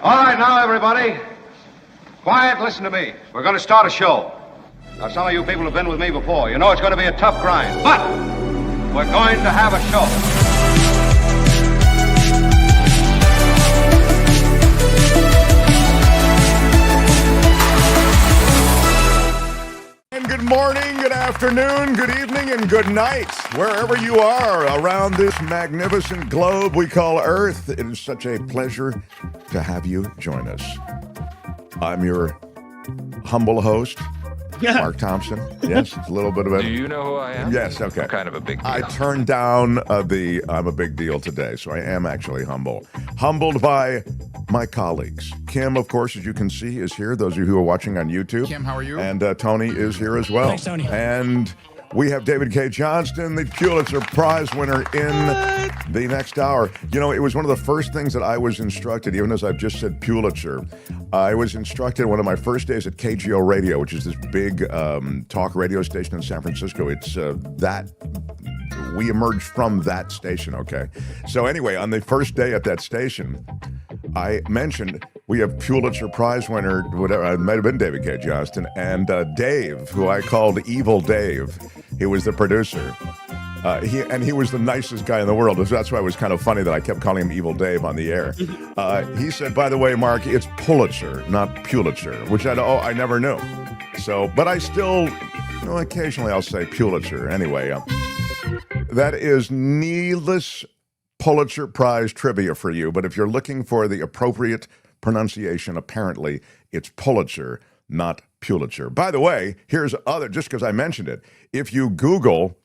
All right, now, everybody. Quiet, listen to me. We're going to start a show. Now, some of you people have been with me before. You know it's going to be a tough grind, but we're going to have a show. Good morning, good afternoon, good evening, and good night, wherever you are around this magnificent globe we call Earth. It is such a pleasure to have you join us. I'm your humble host, Mark Thompson. Yes, it's a little bit of a... Do you know who I am? Yes, okay. I'm kind of a big deal. I turned down I'm a big deal today, so I am actually humble. Humbled by my colleagues. Kim, of course, as you can see, is here. Those of you who are watching on YouTube. Kim, how are you? And Tony is here as well. Thanks, Tony. And we have David Cay Johnston, the Pulizer Prize winner, in the next hour. You know, it was one of the first things that I was instructed, even as I've just said Pulitzer. I was instructed one of my first days at KGO Radio, which is this big talk radio station in San Francisco. It's we emerged from that station, okay? So anyway, on the first day at that station, I mentioned we have Pulitzer Prize winner, whatever, it might have been David Cay Johnston, and Dave, who I called Evil Dave. He was the producer. He was the nicest guy in the world. That's why it was kind of funny that I kept calling him Evil Dave on the air. He said, by the way, Mark, it's Pulitzer, not Pulitzer, which I never knew. So, but I still, occasionally I'll say Pulitzer. Anyway, that is needless Pulitzer Prize trivia for you. But if you're looking for the appropriate pronunciation, apparently it's Pulitzer, not Pulitzer. By the way, here's just because I mentioned it, if you Google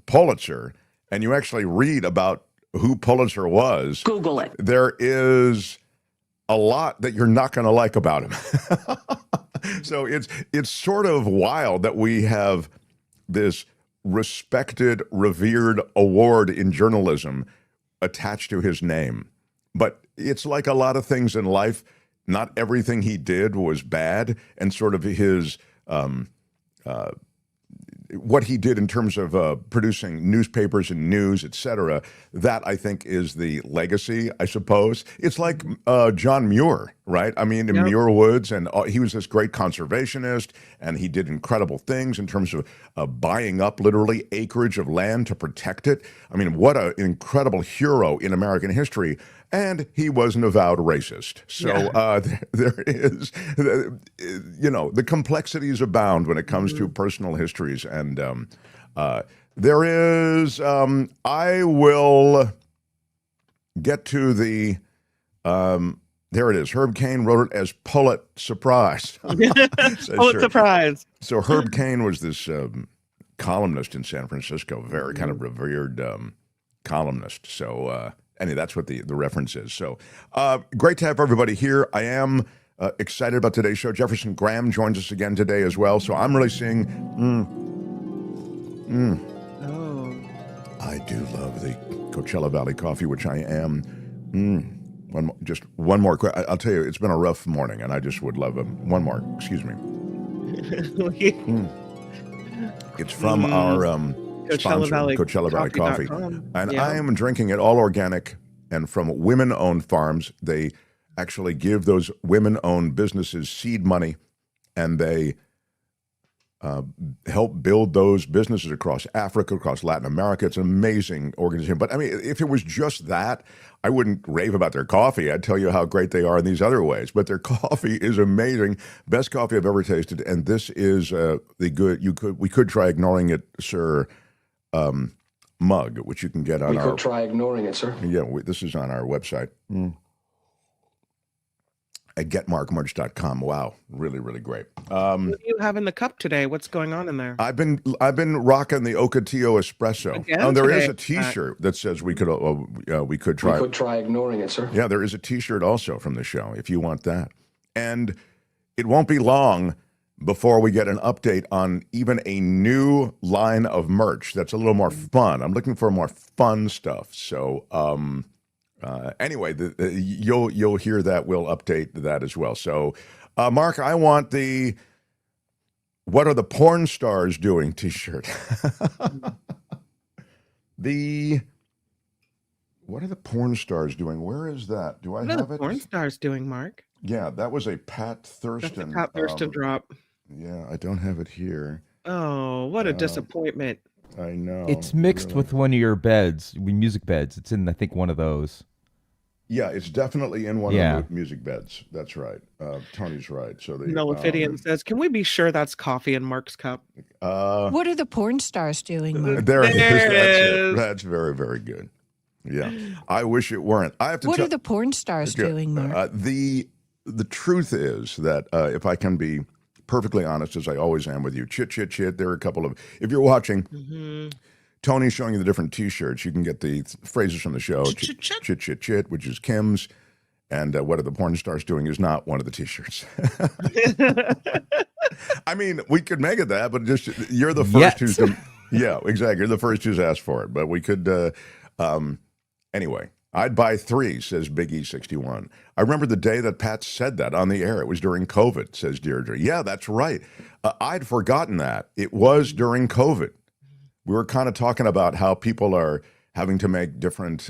Pulitzer and you actually read about who Pulitzer was, Google it. There is a lot that you're not going to like about him. So it's sort of wild that we have this respected, revered award in journalism attached to his name. But it's like a lot of things in life. Not everything he did was bad, and sort of his what he did in terms of producing newspapers and news, etc. That, I think, is the legacy, I suppose. It's like John Muir, right? I mean, in Muir Woods, and he was this great conservationist, and he did incredible things in terms of buying up literally acreage of land to protect it. I mean, what an incredible hero in American history. And he was an avowed racist. So there is, the complexities abound when it comes to personal histories. And there is, I will get to the, there it is. Herb Caen wrote it as Pulitzer Prize. Pulitzer Prize. So Herb Caen was this columnist in San Francisco, very kind of revered columnist. So, anyway, that's what the reference is. So great to have everybody here. I am excited about today's show. Jefferson Graham joins us again today as well. So I'm really seeing, I do love the Coachella Valley coffee, which I am. One more. I'll tell you, it's been a rough morning, and I just would love one more. Excuse me. It's from our Coachella Valley Coffee. And I am drinking it all organic and from women-owned farms. They actually give those women-owned businesses seed money, and they help build those businesses across Africa, across Latin America. It's an amazing organization. But I mean, if it was just that, I wouldn't rave about their coffee. I'd tell you how great they are in these other ways. But their coffee is amazing. Best coffee I've ever tasted. And this is we could try ignoring it, sir. Mug, which you can get on our... We could try ignoring it, sir. Yeah, this is on our website. At getmarkmerch.com. Wow, really, really great. What do you have in the cup today? What's going on in there? I've been rocking the Ocotillo espresso. Again there today. is a T-shirt that says we could try. We could try ignoring it, sir. Yeah, there is a T-shirt also from the show if you want that. And it won't be long before we get an update on even a new line of merch that's a little more fun. I'm looking for more fun stuff. So anyway, you'll hear that. We'll update that as well. So, Mark, I want the "What are the porn stars doing" T-shirt. What are the porn stars doing? Where is that? Do I have it? What are the porn stars doing, Mark? Yeah, that was a Pat Thurston. That's a Pat Thurston drop. Yeah, I don't have it here. Oh, what a disappointment. I know. It's mixed with one of your beds, music beds. It's in, I think, one of those. Yeah, it's definitely in one of the music beds. That's right. Tony's right. So the Nullifidian says, "Can we be sure that's coffee in Mark's cup?" What are the porn stars doing, Mark? There it is. That's very, very good. Yeah, I wish it weren't. I have to. What are the porn stars doing, Mark? The truth is that if I can be perfectly honest, as I always am with you, chit. There are a couple of. If you're watching. Tony's showing you the different T-shirts. You can get the phrases from the show. Chit, which is Kim's. And what are the porn stars doing is not one of the T-shirts. I mean, we could make it that, but just you're the first who's... Yeah, exactly. You're the first who's asked for it. But we could... anyway, I'd buy 3, says Big E61. I remember the day that Pat said that on the air. It was during COVID, says Deirdre. Yeah, that's right. I'd forgotten that. It was during COVID. We were kind of talking about how people are having to make different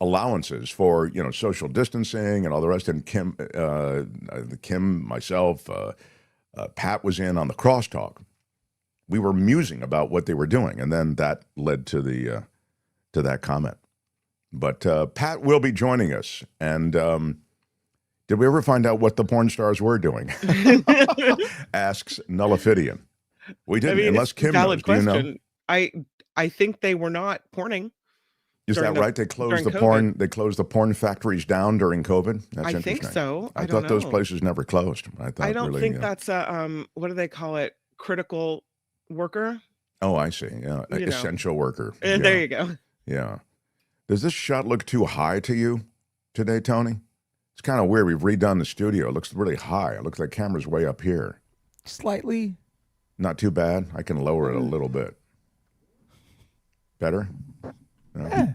allowances for, social distancing and all the rest. And Kim, myself, Pat was in on the crosstalk. We were musing about what they were doing, and then that led to the to that comment. But Pat will be joining us. And did we ever find out what the porn stars were doing? Asks Nullifidian. We didn't, unless Kim knows. Do you know? I think they were not porning. Is that right? They closed the porn. They closed the porn factories down during COVID. That's I interesting. think so. I thought those places never closed. I don't think that's a what do they call it? Critical worker. Oh, I see. Yeah, essential worker. And there you go. Yeah. Does this shot look too high to you today, Tony? It's kind of weird. We've redone the studio. It looks really high. It looks like camera's way up here. Slightly. Not too bad. I can lower it a little bit. Better? No?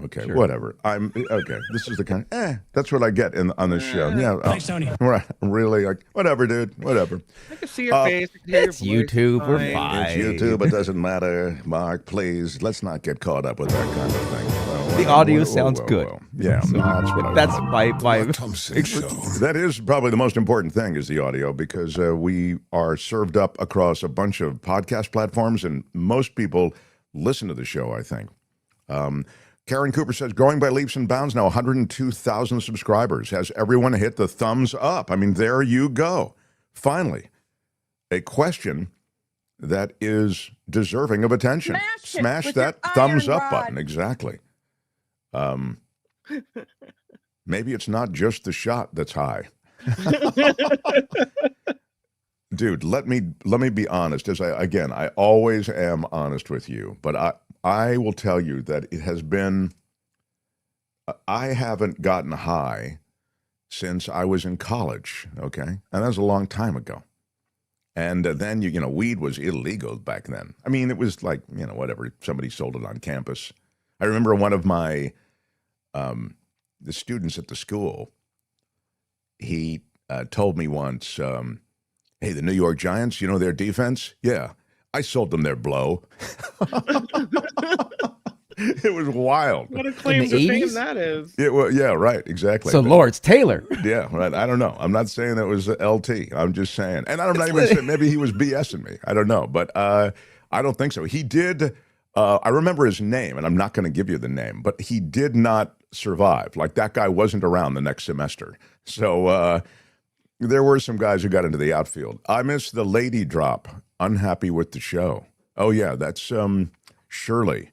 Okay, sure. Whatever. Okay. This is the kind. That's what I get on this show. Yeah. Thanks, Tony. Right. Really? Like, whatever, dude. Whatever. I can see your face. I can hear it's your voice. YouTube. We're fine. It's YouTube. It doesn't matter. Mark, please. Let's not get caught up with that kind of thing. The audio sounds good. Yeah. So that's my Thompson show. That is probably the most important thing is the audio, because we are served up across a bunch of podcast platforms, and most people listen to the show, I think. Karen Cooper says, growing by leaps and bounds now, 102,000 subscribers. Has everyone hit the thumbs up? I mean, there you go. Finally, a question that is deserving of attention. Smash that thumbs up button. Exactly. Maybe it's not just the shot that's high. Dude, let me be honest. I always am honest with you, but I will tell you that it has been, I haven't gotten high since I was in college, okay? And that was a long time ago. And then, weed was illegal back then. I mean, it was like, whatever, somebody sold it on campus. I remember one of my, the students at the school, he told me once, hey, the New York Giants, their defense? Yeah. I sold them their blow. It was wild. What a claim to fame that is. Yeah, right, exactly. So Lawrence Taylor. Yeah, right. I don't know. I'm not saying that was LT. I'm just saying. And I'm not even saying maybe he was BSing me. I don't know. But I don't think so. He did. I remember his name, and I'm not going to give you the name, but he did not survive. Like, that guy wasn't around the next semester. So there were some guys who got into the outfield. I missed the lady drop. Unhappy with the show. Oh, yeah, that's Shirley.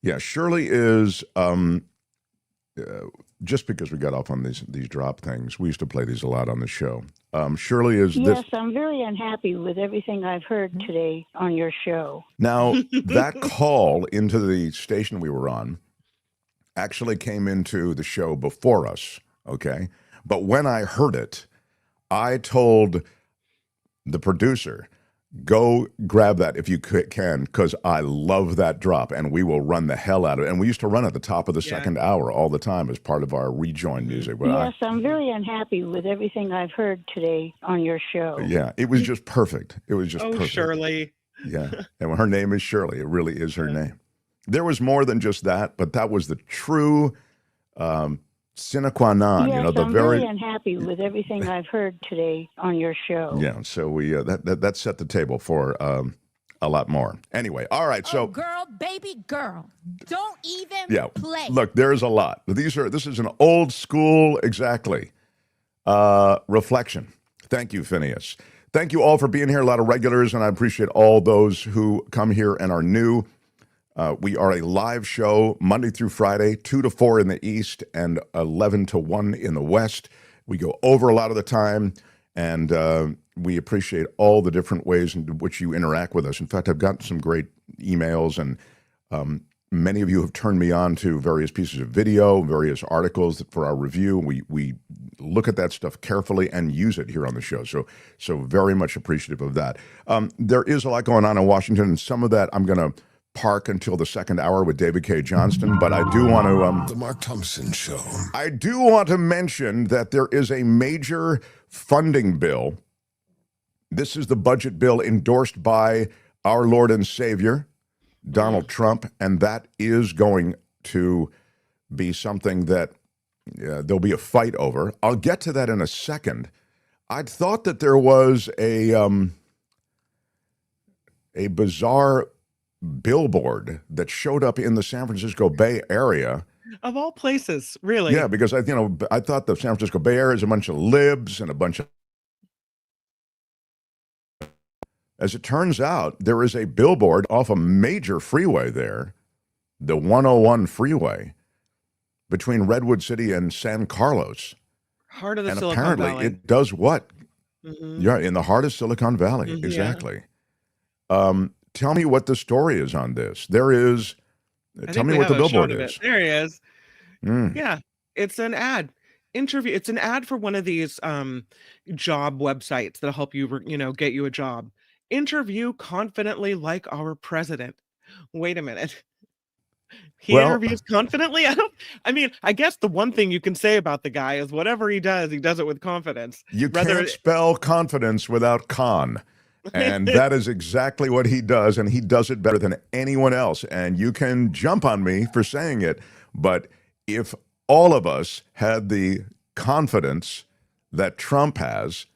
Yeah, Shirley is, just because we got off on these drop things, we used to play these a lot on the show. Shirley is this. Yes, I'm very unhappy with everything I've heard today on your show. Now, that call into the station we were on actually came into the show before us, okay? But when I heard it, I told the producer, go grab that if you can, because I love that drop, and we will run the hell out of it. And we used to run at the top of the second hour all the time as part of our rejoin music. But yes, I'm very unhappy with everything I've heard today on your show. Yeah, it was just perfect. It was just perfect. Shirley. Yeah, and her name is Shirley. It really is her name. There was more than just that, but that was the true sine qua non. Yes, you know, the I'm very very unhappy with everything I've heard today on your show. Yeah, so we that set the table for a lot more. Anyway, all right, so girl, baby girl, don't even play. Look, there's a lot. This is an old school reflection. Thank you, Phineas. Thank you all for being here. A lot of regulars, and I appreciate all those who come here and are new. We are a live show Monday through Friday, 2 to 4 in the East and 11 to 1 in the West. We go over a lot of the time, and we appreciate all the different ways in which you interact with us. In fact, I've gotten some great emails, and many of you have turned me on to various pieces of video, various articles for our review. We look at that stuff carefully and use it here on the show. So very much appreciative of that. There is a lot going on in Washington, and some of that I'm going to park until the second hour with David Cay Johnston, but I do want to... The Mark Thompson Show. I do want to mention that there is a major funding bill. This is the budget bill endorsed by our Lord and Savior, Donald Trump, and that is going to be something that there'll be a fight over. I'll get to that in a second. I'd thought that there was a bizarre billboard that showed up in the San Francisco Bay Area. Of all places, really. Yeah, because I thought the San Francisco Bay Area is a bunch of libs and a bunch of... As it turns out, there is a billboard off a major freeway there, the 101 freeway, between Redwood City and San Carlos. Heart of the and Silicon apparently Valley. it does what? Mm-hmm. Yeah, in the heart of Silicon Valley, exactly. Tell me what the story is on this. There is... Tell me what the billboard is. There he is. Yeah, it's an ad. It's an ad for one of these job websites that'll help you, get you a job. Interview confidently like our president. Wait a minute. He interviews confidently? I guess the one thing you can say about the guy is whatever he does it with confidence. You can't spell confidence without con. And that is exactly what he does, and he does it better than anyone else. And you can jump on me for saying it, but if all of us had the confidence that Trump has,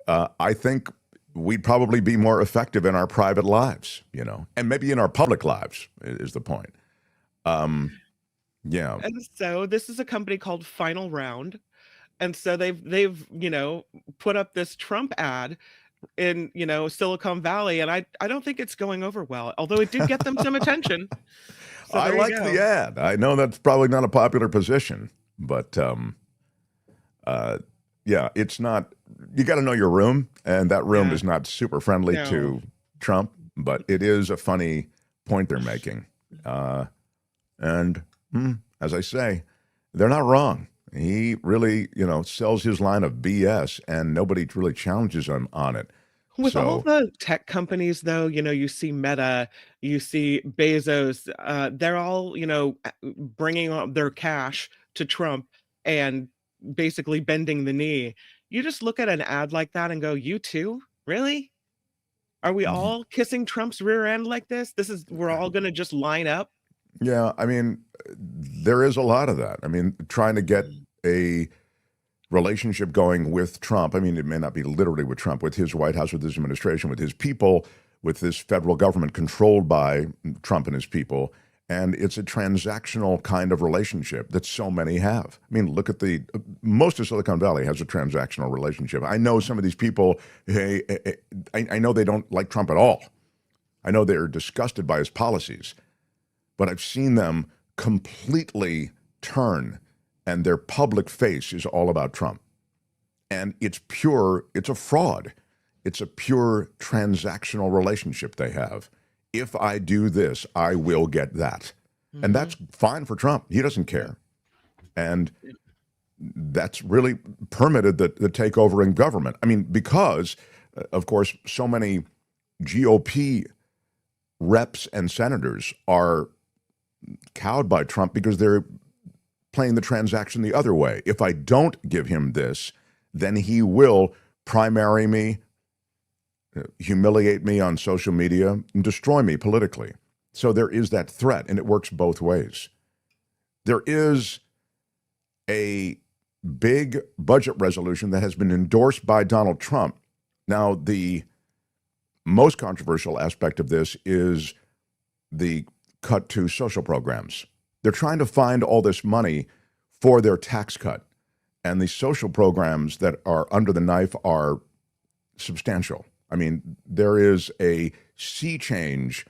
I think we'd probably be more effective in our private lives, and maybe in our public lives is the point. Yeah. And so this is a company called Final Round. And so they've put up this Trump ad in Silicon Valley, and I don't think it's going over well, although it did get them some attention. So I like the ad. I know that's probably not a popular position, but yeah, it's not. You got to know your room, and that room is not super friendly to Trump, but it is a funny point they're making. And as I say, they're not wrong. He really, sells his line of BS, and nobody really challenges him on it. With all the tech companies, though, you see Meta, you see Bezos, they're all, bringing up their cash to Trump and basically bending the knee. You just look at an ad like that and go, you too? Really? Are we all kissing Trump's rear end like this? We're all going to just line up? Yeah, there is a lot of that. Trying to get a relationship going with Trump. It may not be literally with Trump, with his White House, with his administration, with his people, with this federal government controlled by Trump and his people. And it's a transactional kind of relationship that so many have. Look at most of Silicon Valley has a transactional relationship. I know some of these people, I know they don't like Trump at all. I know they're disgusted by his policies, but I've seen them completely turn, and their public face is all about Trump. And it's a fraud. It's a pure transactional relationship they have. If I do this, I will get that. Mm-hmm. And that's fine for Trump. He doesn't care. And that's really permitted the takeover in government. Because, of course, so many GOP reps and senators are cowed by Trump because they're playing the transaction the other way. If I don't give him this, then he will primary me, humiliate me on social media, and destroy me politically. So there is that threat, and it works both ways. There is a big budget resolution that has been endorsed by Donald Trump. Now, the most controversial aspect of this is the cut to social programs. They're trying to find all this money for their tax cut. And the social programs that are under the knife are substantial. I mean, there is a sea change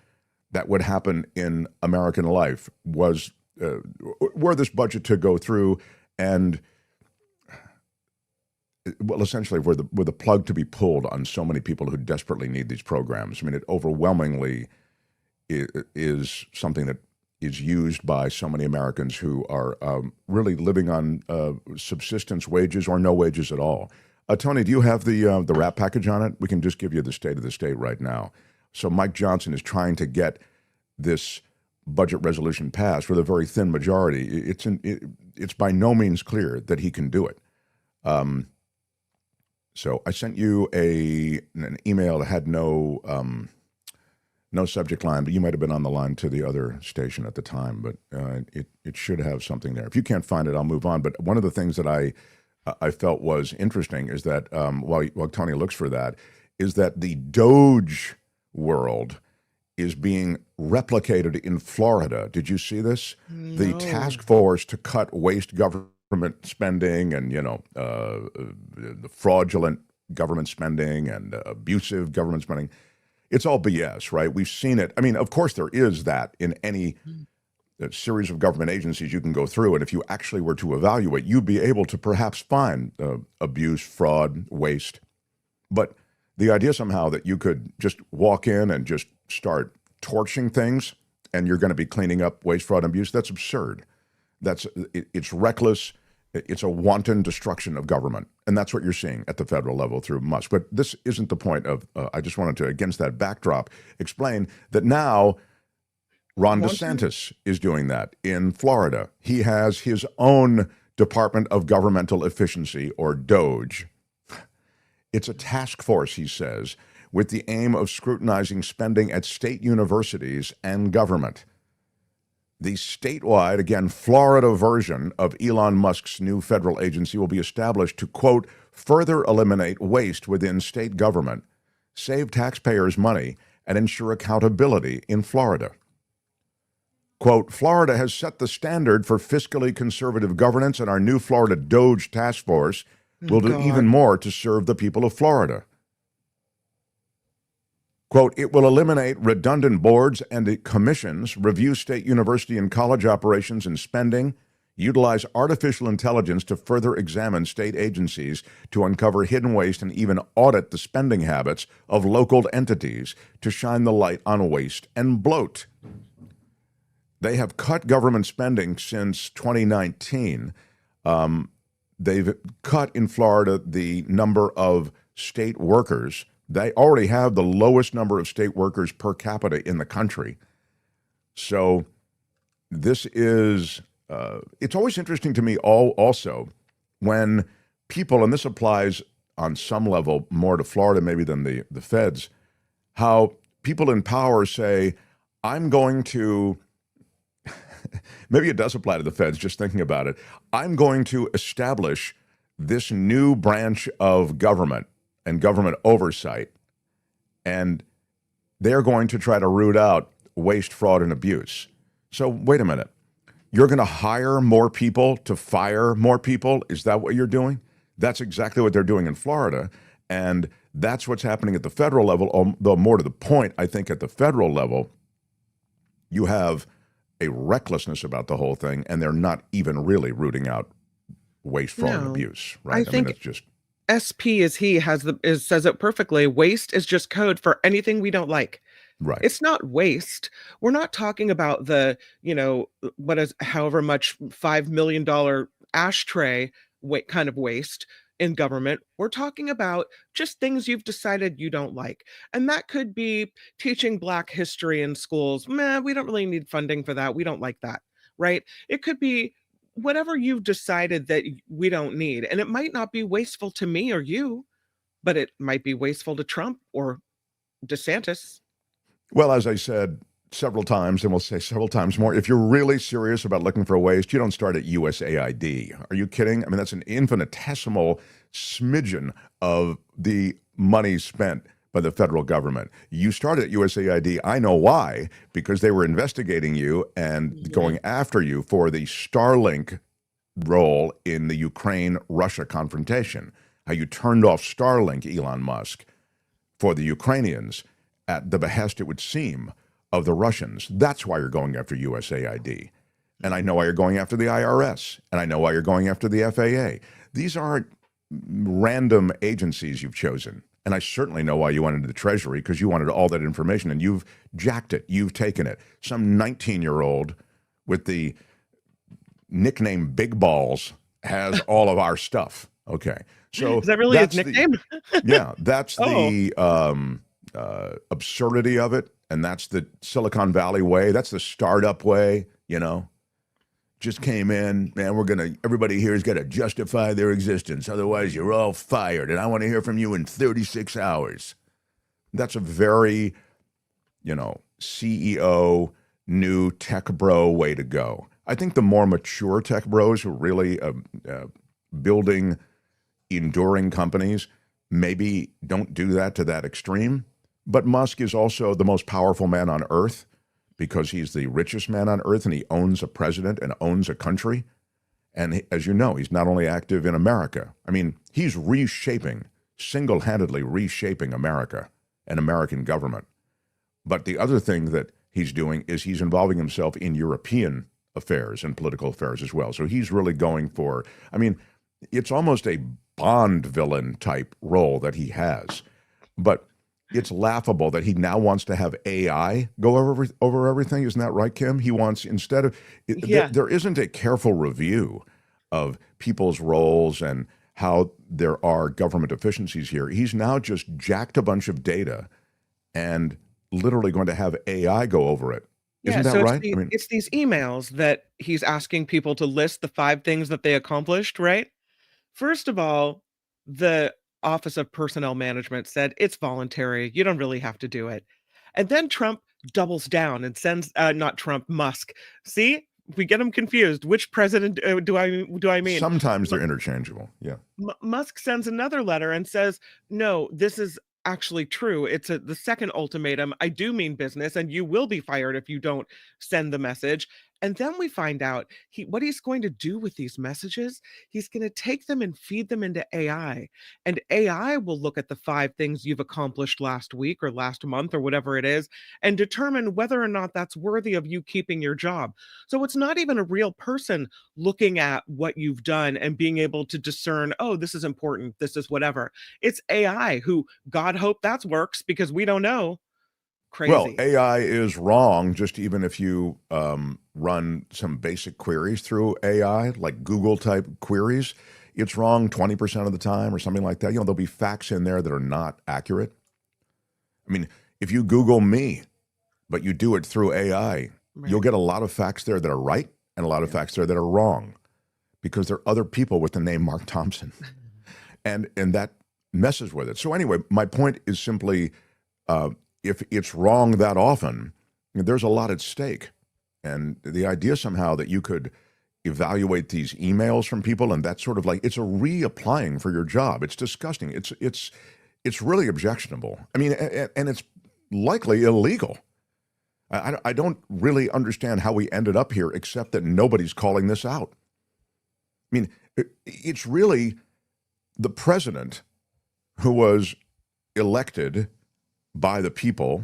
that would happen in American life were this budget to go through, and well, essentially were the plug to be pulled on so many people who desperately need these programs. I mean, it overwhelmingly is something that is used by so many Americans who are really living on subsistence wages or no wages at all. Tony, do you have the wrap package on it? We can just give you the state of the state right now. So Mike Johnson is trying to get this budget resolution passed with a very thin majority. It's by no means clear that he can do it. So I sent you an email that had no subject line, but you might have been on the line to the other station at the time, but it should have something there. If you can't find it, I'll move on. But one of the things that I felt was interesting is that while Tony looks for that, is that the Doge world is being replicated in Florida. Did you see this? No. The task force to cut waste government spending and, the fraudulent government spending and abusive government spending. It's all BS, right? We've seen it. I mean, of course there is that in any series of government agencies you can go through. And if you actually were to evaluate, you'd be able to perhaps find abuse, fraud, waste. But the idea somehow that you could just walk in and just start torching things and you're going to be cleaning up waste, fraud, and abuse, that's absurd. It's reckless. It's a wanton destruction of government. And that's what you're seeing at the federal level through Musk. But this isn't the point of, I just wanted to, against that backdrop, explain that now Ron DeSantis is doing that in Florida. He has his own Department of Governmental Efficiency, or Doge. It's a task force, he says, with the aim of scrutinizing spending at state universities and government. The statewide, again, Florida version of Elon Musk's new federal agency will be established to, quote, further eliminate waste within state government, save taxpayers money, and ensure accountability in Florida. Quote, Florida has set the standard for fiscally conservative governance, and our new Florida Doge task force will do even more to serve the people of Florida. Quote, it will eliminate redundant boards and commissions, review state university and college operations and spending, utilize artificial intelligence to further examine state agencies to uncover hidden waste, and even audit the spending habits of local entities to shine the light on waste and bloat. They have cut government spending since 2019. They've cut in Florida the number of state workers. They already have the lowest number of state workers per capita in the country. So this is, it's always interesting to me also when people, and this applies on some level more to Florida maybe than the feds, how people in power say, I'm going to, maybe it does apply to the feds, just thinking about it, I'm going to establish this new branch of government and government oversight, and they're going to try to root out waste, fraud, and abuse. So wait a minute. You're going to hire more people to fire more people? Is that what you're doing? That's exactly what they're doing in Florida, and that's what's happening at the federal level, although more to the point, I think at the federal level, you have a recklessness about the whole thing, and they're not even really rooting out waste, fraud, and abuse, right? I think it's just... SP as he says it perfectly. Waste is just code for anything we don't like. Right. It's not waste. We're not talking about the, what is however much $5 million ashtray kind of waste in government. We're talking about just things you've decided you don't like. And that could be teaching Black history in schools. We don't really need funding for that. We don't like that, right? It could be whatever you've decided that we don't need. And it might not be wasteful to me or you, but it might be wasteful to Trump or DeSantis. Well, as I said several times, and we'll say several times more. If you're really serious about looking for waste, you don't start at USAID. Are you kidding? I mean, that's an infinitesimal smidgen of the money spent by the federal government. You started at USAID. I know why, because they were investigating you and going after you for the Starlink role in the Ukraine-Russia confrontation. How you turned off Starlink, Elon Musk, for the Ukrainians at the behest, it would seem, of the Russians. That's why you're going after USAID. And I know why you're going after the IRS. And I know why you're going after the FAA. These aren't random agencies you've chosen. And I certainly know why you went into the Treasury, because you wanted all that information, and you've jacked it. You've taken it. Some 19-year-old with the nickname Big Balls has all of our stuff. Okay. So is that really his nickname? Yeah, that's the absurdity of it. And that's the Silicon Valley way. That's the startup way, you know. Just came in, man, everybody here has got to justify their existence. Otherwise, you're all fired. And I want to hear from you in 36 hours. That's a very, CEO, new tech bro way to go. I think the more mature tech bros who are really building enduring companies maybe don't do that to that extreme. But Musk is also the most powerful man on earth, because he's the richest man on earth, and he owns a president and owns a country. And as you know, he's not only active in America. I mean, he's single-handedly reshaping America and American government. But the other thing that he's doing is he's involving himself in European affairs and political affairs as well. So he's really going for, it's almost a Bond villain type role that he has. But it's laughable that he now wants to have AI go over everything. Isn't that right, Kim? He wants, instead of, there isn't a careful review of people's roles and how there are government efficiencies here. He's now just jacked a bunch of data and literally going to have AI go over it. Isn't that right? It's these emails that he's asking people to list the 5 things that they accomplished, right? First of all, the Office of Personnel Management said it's voluntary. You don't really have to do it. And then Trump doubles down and sends, not Trump, Musk. See, we get them confused. Which president do I mean? Sometimes they're interchangeable. Yeah. Musk sends another letter and says, no, this is actually true. It's the second ultimatum. I do mean business, and you will be fired if you don't send the message. And then we find out what he's going to do with these messages. He's going to take them and feed them into AI. And AI will look at the 5 things you've accomplished last week or last month or whatever it is, and determine whether or not that's worthy of you keeping your job. So it's not even a real person looking at what you've done and being able to discern, oh, this is important, this is whatever. It's AI who, God hope that works, because we don't know. Crazy. Well, AI is wrong, just even if you run some basic queries through AI, like Google-type queries. It's wrong 20% of the time or something like that. There'll be facts in there that are not accurate. If you Google me, but you do it through AI, you'll get a lot of facts there that are right and a lot of facts there that are wrong, because there are other people with the name Mark Thompson. and that messes with it. So anyway, my point is simply, if it's wrong that often, there's a lot at stake. And the idea somehow that you could evaluate these emails from people, and that's sort of like, it's a reapplying for your job. It's disgusting. It's really objectionable. And it's likely illegal. I don't really understand how we ended up here, except that nobody's calling this out. It's really the president who was elected by the people.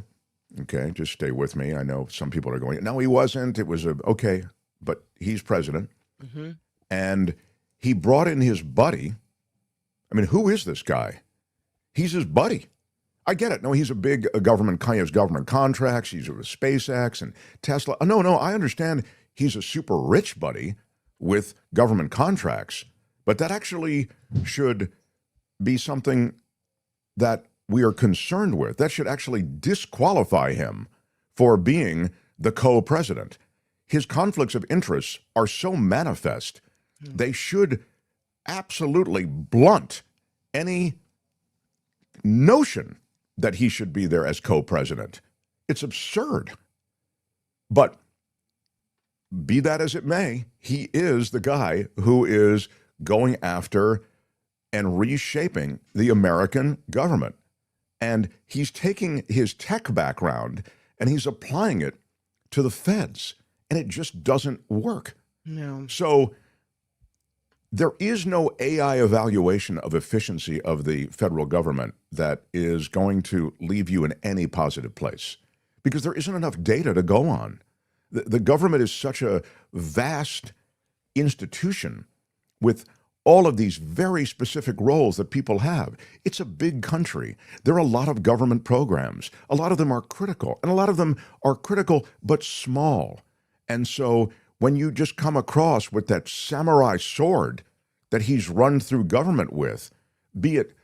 Okay, just stay with me. I know some people are going, no, he wasn't. It was okay, but he's president. Mm-hmm. And he brought in his buddy. Who is this guy? He's his buddy. I get it. No, he's a big government, he has government contracts. He's with SpaceX and Tesla. No, I understand he's a super rich buddy with government contracts, but that actually should be something that we are concerned with. That should actually disqualify him for being the co-president. His conflicts of interest are so manifest, they should absolutely blunt any notion that he should be there as co-president. It's absurd. But be that as it may, he is the guy who is going after and reshaping the American government. And he's taking his tech background and he's applying it to the feds. And it just doesn't work. No. So there is no AI evaluation of efficiency of the federal government that is going to leave you in any positive place because there isn't enough data to go on. The government is such a vast institution with all of these very specific roles that people have. It's a big country. There are a lot of government programs. A lot of them are critical, and a lot of them are critical but small. And so when you just come across with that samurai sword that he's run through government with, be it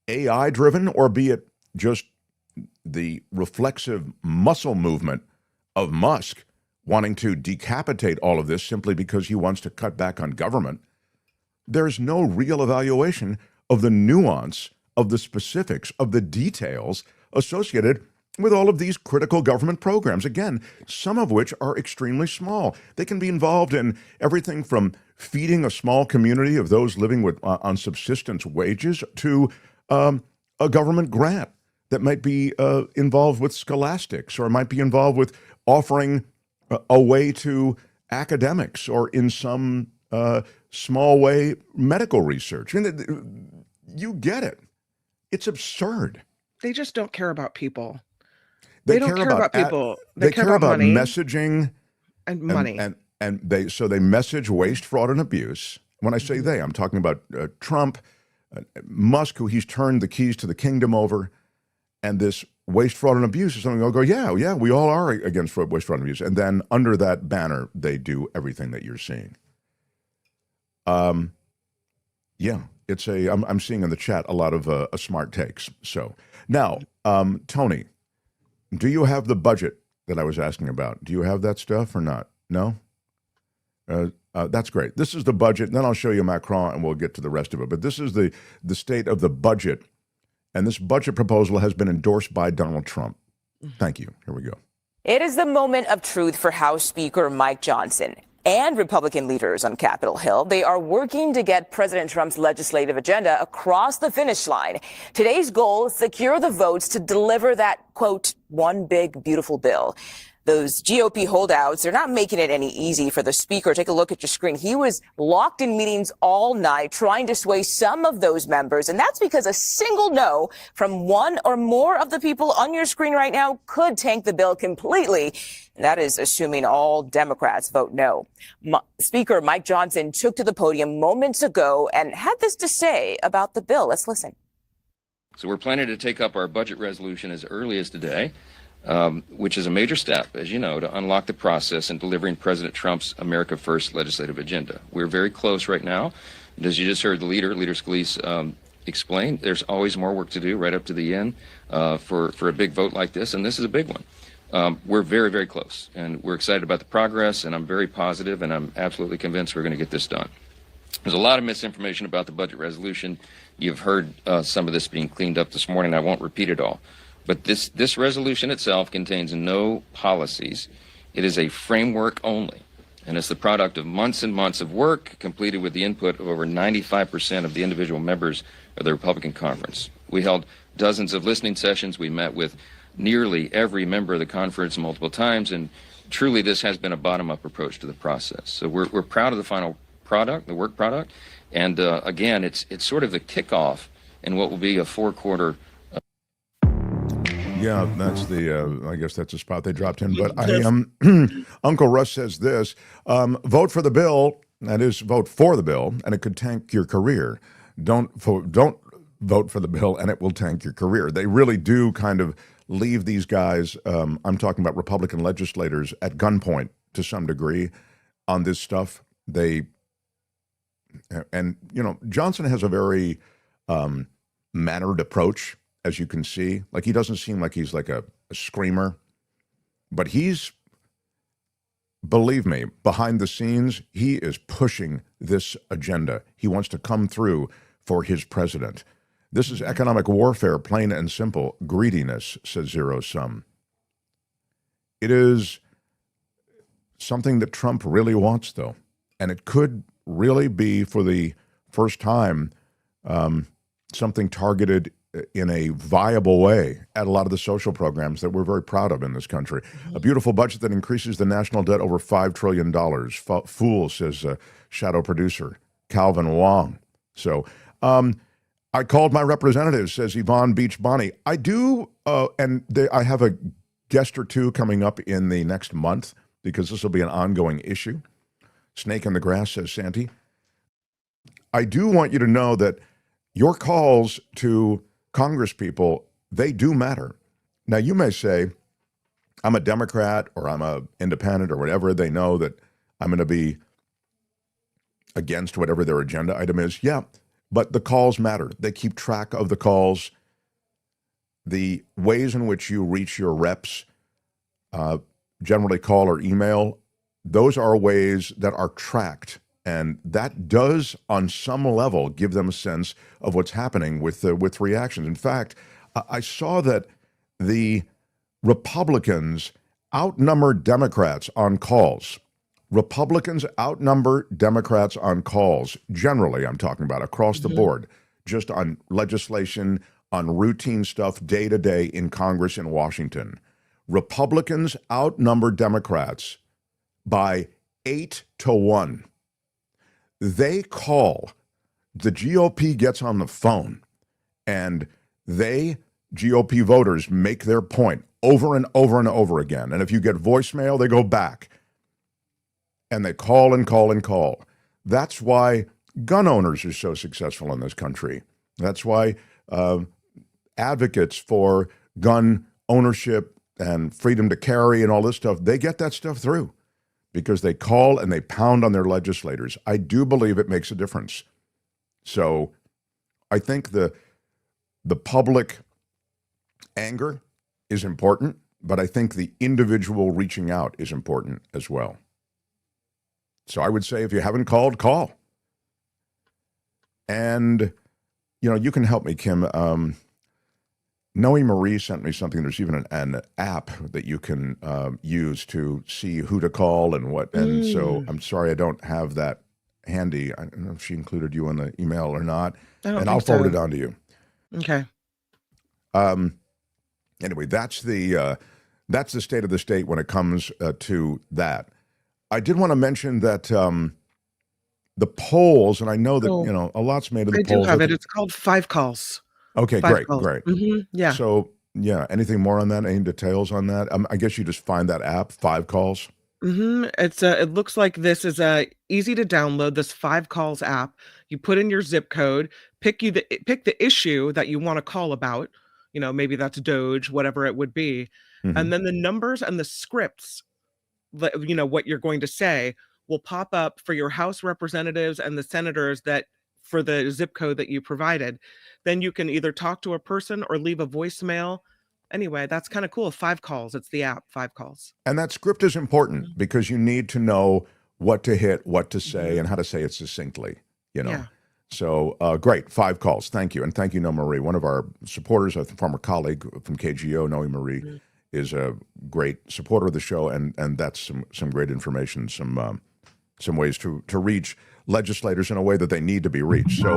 AI-driven or be it just the reflexive muscle movement of Musk wanting to decapitate all of this simply because he wants to cut back on government, there's no real evaluation of the nuance, of the specifics, of the details associated with all of these critical government programs. Again, some of which are extremely small. They can be involved in everything from feeding a small community of those living with on subsistence wages to a government grant that might be involved with scholastics or might be involved with offering a way to academics or in some small way medical research. I mean, you get it. It's absurd. They just don't care about people. They don't care about people. They care about money messaging and money. And they message waste, fraud, and abuse. When I say they, I'm talking about Trump, Musk, who he's turned the keys to the kingdom over, and this waste, fraud, and abuse is something they'll go, yeah, we all are against waste, fraud, and abuse. And then under that banner, they do everything that you're seeing. Yeah, it's I'm seeing in the chat a lot of smart takes. So now, Tony, do you have the budget that I was asking about? Do you have that stuff or not? No? That's great. This is the budget. Then I'll show you Macron and we'll get to the rest of it. But this is the state of the budget. And this budget proposal has been endorsed by Donald Trump. Thank you. Here we go. It is the moment of truth for House Speaker Mike Johnson and Republican leaders on Capitol Hill. They are working to get President Trump's legislative agenda across the finish line. Today's goal is to secure the votes to deliver that, quote, one big, beautiful bill. Those GOP holdouts, they're not making it any easy for the speaker. Take a look at your screen. He was locked in meetings all night trying to sway some of those members. And that's because a single no from one or more of the people on your screen right now could tank the bill completely. That is assuming all Democrats vote no. Speaker Mike Johnson took to the podium moments ago and had this to say about the bill. Let's listen. So we're planning to take up our budget resolution as early as today. Which is a major step, as you know, to unlock the process in delivering President Trump's America First legislative agenda. We're very close right now. And as you just heard the Leader Scalise, explain, there's always more work to do right up to the end for a big vote like this, and this is a big one. We're very, very close, and we're excited about the progress, and I'm very positive, and I'm absolutely convinced we're going to get this done. There's a lot of misinformation about the budget resolution. You've heard some of this being cleaned up this morning. I won't repeat it all. But this resolution itself contains no policies. It is a framework only, and it's the product of months and months of work completed with the input of over 95% of the individual members of the Republican conference. We held dozens of listening sessions. We met with nearly every member of the conference multiple times, and truly this has been a bottom-up approach to the process. So we're proud of the final product, the work product, and again, it's sort of the kickoff in what will be a four-quarter. Yeah, that's I guess that's the spot they dropped in. But Uncle Russ says this, vote for the bill, that is, vote for the bill, and it could tank your career. Don't vote for the bill, and it will tank your career. They really do kind of leave these guys, I'm talking about Republican legislators, at gunpoint to some degree on this stuff. And Johnson has a very mannered approach, as you can see. Like, he doesn't seem like he's like a screamer, but believe me, behind the scenes, he is pushing this agenda. He wants to come through for his president. This is economic warfare, plain and simple. Greediness, says Zero Sum. It is something that Trump really wants, though. And it could really be, for the first time, something targeted in a viable way at a lot of the social programs that we're very proud of in this country. A beautiful budget that increases the national debt over $5 trillion. Fool, says shadow producer Calvin Wong. So I called my representative, says Yvonne Beach Bonnie. I do, I have a guest or two coming up in the next month because this will be an ongoing issue. Snake in the grass, says Santi. I do want you to know that your calls to Congress people, they do matter. Now, you may say, I'm a Democrat or I'm a independent or whatever. They know that I'm going to be against whatever their agenda item is. Yeah, but the calls matter. They keep track of the calls. The ways in which you reach your reps, generally call or email, those are ways that are tracked. And that does, on some level, give them a sense of what's happening with reactions. In fact, I saw that the Republicans outnumber Democrats on calls. Republicans outnumber Democrats on calls. Generally, I'm talking about across the board, just on legislation, on routine stuff day to day in Congress in Washington. Republicans outnumber Democrats by 8-1. They call, the GOP gets on the phone, and GOP voters make their point over and over and over again. And if you get voicemail, they go back. And they call and call and call. That's why gun owners are so successful in this country. That's why advocates for gun ownership and freedom to carry and all this stuff, they get that stuff through because they call and they pound on their legislators. I do believe it makes a difference. So I think the public anger is important, but I think the individual reaching out is important as well. So I would say if you haven't called, call. And, you can help me, Kim. Noe Marie sent me something. There's even an app that you can use to see who to call and what. And so I'm sorry I don't have that handy. I don't know if she included you in the email or not. And I'll forward it on to you. Okay. Anyway, that's the state of the state when it comes to that. I did want to mention that the polls, and I know that, a lot's made of the polls. I do have it. It's called 5 calls. Okay, 5 great, calls. great. Yeah. So, anything more on that? Any details on that? I guess you just find that app, 5 calls. It's it looks like this is easy to download, this 5 calls app. You put in your zip code, pick the issue that you want to call about. Maybe that's Doge, whatever it would be. And then the numbers and the scripts, what you're going to say will pop up for your House representatives and the senators that for the zip code that you provided. Then you can either talk to a person or leave a voicemail. Anyway, that's kind of cool. 5 calls. It's the app, 5 calls. And that script is important because you need to know what to hit, what to say, and how to say it succinctly, Yeah. So great, 5 calls. Thank you. And thank you, Noe Marie. One of our supporters, a former colleague from KGO, Noe Marie, is a great supporter of the show. And that's some great information, some ways to reach legislators in a way that they need to be reached. So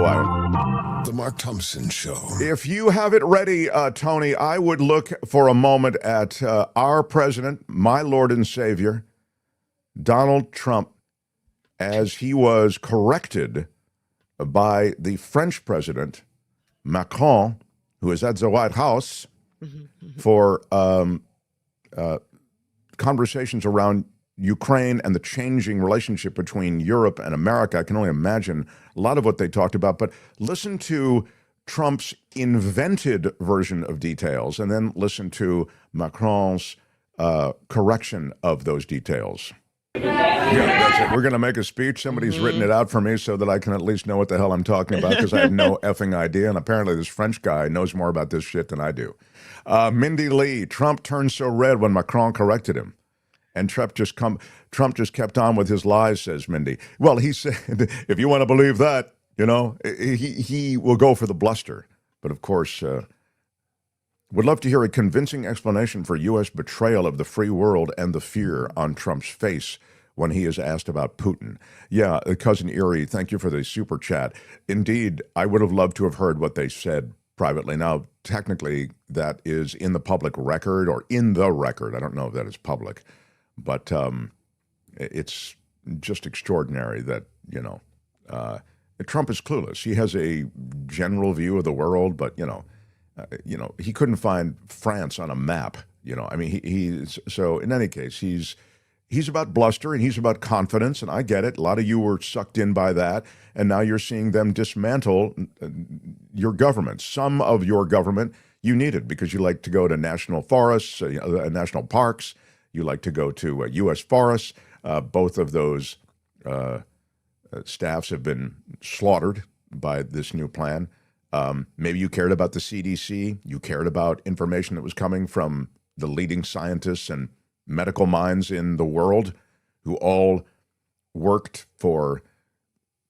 The Mark Thompson Show. If you have it ready, Tony, I would look for a moment at our president, my Lord and Savior, Donald Trump, as he was corrected by the French president, Macron, who is at the White House, for conversations around Ukraine and the changing relationship between Europe and America. I can only imagine a lot of what they talked about, but listen to Trump's invented version of details and then listen to Macron's correction of those details. Yeah, that's it. We're going to make a speech. Somebody's written it out for me so that I can at least know what the hell I'm talking about because I have no effing idea. And apparently this French guy knows more about this shit than I do. Mindy Lee, Trump turned so red when Macron corrected him. And Trump just kept on with his lies, says Mindy. Well, he said, if you want to believe that, he will go for the bluster. But of course, Would love to hear a convincing explanation for U.S. betrayal of the free world and the fear on Trump's face when he is asked about Putin. Yeah, Cousin Erie, thank you for the super chat. Indeed, I would have loved to have heard what they said privately. Now, technically, that is in the public record or in the record. I don't know if that is public, but it's just extraordinary that, Trump is clueless. He has a general view of the world, but, he couldn't find France on a map. He's so in any case, he's about bluster and he's about confidence, and I get it. A lot of you were sucked in by that, and now you're seeing them dismantle your government. Some of your government you needed because you like to go to national forests, national parks. You like to go to U.S. forests. Both of those staffs have been slaughtered by this new plan. Maybe you cared about the CDC. You cared about information that was coming from the leading scientists and medical minds in the world who all worked for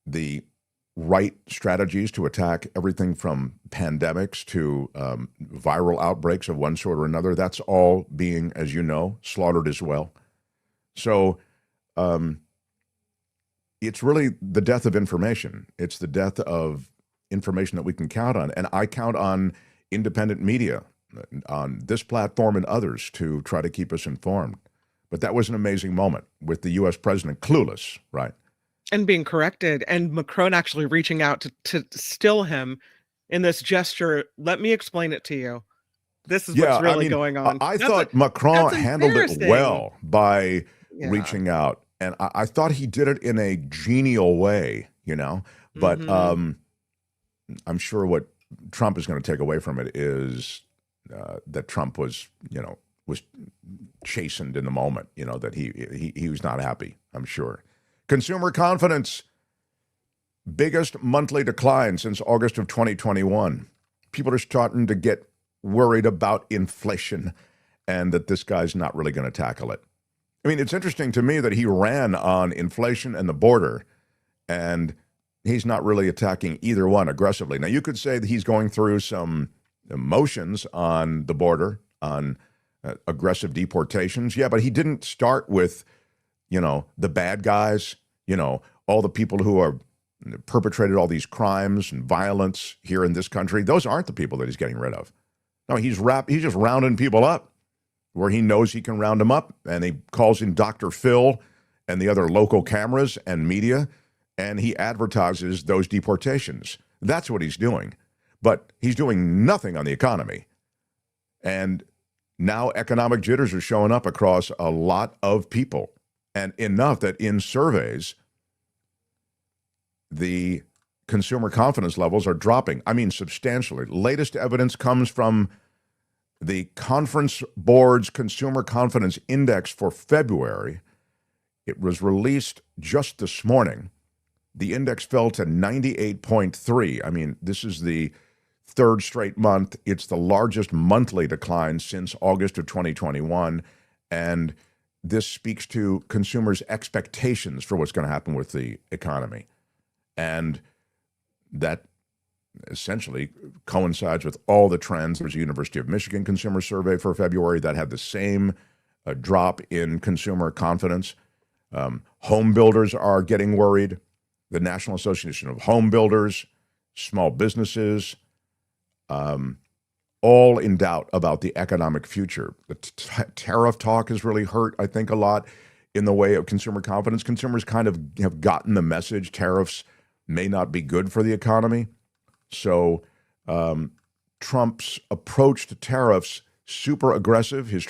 the right strategies to attack everything from pandemics to viral outbreaks of one sort or another. That's all being, as you know, slaughtered as well. So it's really the death of information. It's the death of information that we can count on. And I count on independent media on this platform and others to try to keep us informed. But that was an amazing moment with the U.S. president clueless, right? And being corrected, and Macron actually reaching out to still him in this gesture. Let me explain it to you. This is what's really going on. I thought Macron handled it well by reaching out. And I thought he did it in a genial way, But I'm sure what Trump is going to take away from it is that Trump was chastened in the moment, that he was not happy, I'm sure. Consumer confidence, biggest monthly decline since August of 2021. People are starting to get worried about inflation and that this guy's not really going to tackle it. I mean, it's interesting to me that he ran on inflation and the border, and he's not really attacking either one aggressively. Now, you could say that he's going through some emotions on the border, on aggressive deportations. Yeah, but he didn't start with, the bad guys, all the people who are perpetrated all these crimes and violence here in this country. Those aren't the people that he's getting rid of. No, he's just rounding people up where he knows he can round them up, and he calls in Dr. Phil and the other local cameras and media, and he advertises those deportations. That's what he's doing. But he's doing nothing on the economy. And now economic jitters are showing up across a lot of people, and enough that in surveys, the consumer confidence levels are dropping. I mean, substantially. Latest evidence comes from the Conference Board's Consumer Confidence Index for February. It was released just this morning. The index fell to 98.3. I mean, this is the third straight month. It's the largest monthly decline since August of 2021. And this speaks to consumers' expectations for what's going to happen with the economy. And that essentially coincides with all the trends. There's a University of Michigan consumer survey for February that had the same drop in consumer confidence. Home builders are getting worried. The National Association of Home Builders, small businesses, all in doubt about the economic future. The tariff talk has really hurt, I think, a lot in the way of consumer confidence. Consumers kind of have gotten the message tariffs may not be good for the economy. So Trump's approach to tariffs, super aggressive. His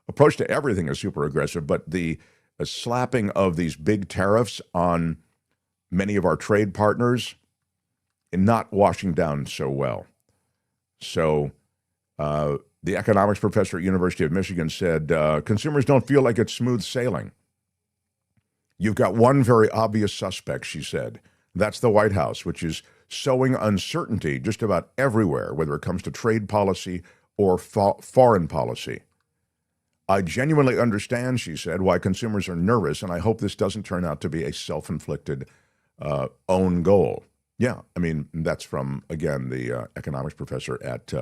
approach to everything is super aggressive, but the slapping of these big tariffs on many of our trade partners and not washing down so well. So the economics professor at University of Michigan said, consumers don't feel like it's smooth sailing. You've got one very obvious suspect, she said. That's the White House, which is sowing uncertainty just about everywhere, whether it comes to trade policy or foreign policy. I genuinely understand, she said, why consumers are nervous, and I hope this doesn't turn out to be a self-inflicted own goal. Yeah, I mean, that's from, again, the economics professor at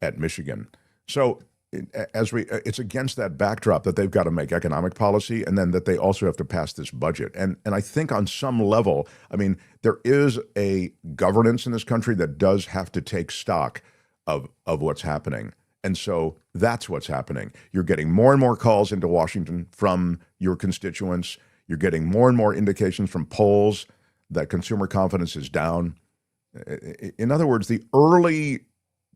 at Michigan. So it's against that backdrop that they've got to make economic policy, and then that they also have to pass this budget. And I think on some level, I mean, there is a governance in this country that does have to take stock of what's happening. And so that's what's happening. You're getting more and more calls into Washington from your constituents. You're getting more and more indications from polls that consumer confidence is down. In other words, the early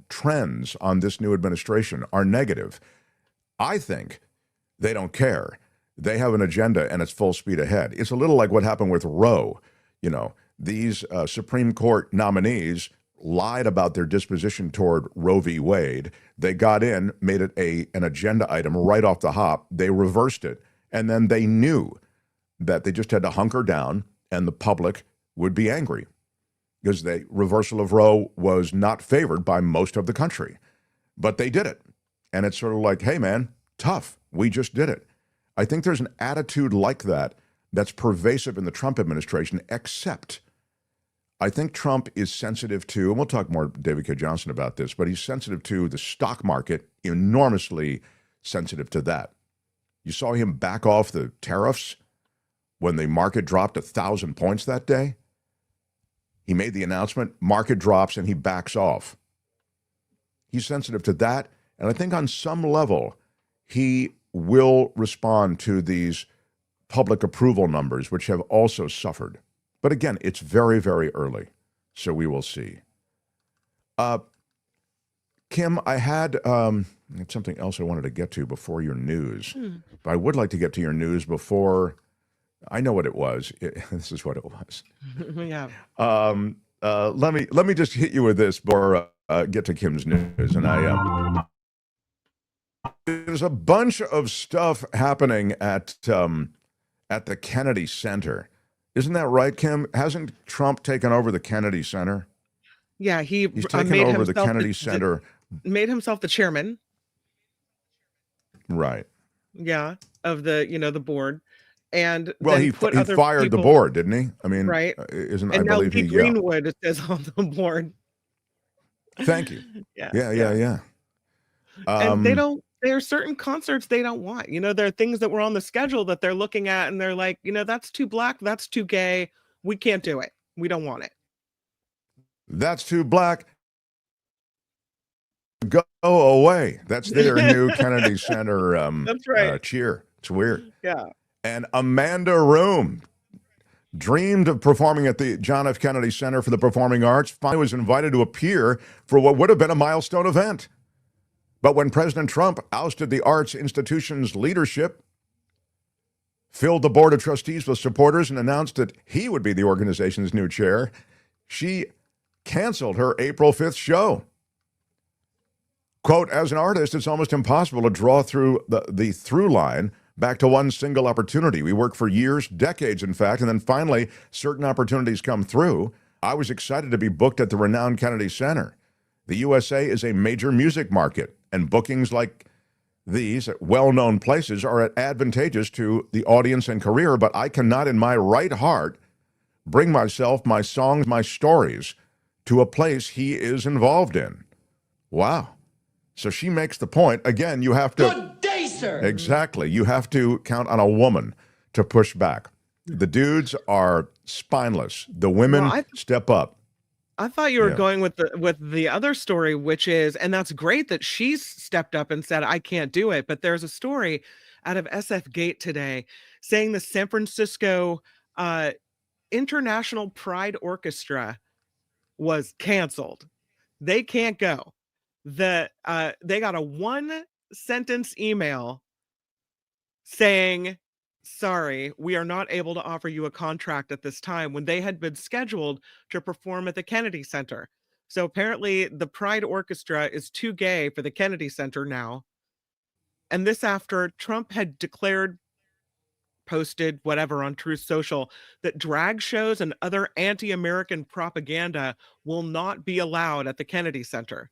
trends on this new administration are negative. I think they don't care. They have an agenda and it's full speed ahead. It's a little like what happened with Roe. You know, these Supreme Court nominees lied about their disposition toward Roe v. Wade. They got in, made it an agenda item right off the hop. They reversed it. And then they knew that they just had to hunker down and the public would be angry because the reversal of Roe was not favored by most of the country. But they did it. And it's sort of like, hey, man, tough. We just did it. I think there's an attitude like that that's pervasive in the Trump administration, except I think Trump is sensitive to, and we'll talk more, David Cay Johnston, about this, but he's sensitive to the stock market, enormously sensitive to that. You saw him back off the tariffs when the market dropped 1,000 points that day. He made the announcement, market drops, and he backs off. He's sensitive to that, and I think on some level, he will respond to these public approval numbers, which have also suffered. But again, it's very, very early, so we will see. Kim, I had something else I wanted to get to before your news, but I would like to get to your news before I know what it was. This is what it was. Yeah. Let me just hit you with this before get to Kim's news, and there's a bunch of stuff happening at the Kennedy Center. Isn't that right, Kim? Hasn't Trump taken over the Kennedy Center? Yeah, he's taken over the Kennedy Center. Made himself the chairman. Right. Yeah, of the board, and well, he fired the board, didn't he? I mean, right? Isn't and I now believe Pete Greenwood is on the board. Thank you. Yeah. And they don't. There are certain concerts they don't want. There are things that were on the schedule that they're looking at and they're like, that's too black, that's too gay. We can't do it. We don't want it. That's too black. Go away. That's their new Kennedy Center that's right. Cheer. It's weird. Yeah. And Amanda Room dreamed of performing at the John F. Kennedy Center for the Performing Arts. Finally was invited to appear for what would have been a milestone event. But when President Trump ousted the arts institution's leadership, filled the board of trustees with supporters, and announced that he would be the organization's new chair, she canceled her April 5th show. Quote, as an artist, it's almost impossible to draw through the through line back to one single opportunity. We work for years, decades, in fact, and then finally certain opportunities come through. I was excited to be booked at the renowned Kennedy Center. The USA is a major music market, and bookings like these at well-known places are advantageous to the audience and career, but I cannot in my right heart bring myself, my songs, my stories to a place he is involved in. Wow. So she makes the point. Again, you have to... Good day, sir. Exactly. You have to count on a woman to push back. The dudes are spineless. The women step up. I thought you were going with the other story, which is, and that's great that she's stepped up and said, I can't do it. But there's a story out of SF Gate today saying the San Francisco International Pride Orchestra was canceled. They can't go. They got a 1-sentence email saying, sorry, we are not able to offer you a contract at this time, when they had been scheduled to perform at the Kennedy Center. So apparently the Pride Orchestra is too gay for the Kennedy Center now. And this after Trump had posted whatever on Truth Social, that drag shows and other anti-American propaganda will not be allowed at the Kennedy Center.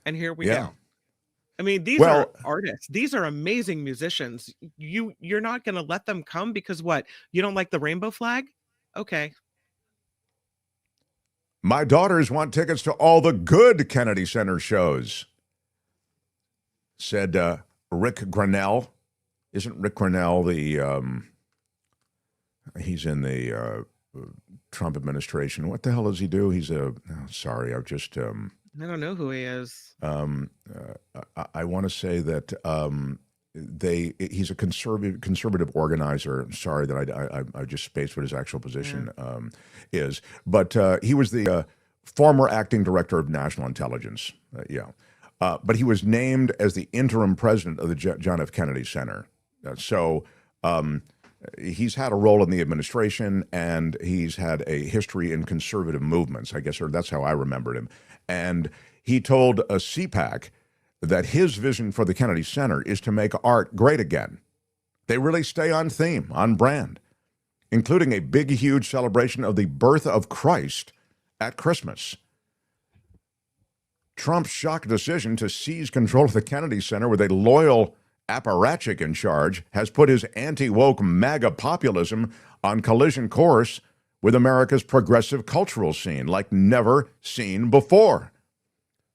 And here we go. I mean, these are artists. These are amazing musicians. You're not going to let them come because what? You don't like the rainbow flag? Okay. My daughters want tickets to all the good Kennedy Center shows. said Rick Grenell. Isn't Rick Grenell he's in the Trump administration. What the hell does he do? He's I don't know who he is. I want to say that he's a conservative organizer. Sorry that I just spaced what his actual position is. But he was the former acting director of national intelligence. But he was named as the interim president of the John F. Kennedy Center. He's had a role in the administration, and he's had a history in conservative movements, I guess, or that's how I remembered him. And he told a CPAC that his vision for the Kennedy Center is to make art great again. They really stay on theme, on brand, including a big, huge celebration of the birth of Christ at Christmas. Trump's shock decision to seize control of the Kennedy Center with a loyal apparatchik in charge has put his anti-woke MAGA populism on collision course with America's progressive cultural scene like never seen before.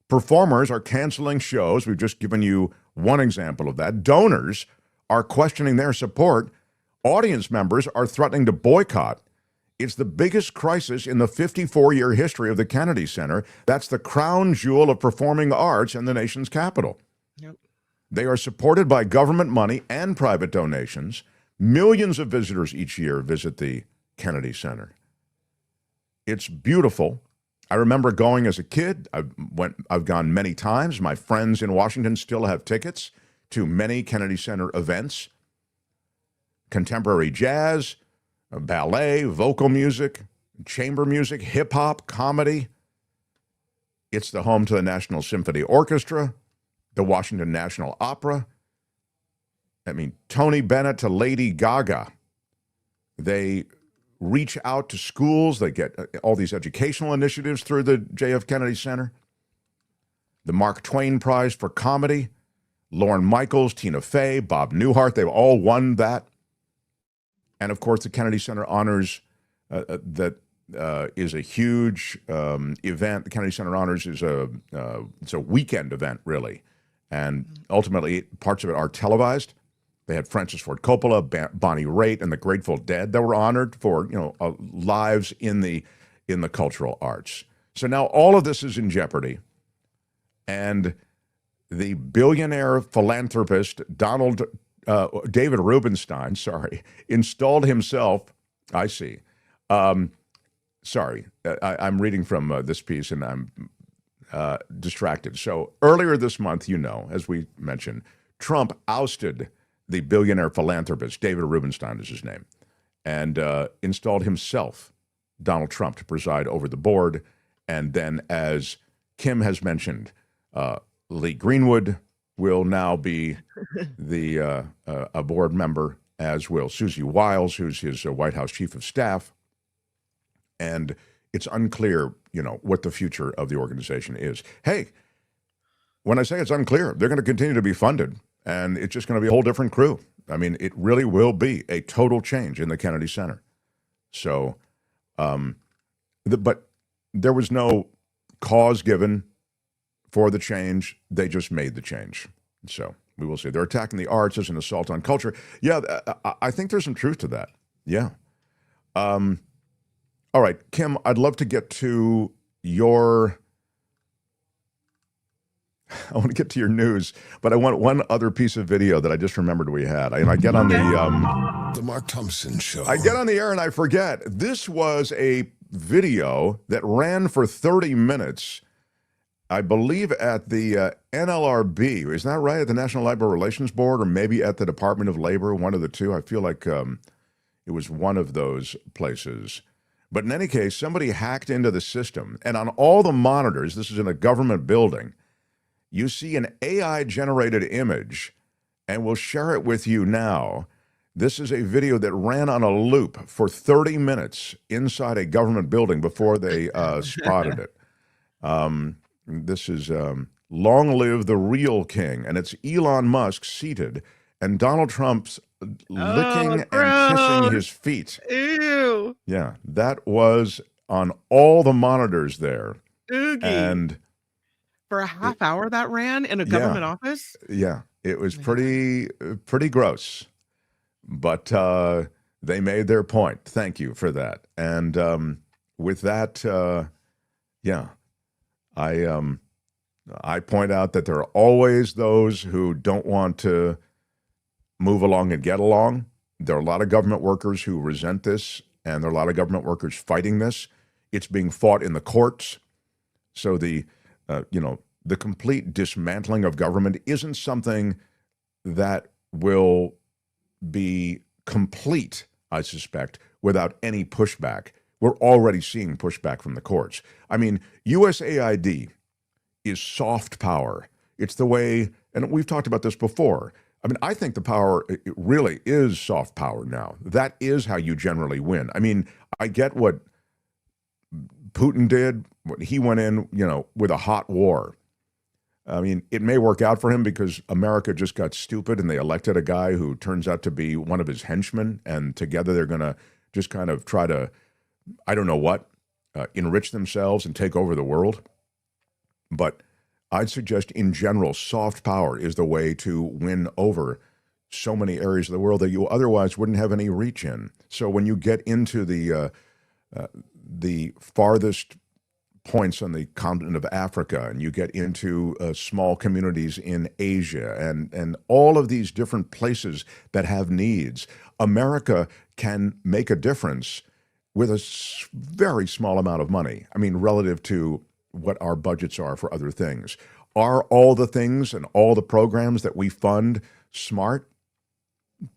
Performers are canceling shows. We've just given you one example of that. Donors are questioning their support. Audience members are threatening to boycott. It's the biggest crisis in the 54-year history of the Kennedy Center. That's the crown jewel of performing arts in the nation's capital. Yep. They are supported by government money and private donations. Millions of visitors each year visit the Kennedy Center. It's beautiful. I remember going as a kid. I've gone many times. My friends in Washington still have tickets to many Kennedy Center events. Contemporary jazz, ballet, vocal music, chamber music, hip-hop, comedy. It's the home to the National Symphony Orchestra, the Washington National Opera. I mean, Tony Bennett to Lady Gaga. They reach out to schools. They get all these educational initiatives through the JF Kennedy Center. The Mark Twain Prize for Comedy. Lorne Michaels, Tina Fey, Bob Newhart, they've all won that. And, of course, the Kennedy Center Honors is a huge event. The Kennedy Center Honors is it's a weekend event, really. And ultimately, parts of it are televised. They had Francis Ford Coppola, Bonnie Raitt, and the Grateful Dead that were honored for lives in the cultural arts. So now all of this is in jeopardy, and the billionaire philanthropist David Rubenstein, installed himself. I see. I'm reading from this piece, and I'm distracted. So earlier this month, as we mentioned, Trump ousted the billionaire philanthropist, David Rubenstein is his name, and installed himself, Donald Trump, to preside over the board. And then, as Kim has mentioned, Lee Greenwood will now be a board member, as will Susie Wiles, who's his White House chief of staff. And it's unclear, what the future of the organization is. Hey, when I say it's unclear, they're going to continue to be funded, and it's just going to be a whole different crew. I mean, it really will be a total change in the Kennedy Center. So, but there was no cause given for the change. They just made the change. So we will see. They're attacking the arts as an assault on culture. Yeah, I think there's some truth to that. Yeah. All right, Kim, I'd love to get to your news, but I want one other piece of video that I just remembered we had. And I get on the Mark Thompson Show. I get on the air and I forget. This was a video that ran for 30 minutes, I believe, at the NLRB. Is that right? At the National Labor Relations Board, or maybe at the Department of Labor, one of the two. I feel like it was one of those places. But in any case, somebody hacked into the system, and on all the monitors, this is in a government building, you see an AI-generated image, and we'll share it with you now. This is a video that ran on a loop for 30 minutes inside a government building before they spotted it. This is Long Live the Real King, and it's Elon Musk seated, and Donald Trump's licking and kissing his feet. Ew. Yeah, that was on all the monitors there. Oogie. And for a half hour that ran in a government office? Yeah, it was pretty gross. But they made their point. Thank you for that. And with that, I point out that there are always those who don't want to move along and get along. There are a lot of government workers who resent this, and there are a lot of government workers fighting this. It's being fought in the courts. So the complete dismantling of government isn't something that will be complete, I suspect, without any pushback. We're already seeing pushback from the courts. I mean, USAID is soft power. It's the way, and we've talked about this before. I mean, I think the power really is soft power now. That is how you generally win. I mean, I get what Putin did. He went in, with a hot war. I mean, it may work out for him because America just got stupid and they elected a guy who turns out to be one of his henchmen, and together they're going to just kind of try to, I don't know what, enrich themselves and take over the world. But I'd suggest in general, soft power is the way to win over so many areas of the world that you otherwise wouldn't have any reach in. So when you get into the farthest points on the continent of Africa, and you get into small communities in Asia, and all of these different places that have needs, America can make a difference with a very small amount of money. I mean, relative to what our budgets are for other things. Are all the things and all the programs that we fund smart?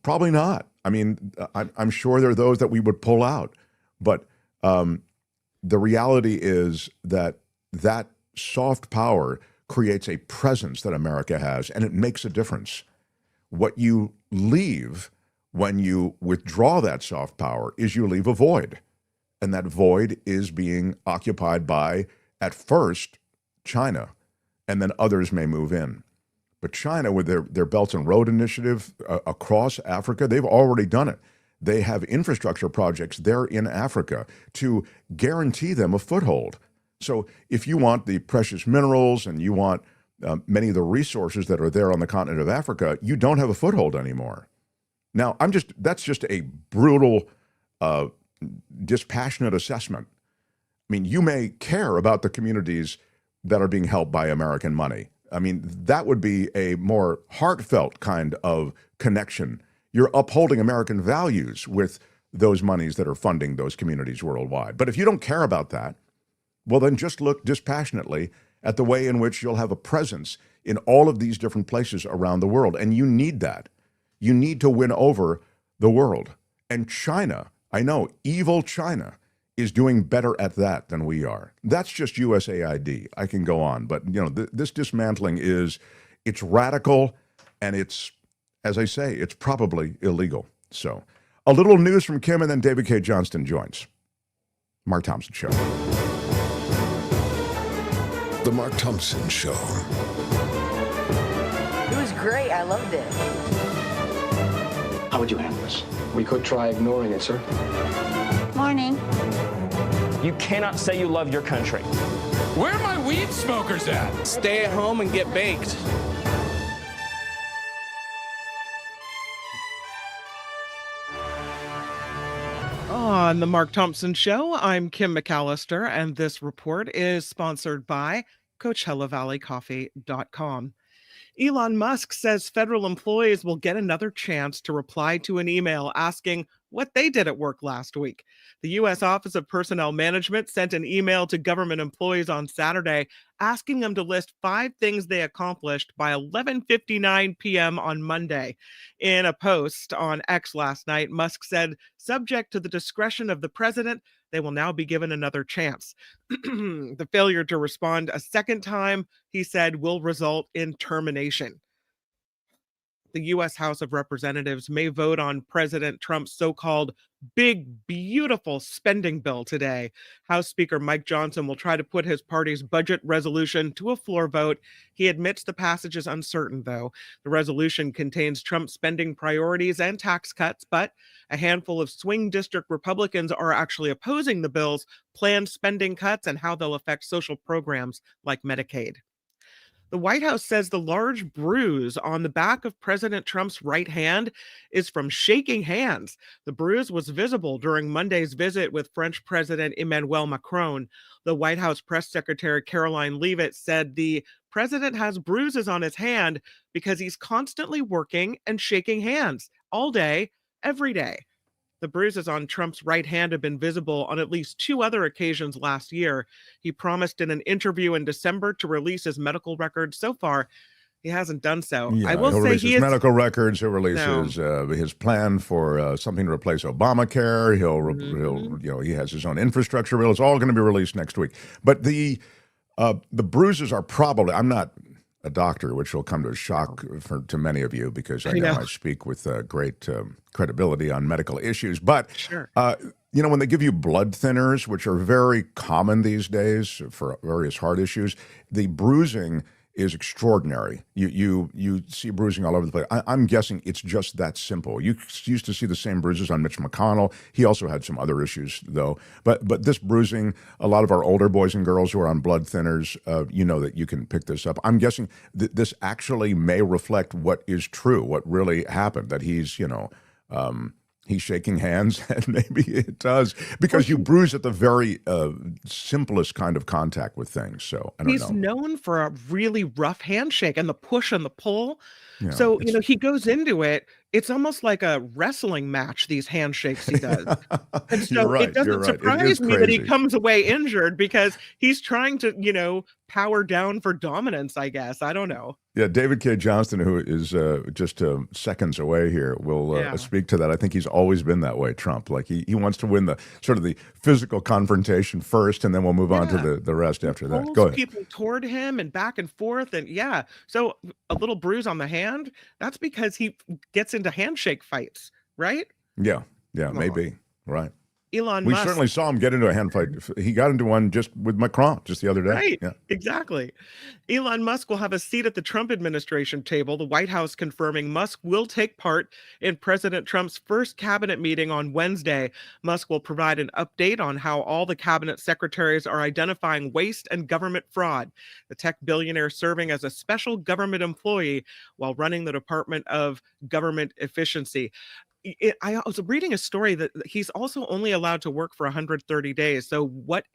Probably not. I mean, I'm sure there are those that we would pull out, but the reality is that soft power creates a presence that America has, and it makes a difference. What you leave when you withdraw that soft power is you leave a void, and that void is being occupied by, at first, China, and then others may move in. But China, with their Belt and Road Initiative across Africa, they've already done it. They have infrastructure projects there in Africa to guarantee them a foothold. So if you want the precious minerals and you want many of the resources that are there on the continent of Africa, you don't have a foothold anymore. Now, that's just a brutal, dispassionate assessment. I mean, you may care about the communities that are being helped by American money. I mean, that would be a more heartfelt kind of connection. You're upholding American values with those monies that are funding those communities worldwide. But if you don't care about that, well, then just look dispassionately at the way in which you'll have a presence in all of these different places around the world. And you need that. You need to win over the world. And China, I know, evil China, is doing better at that than we are. That's just USAID. I can go on. But, this dismantling it's radical, and it's, as I say, it's probably illegal. So a little news from Kim, and then David Cay Johnston joins. Mark Thompson Show. The Mark Thompson Show. It was great. I loved it. How would you handle this? We could try ignoring it, sir. Morning. You cannot say you love your country. Where are my weed smokers at? Stay at home and get baked. On the Mark Thompson Show, I'm Kim McAllister, and this report is sponsored by Coachella.com. Elon Musk says federal employees will get another chance to reply to an email asking what they did at work last week. The U.S. Office of Personnel Management sent an email to government employees on Saturday asking them to list 5 things they accomplished by 11:59 p.m. on Monday. In a post on X last night, Musk said, subject to the discretion of the president, they will now be given another chance. The failure to respond a second time, he said, will result in termination. The U.S. House of Representatives may vote on President Trump's so-called big, beautiful spending bill today. House Speaker Mike Johnson will try to put his party's budget resolution to a floor vote. He admits the passage is uncertain, though. The resolution contains Trump's spending priorities and tax cuts, but a handful of swing district Republicans are actually opposing the bill's planned spending cuts and how they'll affect social programs like Medicaid. The White House says the large bruise on the back of President Trump's right hand is from shaking hands. The bruise was visible during Monday's visit with French President Emmanuel Macron. The White House press secretary Caroline Leavitt said the president has bruises on his hand because he's constantly working and shaking hands all day, every day. The bruises on Trump's right hand have been visible on at least 2 other occasions last year. He promised in an interview in December to release his medical records. So far, he hasn't done so. Yeah, I will he'll say release his medical records. He'll release his plan for something to replace Obamacare. He has his own infrastructure bill. It's all going to be released next week. But the bruises are probably. I'm not a doctor, which will come to a shock to many of you because I know I speak with great credibility on medical issues. But, when they give you blood thinners, which are very common these days for various heart issues, the bruising is extraordinary. You see bruising all over the place. I'm guessing it's just that simple. You used to see the same bruises on Mitch McConnell. He also had some other issues, though. But this bruising, a lot of our older boys and girls who are on blood thinners, that you can pick this up. I'm guessing this actually may reflect what is true, what really happened, that he's shaking hands, and maybe it does, because you bruise at the very simplest kind of contact with things. So I don't know. He's known for a really rough handshake and the push and the pull. Yeah, so, he goes into it. It's almost like a wrestling match, these handshakes he does. And so it doesn't surprise me that he comes away injured because he's trying to, power down for dominance, I guess. I don't know. Yeah, David Cay Johnston, who is just seconds away here, will speak to that. I think he's always been that way, Trump. Like he wants to win the physical confrontation first, and then we'll move on to the rest after that. Go ahead. People toward him and back and forth, and so a little bruise on the hand, that's because he gets into handshake fights, right? Yeah, maybe. Right. Elon Musk. We certainly saw him get into a hand fight. He got into one just with Macron just the other day. Right, yeah. Exactly. Elon Musk will have a seat at the Trump administration table. The White House confirming Musk will take part in President Trump's first cabinet meeting on Wednesday. Musk will provide an update on how all the cabinet secretaries are identifying waste and government fraud. The tech billionaire serving as a special government employee while running the Department of Government Efficiency. I was reading a story that he's also only allowed to work for 130 days. So what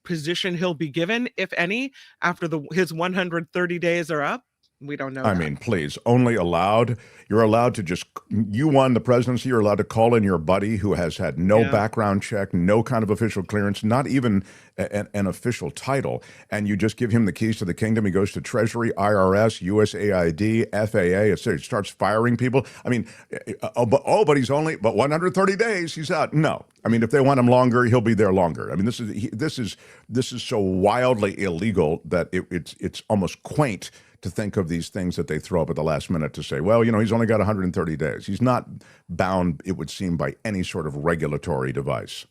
position he'll be given, if any, after his 130 days are up? We don't know. I mean, please, only allowed. You're allowed to you won the presidency. You're allowed to call in your buddy who has had no background check, no kind of official clearance, not even an official title. And you just give him the keys to the kingdom. He goes to Treasury, IRS, USAID, FAA. It starts firing people. I mean, but he's but 130 days, he's out. No. I mean, if they want him longer, he'll be there longer. I mean, this is so wildly illegal that it's almost quaint to think of these things that they throw up at the last minute to say, well, he's only got 130 days. He's not bound, it would seem, by any sort of regulatory device.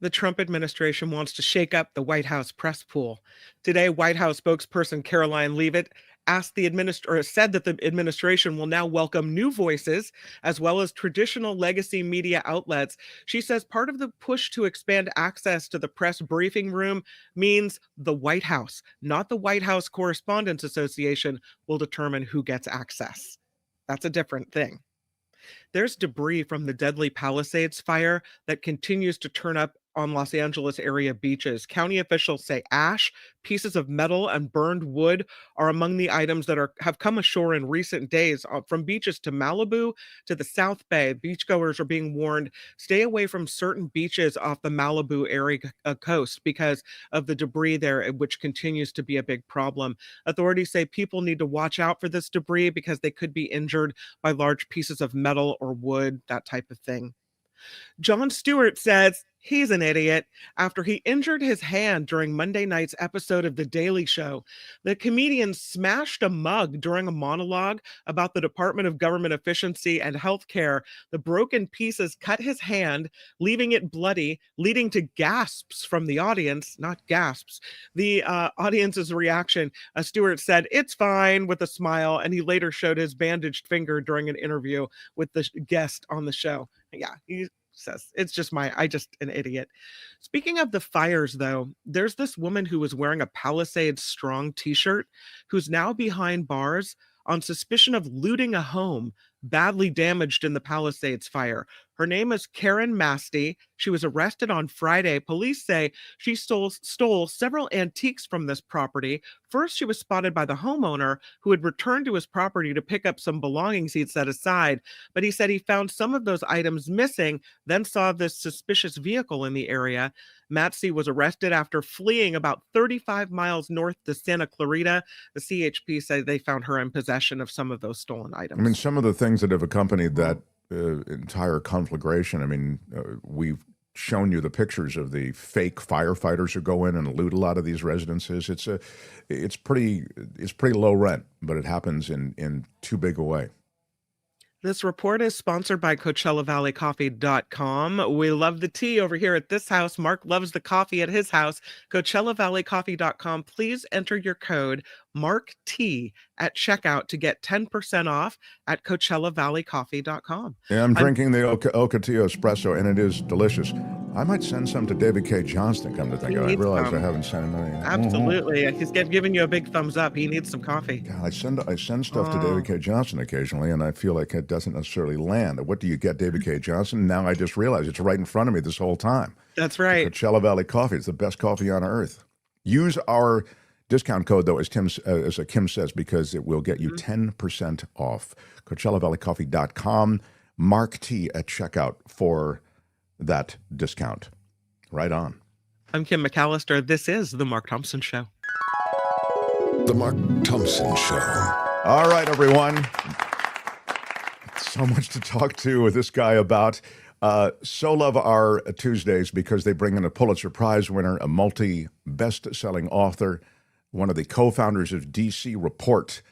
The Trump administration wants to shake up the White House press pool. Today, White House spokesperson Caroline Leavitt said that the administration will now welcome new voices as well as traditional legacy media outlets. She says part of the push to expand access to the press briefing room means the White House, not the White House Correspondents Association, will determine who gets access. That's a different thing. There's debris from the deadly Palisades fire that continues to turn up on Los Angeles area beaches. County officials say ash, pieces of metal, and burned wood are among the items that have come ashore in recent days. From beaches to Malibu to the South Bay, beachgoers are being warned, stay away from certain beaches off the Malibu area coast because of the debris there, which continues to be a big problem. Authorities say people need to watch out for this debris because they could be injured by large pieces of metal or wood, that type of thing. Jon Stewart says he's an idiot after he injured his hand during Monday night's episode of The Daily Show. The comedian smashed a mug during a monologue about the Department of Government Efficiency and Healthcare. The broken pieces cut his hand, leaving it bloody, leading to gasps from the audience, not gasps. The audience's reaction, Stewart said, "It's fine," with a smile, and he later showed his bandaged finger during an interview with the guest on the show. Yeah, It's just I just an idiot. Speaking of the fires, though, there's this woman who was wearing a Palisades Strong t-shirt who's now behind bars on suspicion of looting a home badly damaged in the Palisades fire. Her name is Karen Masty. She was arrested on Friday. Police say she stole several antiques from this property. First, she was spotted by the homeowner who had returned to his property to pick up some belongings he'd set aside. But he said he found some of those items missing, then saw this suspicious vehicle in the area. Matsy was arrested after fleeing about 35 miles north to Santa Clarita. The CHP said they found her in possession of some of those stolen items. I mean, some of the things that have accompanied that entire conflagration. I mean, we've shown you the pictures of the fake firefighters who go in and loot a lot of these residences. It's pretty low rent, but it happens in too big a way. This report is sponsored by CoachellaValleyCoffee.com. We love the tea over here at this house. Mark loves the coffee at his house. CoachellaValleyCoffee.com. Please enter your code MarkT at checkout to get 10% off at CoachellaValleyCoffee.com. Yeah, I'm drinking the Ocotillo espresso, and it is delicious. I might send some to David Cay Johnston, come to think of it. I realize I haven't sent him any. Absolutely. He's giving you a big thumbs up. He needs some coffee. God, I send stuff to David Cay Johnston occasionally, and I feel like it doesn't necessarily land. What do you get, David Cay Johnston? Now I just realized it's right in front of me this whole time. That's right. Coachella Valley Coffee. It's the best coffee on earth. Use our discount code, though, as Kim says, because it will get you 10% off. CoachellaValleyCoffee.com. Mark T at checkout for that discount. Right on. I'm Kim McAllister. This is The Mark Thompson Show. The Mark Thompson Show. All right, everyone. So much to talk to with this guy about. So love our Tuesdays because they bring in a Pulitzer Prize winner, a multi-best-selling author, one of the co-founders of DC Report.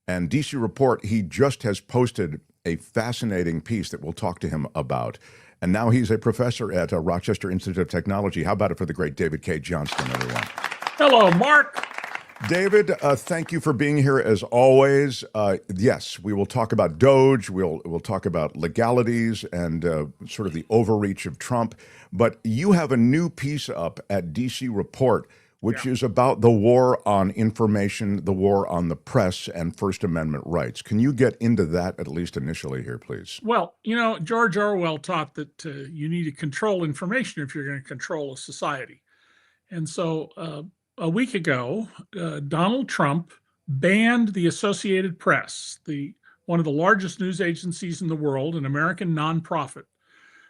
And DC Report, he just has posted a fascinating piece that we'll talk to him about. And now he's a professor at Rochester Institute of Technology. How about it for the great David Cay Johnston, everyone? Hello, Mark. David, thank you for being here as always. Yes, we will talk about Doge. We'll talk about legalities and sort of the overreach of Trump. But you have a new piece up at DC Report, which is about the war on information, the war on the press, and First Amendment rights. Can you get into that at least initially here, please? Well, George Orwell taught that you need to control information if you're going to control a society. And so a week ago, Donald Trump banned the Associated Press, one of the largest news agencies in the world, an American nonprofit,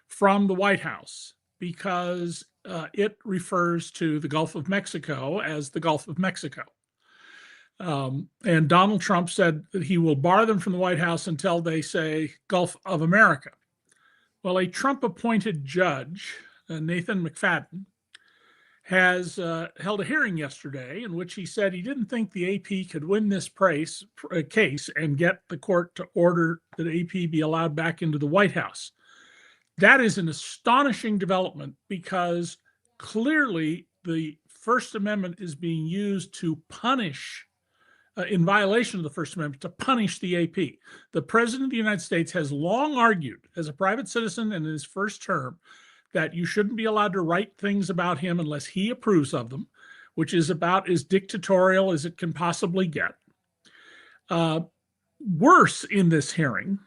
from the White House because it refers to the Gulf of Mexico as the Gulf of Mexico. And Donald Trump said that he will bar them from the White House until they say Gulf of America. Well, a Trump-appointed judge, Nathan McFadden, has held a hearing yesterday in which he said he didn't think the AP could win this case and get the court to order that AP be allowed back into the White House. That is an astonishing development because clearly the First Amendment is being used to punish, in violation of the First Amendment, to punish the AP. The President of the United States has long argued, as a private citizen and in his first term, that you shouldn't be allowed to write things about him unless he approves of them, which is about as dictatorial as it can possibly get. Worse, in this hearing,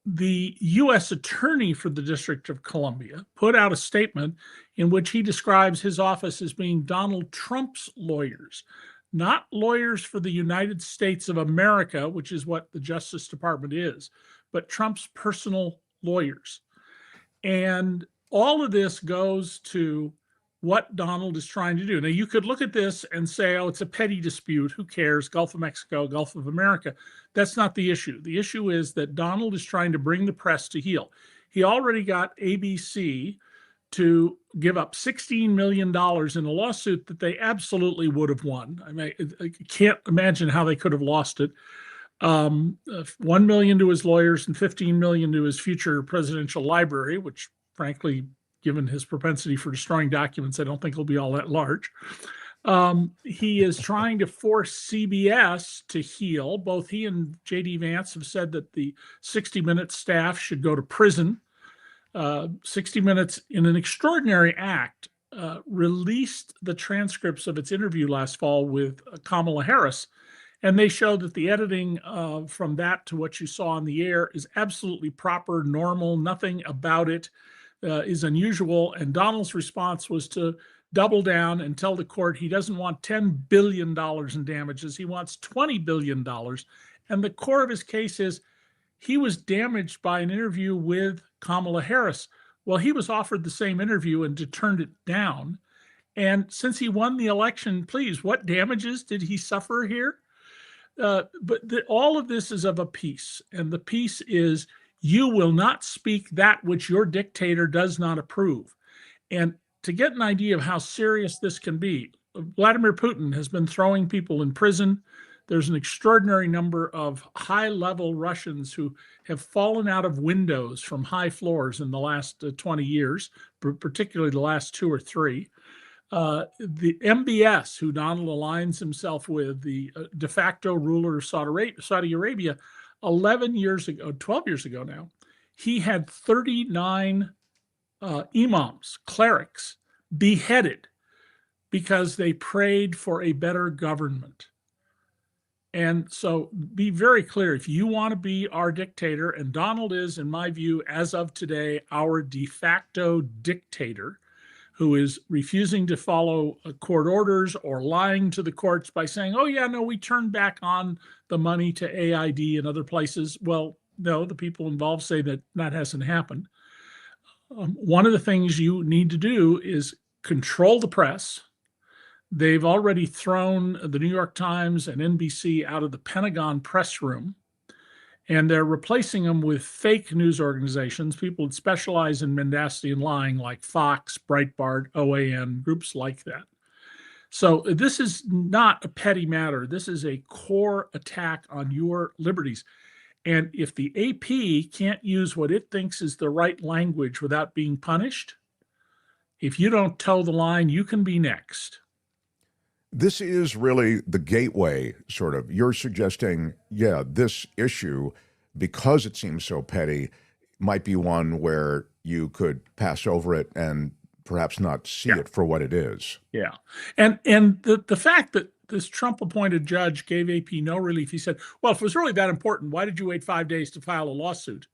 the U.S. Attorney for the District of Columbia put out a statement in which he describes his office as being Donald Trump's lawyers, not lawyers for the United States of America, which is what the Justice Department is, but Trump's personal lawyers. And all of this goes to what Donald is trying to do. Now, you could look at this and say, oh, it's a petty dispute. Who cares? Gulf of Mexico, Gulf of America. That's not the issue. The issue is that Donald is trying to bring the press to heel. He already got ABC to give up $16 million in a lawsuit that they absolutely would have won. I mean, I can't imagine how they could have lost it. $1 million to his lawyers and $15 million to his future presidential library, which frankly, given his propensity for destroying documents, I don't think he'll be all that large. He is trying to force CBS to heel. Both he and J.D. Vance have said that the 60 Minutes staff should go to prison 60 Minutes, in an extraordinary act, released the transcripts of its interview last fall with Kamala Harris. And they showed that the editing from that to what you saw on the air is absolutely proper, normal. Nothing about it is unusual. And Donald's response was to double down and tell the court he doesn't want $10 billion in damages. He wants $20 billion. And the core of his case is he was damaged by an interview with Kamala Harris. Well, he was offered the same interview and turned it down. And since he won the election, please, what damages did he suffer here? All of this is of a piece. And the piece is, you will not speak that which your dictator does not approve. And to get an idea of how serious this can be, Vladimir Putin has been throwing people in prison. There's an extraordinary number of high-level Russians who have fallen out of windows from high floors in the last 20 years, particularly the last 2 or 3. The MBS, who Donald aligns himself with, the de facto ruler of Saudi Arabia, 12 years ago now, he had 39 imams, clerics, beheaded because they prayed for a better government. And so be very clear, if you want to be our dictator, and Donald is, in my view, as of today, our de facto dictator, who is refusing to follow court orders or lying to the courts by saying, oh, yeah, no, we turned back on the money to AID and other places. Well, no, the people involved say that that hasn't happened. One of the things you need to do is control the press. They've already thrown the New York Times and NBC out of the Pentagon press room, and they're replacing them with fake news organizations, people that specialize in mendacity and lying, like Fox, Breitbart, OAN, groups like that. So this is not a petty matter. This is a core attack on your liberties. And if the AP can't use what it thinks is the right language without being punished, if you don't toe the line, you can be next. This is really the gateway, sort of. You're suggesting, yeah, this issue, because it seems so petty, might be one where you could pass over it and perhaps not see it for what it is. Yeah. And the fact that this Trump-appointed judge gave AP no relief, he said, well, if it was really that important, why did you wait 5 days to file a lawsuit?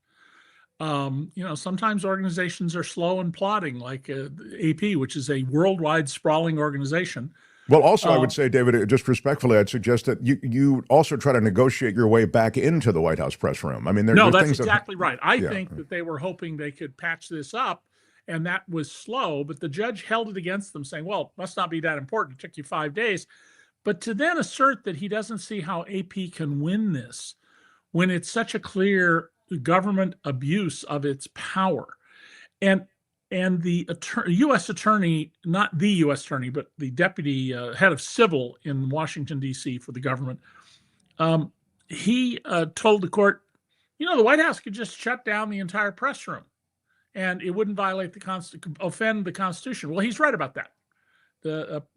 Sometimes organizations are slow and plodding, like AP, which is a worldwide sprawling organization. Well, also, I would say, David, just respectfully, I'd suggest that you also try to negotiate your way back into the White House press room. I mean, that's exactly right. I think that they were hoping they could patch this up, and that was slow. But the judge held it against them, saying, well, it must not be that important. It took you 5 days. But to then assert that he doesn't see how AP can win this when it's such a clear government abuse of its power. And the U.S. attorney, not the U.S. attorney, but the deputy head of civil in Washington, D.C. for the government, he told the court, the White House could just shut down the entire press room and it wouldn't violate offend the Constitution. Well, he's right about that.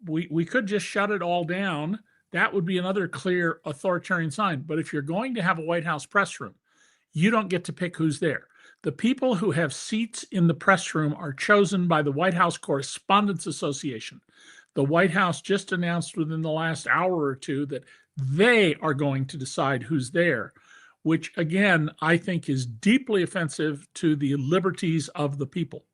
We could just shut it all down. That would be another clear authoritarian sign. But if you're going to have a White House press room, you don't get to pick who's there. The people who have seats in the press room are chosen by the White House Correspondents Association. The White House just announced within the last hour or two that they are going to decide who's there, which, again, I think is deeply offensive to the liberties of the people.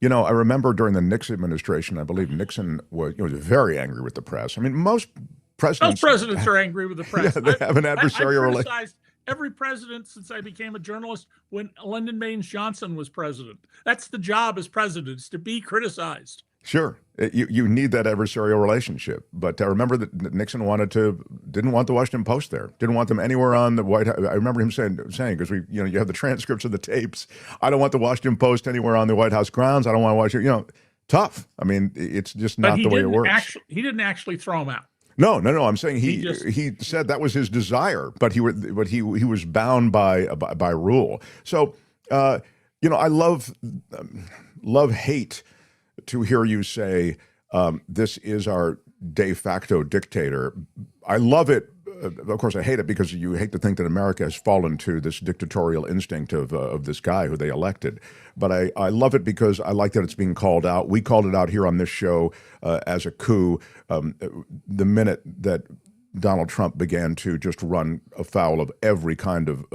I remember during the Nixon administration, I believe Nixon was very angry with the press. I mean, most presidents are angry with the press. Yeah, they have an adversarial relationship. Every president since I became a journalist when Lyndon Baines Johnson was president. That's the job as president, is to be criticized. Sure. You need that adversarial relationship. But I remember that Nixon didn't want the Washington Post there. Didn't want them anywhere on the White House. I remember him saying, because you have the transcripts of the tapes. I don't want the Washington Post anywhere on the White House grounds. I don't want to watch it. Tough. I mean, it's just not the way it works. He didn't actually throw him out. No. I'm saying he said that was his desire, but he was bound by rule. So, I love hate to hear you say this is our de facto dictator. I love it of course, I hate it because you hate to think that America has fallen to this dictatorial instinct of this guy who they elected. But I love it because I like that it's being called out. We called it out here on this show as a coup the minute that Donald Trump began to just run afoul of every kind of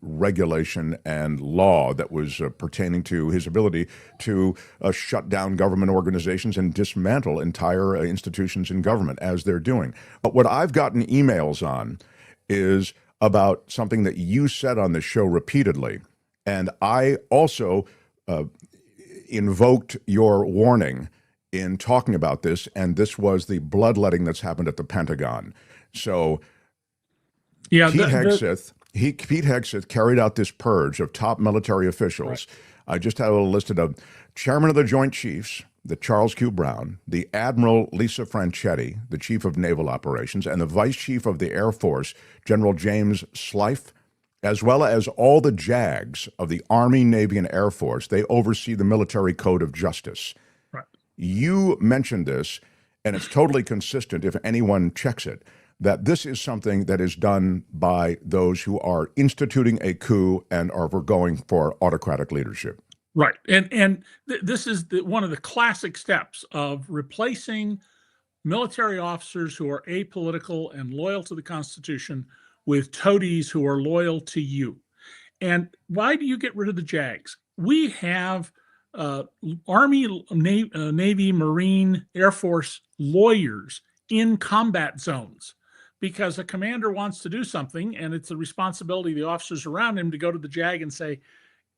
regulation and law that was pertaining to his ability to shut down government organizations and dismantle entire institutions in government, as they're doing. But what I've gotten emails on is about something that you said on the show repeatedly, and I also invoked your warning in talking about this, and this was the bloodletting that's happened at the Pentagon. So yeah, Pete Hegseth carried out this purge of top military officials. Right. I just had a little listed of Chairman of the Joint Chiefs, the Charles Q. Brown, the Admiral Lisa Franchetti, the Chief of Naval Operations, and the Vice Chief of the Air Force, General James Slife, as well as all the JAGs of the Army, Navy, and Air Force. They oversee the military code of justice. Right. You mentioned this, and it's totally consistent if anyone checks it, that this is something that is done by those who are instituting a coup and are going for autocratic leadership. Right. And this is one of the classic steps of replacing military officers who are apolitical and loyal to the Constitution with toadies who are loyal to you. And why do you get rid of the JAGs? We have Army, Navy, Marine, Air Force lawyers in combat zones, because a commander wants to do something, and it's the responsibility of the officers around him to go to the JAG and say,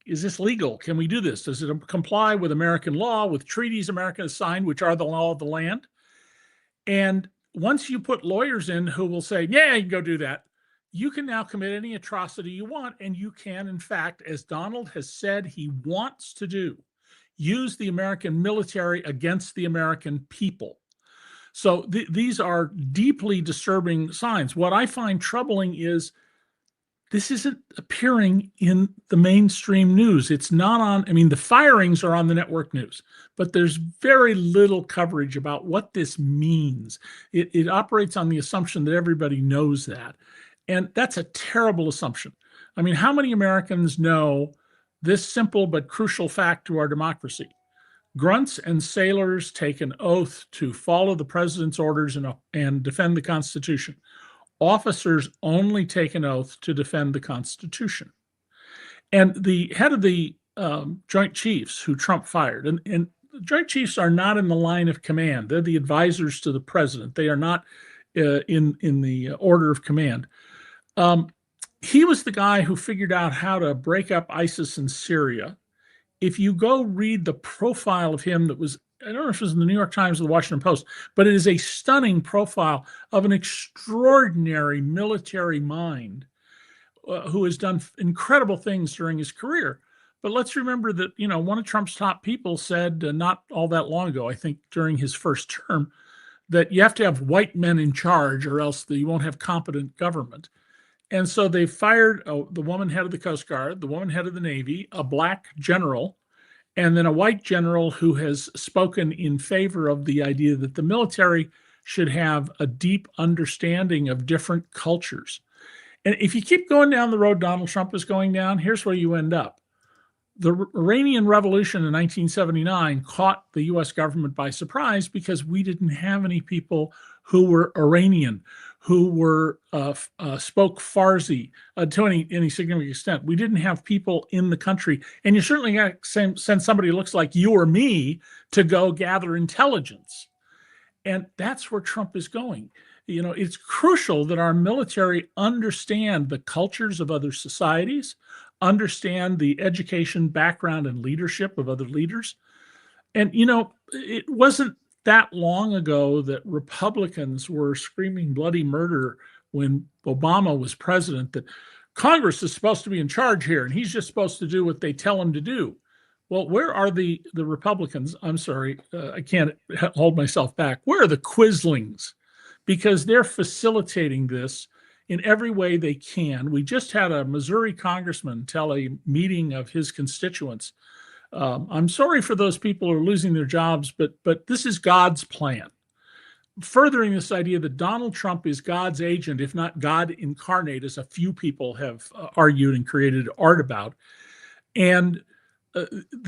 is this legal? Can we do this? Does it comply with American law, with treaties America has signed, which are the law of the land? And once you put lawyers in who will say, yeah, you can go do that, you can now commit any atrocity you want, and you can, in fact, as Donald has said he wants to do, use the American military against the American people. So these are deeply disturbing signs. What I find troubling is this isn't appearing in the mainstream news. It's not on, I mean, the firings are on the network news, but there's very little coverage about what this means. It operates on the assumption that everybody knows that. And that's a terrible assumption. I mean, how many Americans know this simple but crucial fact to our democracy? Grunts and sailors take an oath to follow the president's orders and defend the Constitution. Officers only take an oath to defend the Constitution. And the head of the Joint Chiefs, who Trump fired, and the Joint Chiefs are not in the line of command. They're the advisors to the president. They are not in the order of command. He was the guy who figured out how to break up ISIS in Syria. If you go read the profile of him that was, I don't know if it was in the New York Times or the Washington Post, but it is a stunning profile of an extraordinary military mind who has done incredible things during his career. But let's remember that, you know, one of Trump's top people said not all that long ago, I think during his first term, that you have to have white men in charge or else you won't have competent government. And so they fired the woman head of the Coast Guard, the woman head of the Navy, a black general, and then a white general who has spoken in favor of the idea that the military should have a deep understanding of different cultures. And if you keep going down the road Donald Trump is going down, here's where you end up. The Iranian Revolution in 1979 caught the U.S. government by surprise because we didn't have any people who were Iranian, who were spoke Farsi to any significant extent. We didn't have people in the country, and you certainly got to send somebody who looks like you or me to go gather intelligence, and that's where Trump is going. You know, it's crucial that our military understand the cultures of other societies, understand the education, background, and leadership of other leaders. And, you know, it wasn't that long ago that Republicans were screaming bloody murder when Obama was president, that Congress is supposed to be in charge here and he's just supposed to do what they tell him to do. Well, where are the Republicans? I'm sorry, I can't hold myself back. Where are the Quislings? Because they're facilitating this in every way they can. We just had a Missouri congressman tell a meeting of his constituents, I'm sorry for those people who are losing their jobs, but this is God's plan. furthering this idea that Donald Trump is God's agent, if not God incarnate, as a few people have argued and created art about. And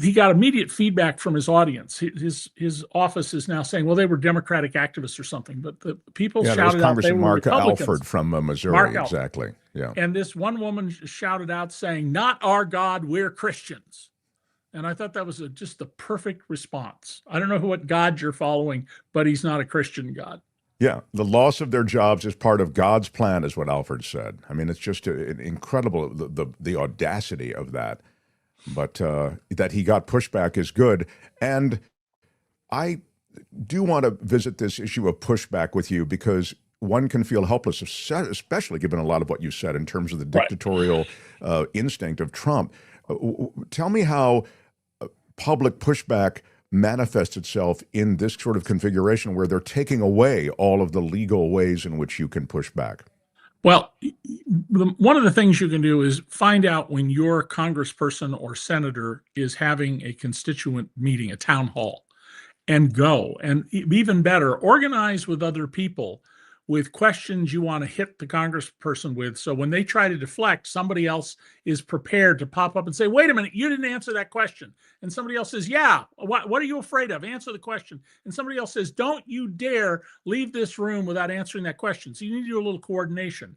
he got immediate feedback from his audience. His office is now saying, well, they were Democratic activists or something, but the people shouted out they were Mark Republicans. Alford from Missouri, exactly. Yeah. And this one woman shouted out saying, "Not our God, we're Christians." And I thought that was just the perfect response. I don't know what God you're following, but he's not a Christian God. Yeah, the loss of their jobs is part of God's plan, is what Alford said. I mean, it's just incredible, the audacity of that. But that he got pushback is good. And I do want to visit this issue of pushback with you, because one can feel helpless, especially given a lot of what you said in terms of the dictatorial instinct of Trump. Tell me how public pushback manifests itself in this sort of configuration where they're taking away all of the legal ways in which you can push back. Well, one of the things you can do is find out when your congressperson or senator is having a constituent meeting, a town hall, and go. And even better, organize with other people with questions you want to hit the congressperson with. So when they try to deflect, somebody else is prepared to pop up and say, wait a minute, you didn't answer that question. And somebody else says, yeah, what are you afraid of? Answer the question. And somebody else says, don't you dare leave this room without answering that question. So you need to do a little coordination.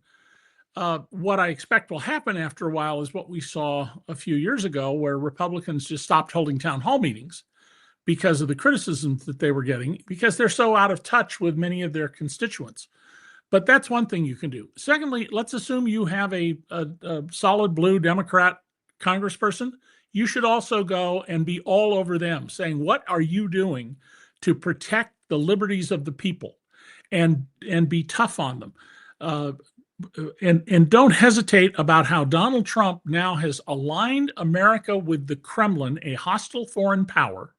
What I expect will happen after a while is what we saw a few years ago, where Republicans just stopped holding town hall meetings because of the criticisms that they were getting, because they're so out of touch with many of their constituents. But that's one thing you can do. Secondly, let's assume you have a solid blue Democrat congressperson. You should also go and be all over them saying, what are you doing to protect the liberties of the people, and be tough on them. And don't hesitate about how Donald Trump now has aligned America with the Kremlin, a hostile foreign power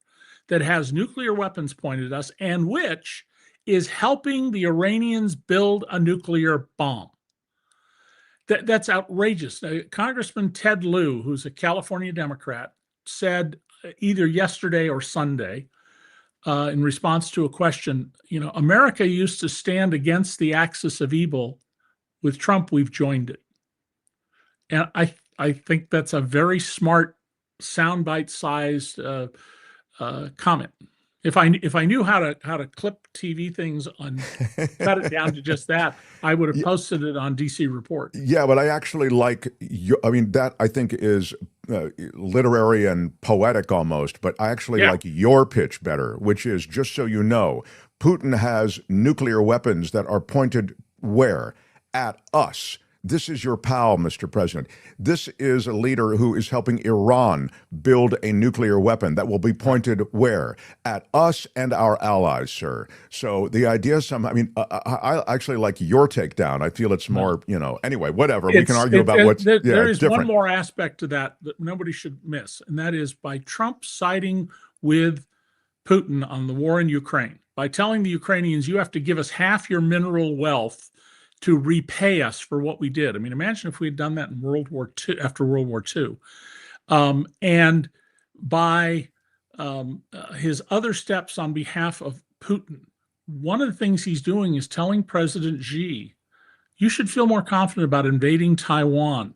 that has nuclear weapons pointed at us, and which is helping the Iranians build a nuclear bomb. That's outrageous. Congressman Ted Lieu, who's a California Democrat, said either yesterday or Sunday, in response to a question, America used to stand against the axis of evil. With Trump, we've joined it. And I think that's a very smart, soundbite-sized comment. If I knew how to clip TV things and cut it down to just that, I would have posted it on DC Report. Yeah, but I actually like that I think is literary and poetic almost, but I actually like your pitch better, which is, just so you know, Putin has nuclear weapons that are pointed where? At us. This is your pal, Mr. President. This is a leader who is helping Iran build a nuclear weapon that will be pointed where? At us and our allies, sir. So the idea I actually like your takedown. I feel it's more, anyway, whatever. We can argue about what's there is different. One more aspect to that nobody should miss, and that is by Trump siding with Putin on the war in Ukraine, by telling the Ukrainians, you have to give us half your mineral wealth to repay us for what we did. I mean, imagine if we had done that in after World War II. And by his other steps on behalf of Putin, one of the things he's doing is telling President Xi, you should feel more confident about invading Taiwan.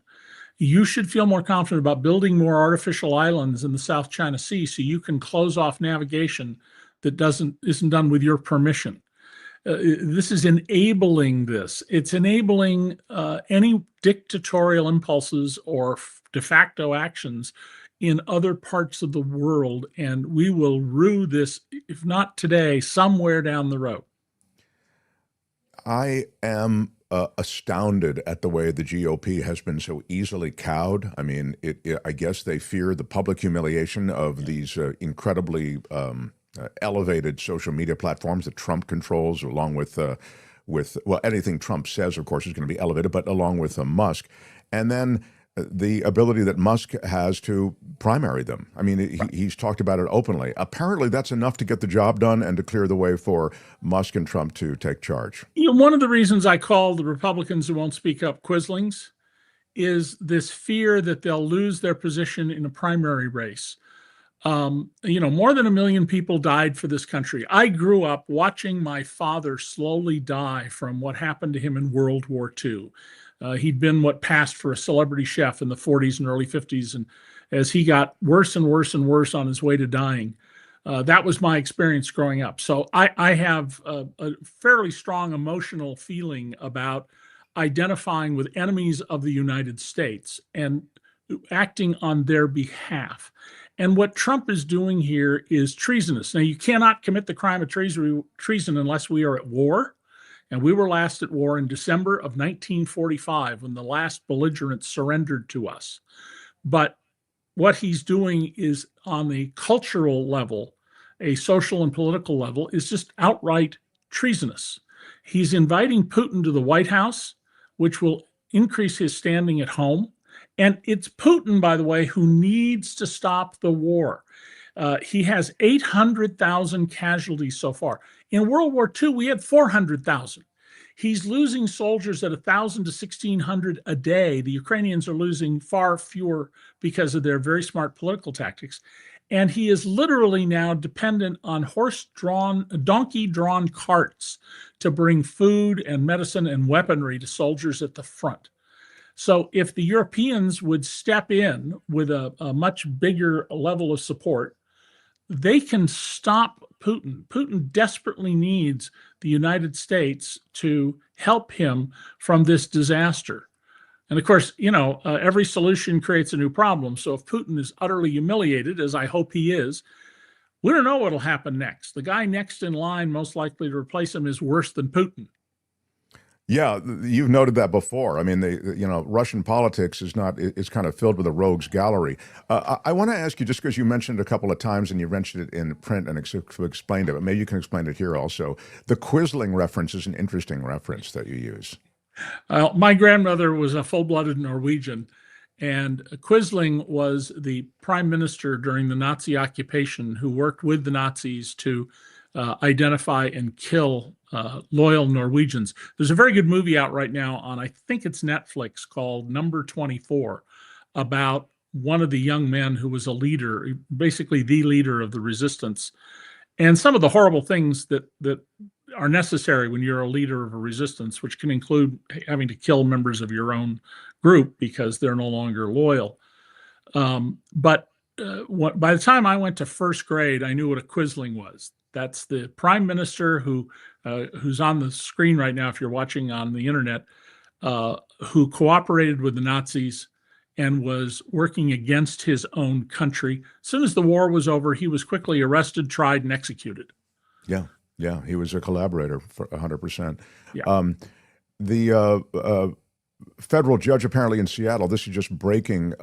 You should feel more confident about building more artificial islands in the South China Sea so you can close off navigation that isn't done with your permission. This is enabling this. It's enabling any dictatorial impulses or de facto actions in other parts of the world, and we will rue this, if not today, somewhere down the road. I am astounded at the way the GOP has been so easily cowed. I mean, I guess they fear the public humiliation of these incredibly elevated social media platforms that Trump controls, along with anything Trump says, of course, is going to be elevated, but along with Musk. And then the ability that Musk has to primary them. I mean, he's talked about it openly. Apparently, that's enough to get the job done and to clear the way for Musk and Trump to take charge. One of the reasons I call the Republicans who won't speak up Quislings is this fear that they'll lose their position in a primary race. More than 1 million people died for this country. I grew up watching my father slowly die from what happened to him in World War II. He'd been what passed for a celebrity chef in the 40s and early 50s. And as he got worse and worse and worse on his way to dying, that was my experience growing up. So I have a fairly strong emotional feeling about identifying with enemies of the United States and acting on their behalf. And what Trump is doing here is treasonous. Now, you cannot commit the crime of treason unless we are at war. And we were last at war in December of 1945 when the last belligerent surrendered to us. But what he's doing is on the cultural level, a social and political level, is just outright treasonous. He's inviting Putin to the White House, which will increase his standing at home. And it's Putin, by the way, who needs to stop the war. He has 800,000 casualties so far. In World War II, we had 400,000. He's losing soldiers at 1,000 to 1,600 a day. The Ukrainians are losing far fewer because of their very smart political tactics. And he is literally now dependent on donkey-drawn carts to bring food and medicine and weaponry to soldiers at the front. So if the Europeans would step in with a much bigger level of support, they can stop Putin. Putin desperately needs the United States to help him from this disaster. And of course, every solution creates a new problem. So if Putin is utterly humiliated, as I hope he is, we don't know what will happen next. The guy next in line most likely to replace him is worse than Putin. Yeah, you've noted that before. I mean, Russian politics is kind of filled with a rogues gallery. I want to ask you, just because you mentioned it a couple of times and you mentioned it in print and explained it, but maybe you can explain it here also. The Quisling reference is an interesting reference that you use. My grandmother was a full-blooded Norwegian, and Quisling was the prime minister during the Nazi occupation who worked with the Nazis to identify and kill loyal Norwegians. There's a very good movie out right now on, I think it's Netflix, called Number 24, about one of the young men who was a leader, basically the leader of the resistance, and some of the horrible things that are necessary when you're a leader of a resistance, which can include having to kill members of your own group because they're no longer loyal. But by the time I went to first grade, I knew what a Quisling was. That's the prime minister who's on the screen right now, if you're watching on the internet, who cooperated with the Nazis and was working against his own country. As soon as the war was over, he was quickly arrested, tried, and executed. Yeah, he was a collaborator for 100%. Yeah. The federal judge apparently in Seattle, this is just breaking,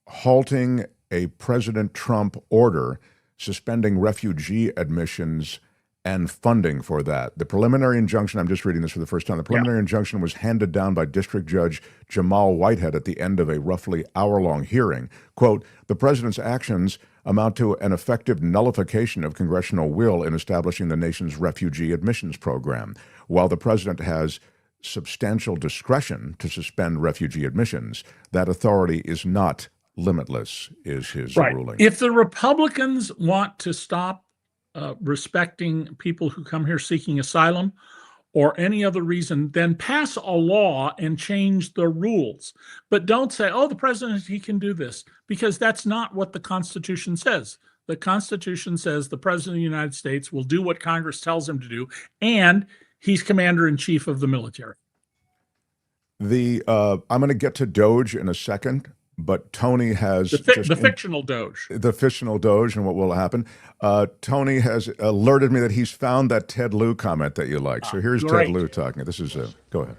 halting a President Trump order suspending refugee admissions and funding for that. The preliminary injunction, I'm just reading this for the first time, the preliminary injunction was handed down by District Judge Jamal Whitehead at the end of a roughly hour-long hearing. Quote, the president's actions amount to an effective nullification of congressional will in establishing the nation's refugee admissions program. While the president has substantial discretion to suspend refugee admissions, that authority is not limitless, is his ruling. If the Republicans want to stop respecting people who come here seeking asylum or any other reason, then pass a law and change the rules. But don't say, oh, the president, he can do this, because that's not what the Constitution says. The Constitution says the president of the United States will do what Congress tells him to do, and he's commander-in-chief of the military. I'm going to get to Doge in a second. But Tony has the fictional Doge. The fictional Doge and what will happen. Tony has alerted me that he's found that Ted Lieu comment that you like. So here's Ted Lieu talking. This is go ahead.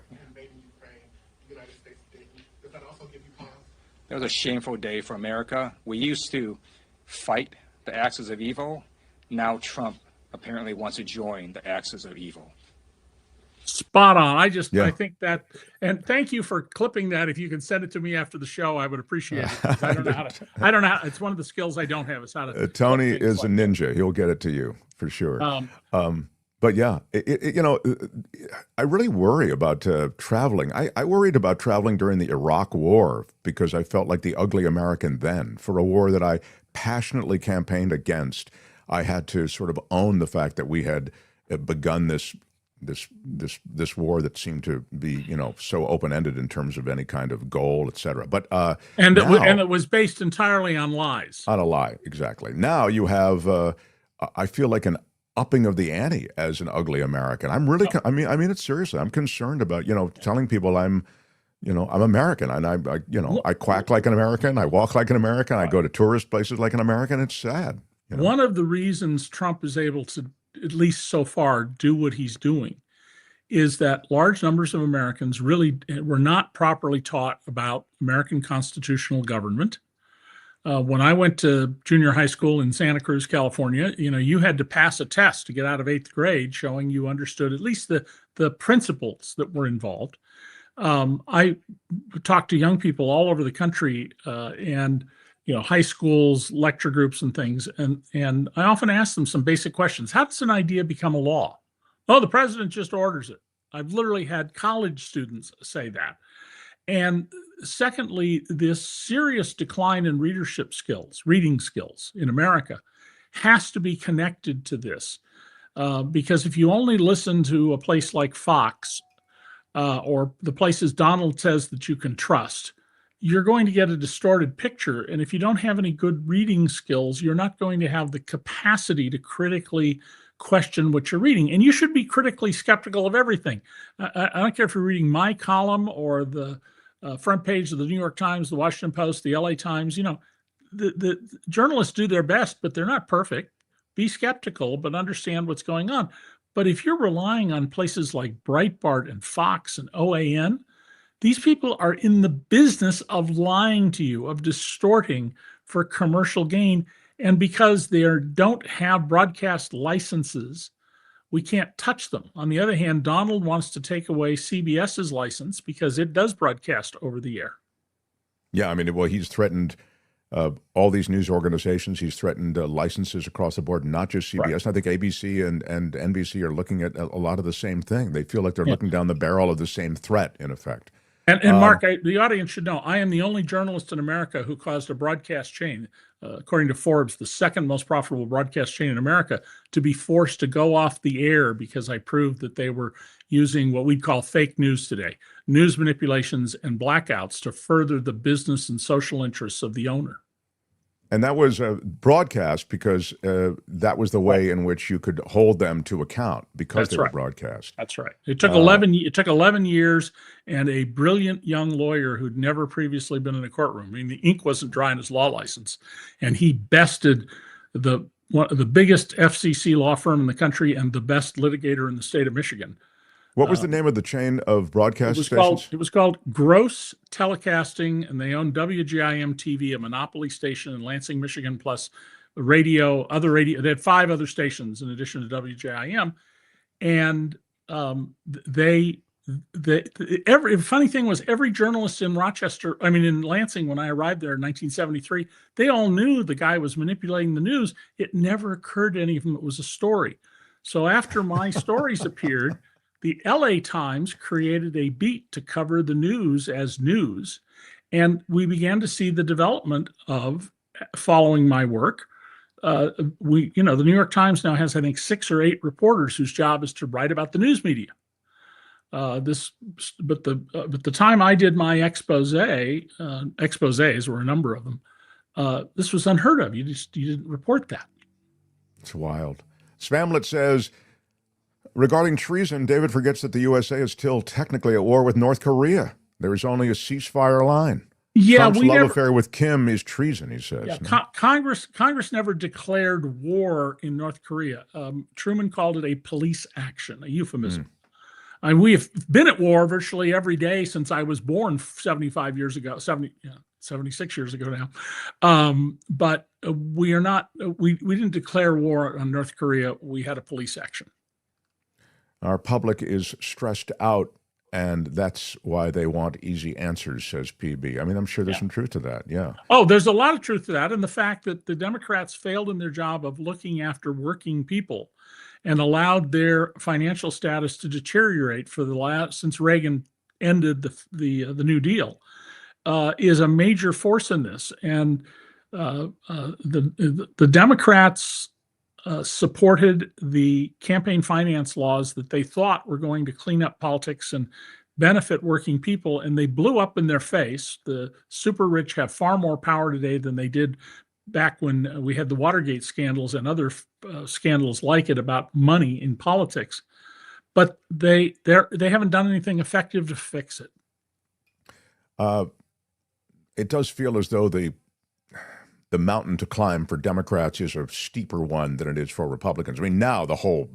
It was a shameful day for America. We used to fight the axis of evil. Now Trump apparently wants to join the axis of evil. Spot on. I think that, and thank you for clipping that. If you can send it to me after the show, I would appreciate it. I don't know how, it's one of the skills I don't have is how to. Tony is a ninja. He'll get it to you for sure. But yeah, I really worry about traveling. I worried about traveling during the Iraq War because I felt like the ugly American then. For a war that I passionately campaigned against, I had to sort of own the fact that we had begun this war that seemed to be, so open-ended in terms of any kind of goal, et cetera. But and it was based entirely on lies. On a lie, exactly. Now you have, I feel like an upping of the ante as an ugly American. I'm really, I mean it seriously. I'm concerned about, telling people I'm American, and I quack like an American. I walk like an American. I go to tourist places like an American. It's sad. One of the reasons Trump is able to, at least so far, do what he's doing is that large numbers of Americans really were not properly taught about American constitutional government. When I went to junior high school in Santa Cruz, California, you had to pass a test to get out of 8th grade showing you understood at least the principles that were involved. I talked to young people all over the country and high schools, lecture groups and things. And I often ask them some basic questions. How does an idea become a law? Oh, the president just orders it. I've literally had college students say that. And secondly, this serious decline in reading skills in America has to be connected to this. Because if you only listen to a place like Fox or the places Donald says that you can trust, you're going to get a distorted picture. And if you don't have any good reading skills, you're not going to have the capacity to critically question what you're reading. And you should be critically skeptical of everything. I don't care if you're reading my column or the front page of the New York Times, the Washington Post, the LA Times. The journalists do their best, but they're not perfect. Be skeptical, but understand what's going on. But if you're relying on places like Breitbart and Fox and OAN, these people are in the business of lying to you, of distorting for commercial gain. And because they don't have broadcast licenses, we can't touch them. On the other hand, Donald wants to take away CBS's license because it does broadcast over the air. Yeah, I mean, well, he's threatened all these news organizations. He's threatened licenses across the board, not just CBS. Right. I think ABC and NBC are looking at a lot of the same thing. They feel like they're looking down the barrel of the same threat, in effect. And Mark, the audience should know, I am the only journalist in America who caused a broadcast chain, according to Forbes, the second most profitable broadcast chain in America, to be forced to go off the air because I proved that they were using what we'd call fake news today, news manipulations and blackouts to further the business and social interests of the owner. And that was broadcast because that was the way in which you could hold them to account because they were broadcast. That's right. It took 11 years and a brilliant young lawyer who'd never previously been in a courtroom. I mean, the ink wasn't dry in his law license, and he bested one of the biggest FCC law firm in the country and the best litigator in the state of Michigan. What was the name of the chain of broadcast stations? It was called Gross Telecasting, and they owned WGIM TV, a monopoly station in Lansing, Michigan, plus other radio. They had 5 other stations in addition to WGIM. And every funny thing was every journalist in in Lansing, when I arrived there in 1973, they all knew the guy was manipulating the news. It never occurred to any of them it was a story. So after my stories appeared, the LA Times created a beat to cover the news as news. And we began to see the development of, following my work, the New York Times now has, I think, 6 or 8 reporters whose job is to write about the news media. But the time I did my exposés were a number of them. This was unheard of. You didn't report that. It's wild. Spamlet says, regarding treason, David forgets that the USA is still technically at war with North Korea. There is only a ceasefire line. Yeah, Trump's love affair with Kim is treason, he says. Yeah, no? Congress never declared war in North Korea. Truman called it a police action, a euphemism. We have been at war virtually every day since I was born 76 years ago now. But we are not. We didn't declare war on North Korea. We had a police action. Our public is stressed out, and that's why they want easy answers, says PB. I mean, I'm sure there's some truth to that, yeah. Oh, there's a lot of truth to that, and the fact that the Democrats failed in their job of looking after working people and allowed their financial status to deteriorate for the last since Reagan ended the New Deal, is a major force in this. And the Democrats supported the campaign finance laws that they thought were going to clean up politics and benefit working people, and they blew up in their face. The super rich have far more power today than they did back when we had the Watergate scandals and other scandals like it about money in politics. But they haven't done anything effective to fix it. It does feel as though the mountain to climb for Democrats is a steeper one than it is for Republicans. I mean, now the whole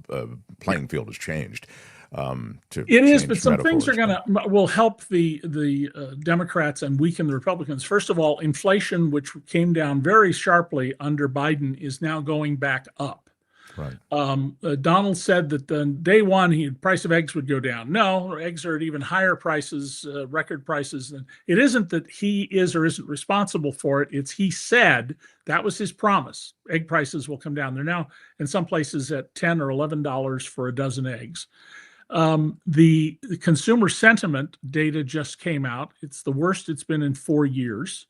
playing field has changed. It is, but some things will help the Democrats and weaken the Republicans. First of all, inflation, which came down very sharply under Biden, is now going back up. Right. Donald said that day one, the price of eggs would go down. No, eggs are at even higher prices, record prices. And it isn't that he is or isn't responsible for it. It's he said that was his promise. Egg prices will come down. They're now in some places at $10 or $11 for a dozen eggs. The consumer sentiment data just came out. It's the worst it's been in 4 years.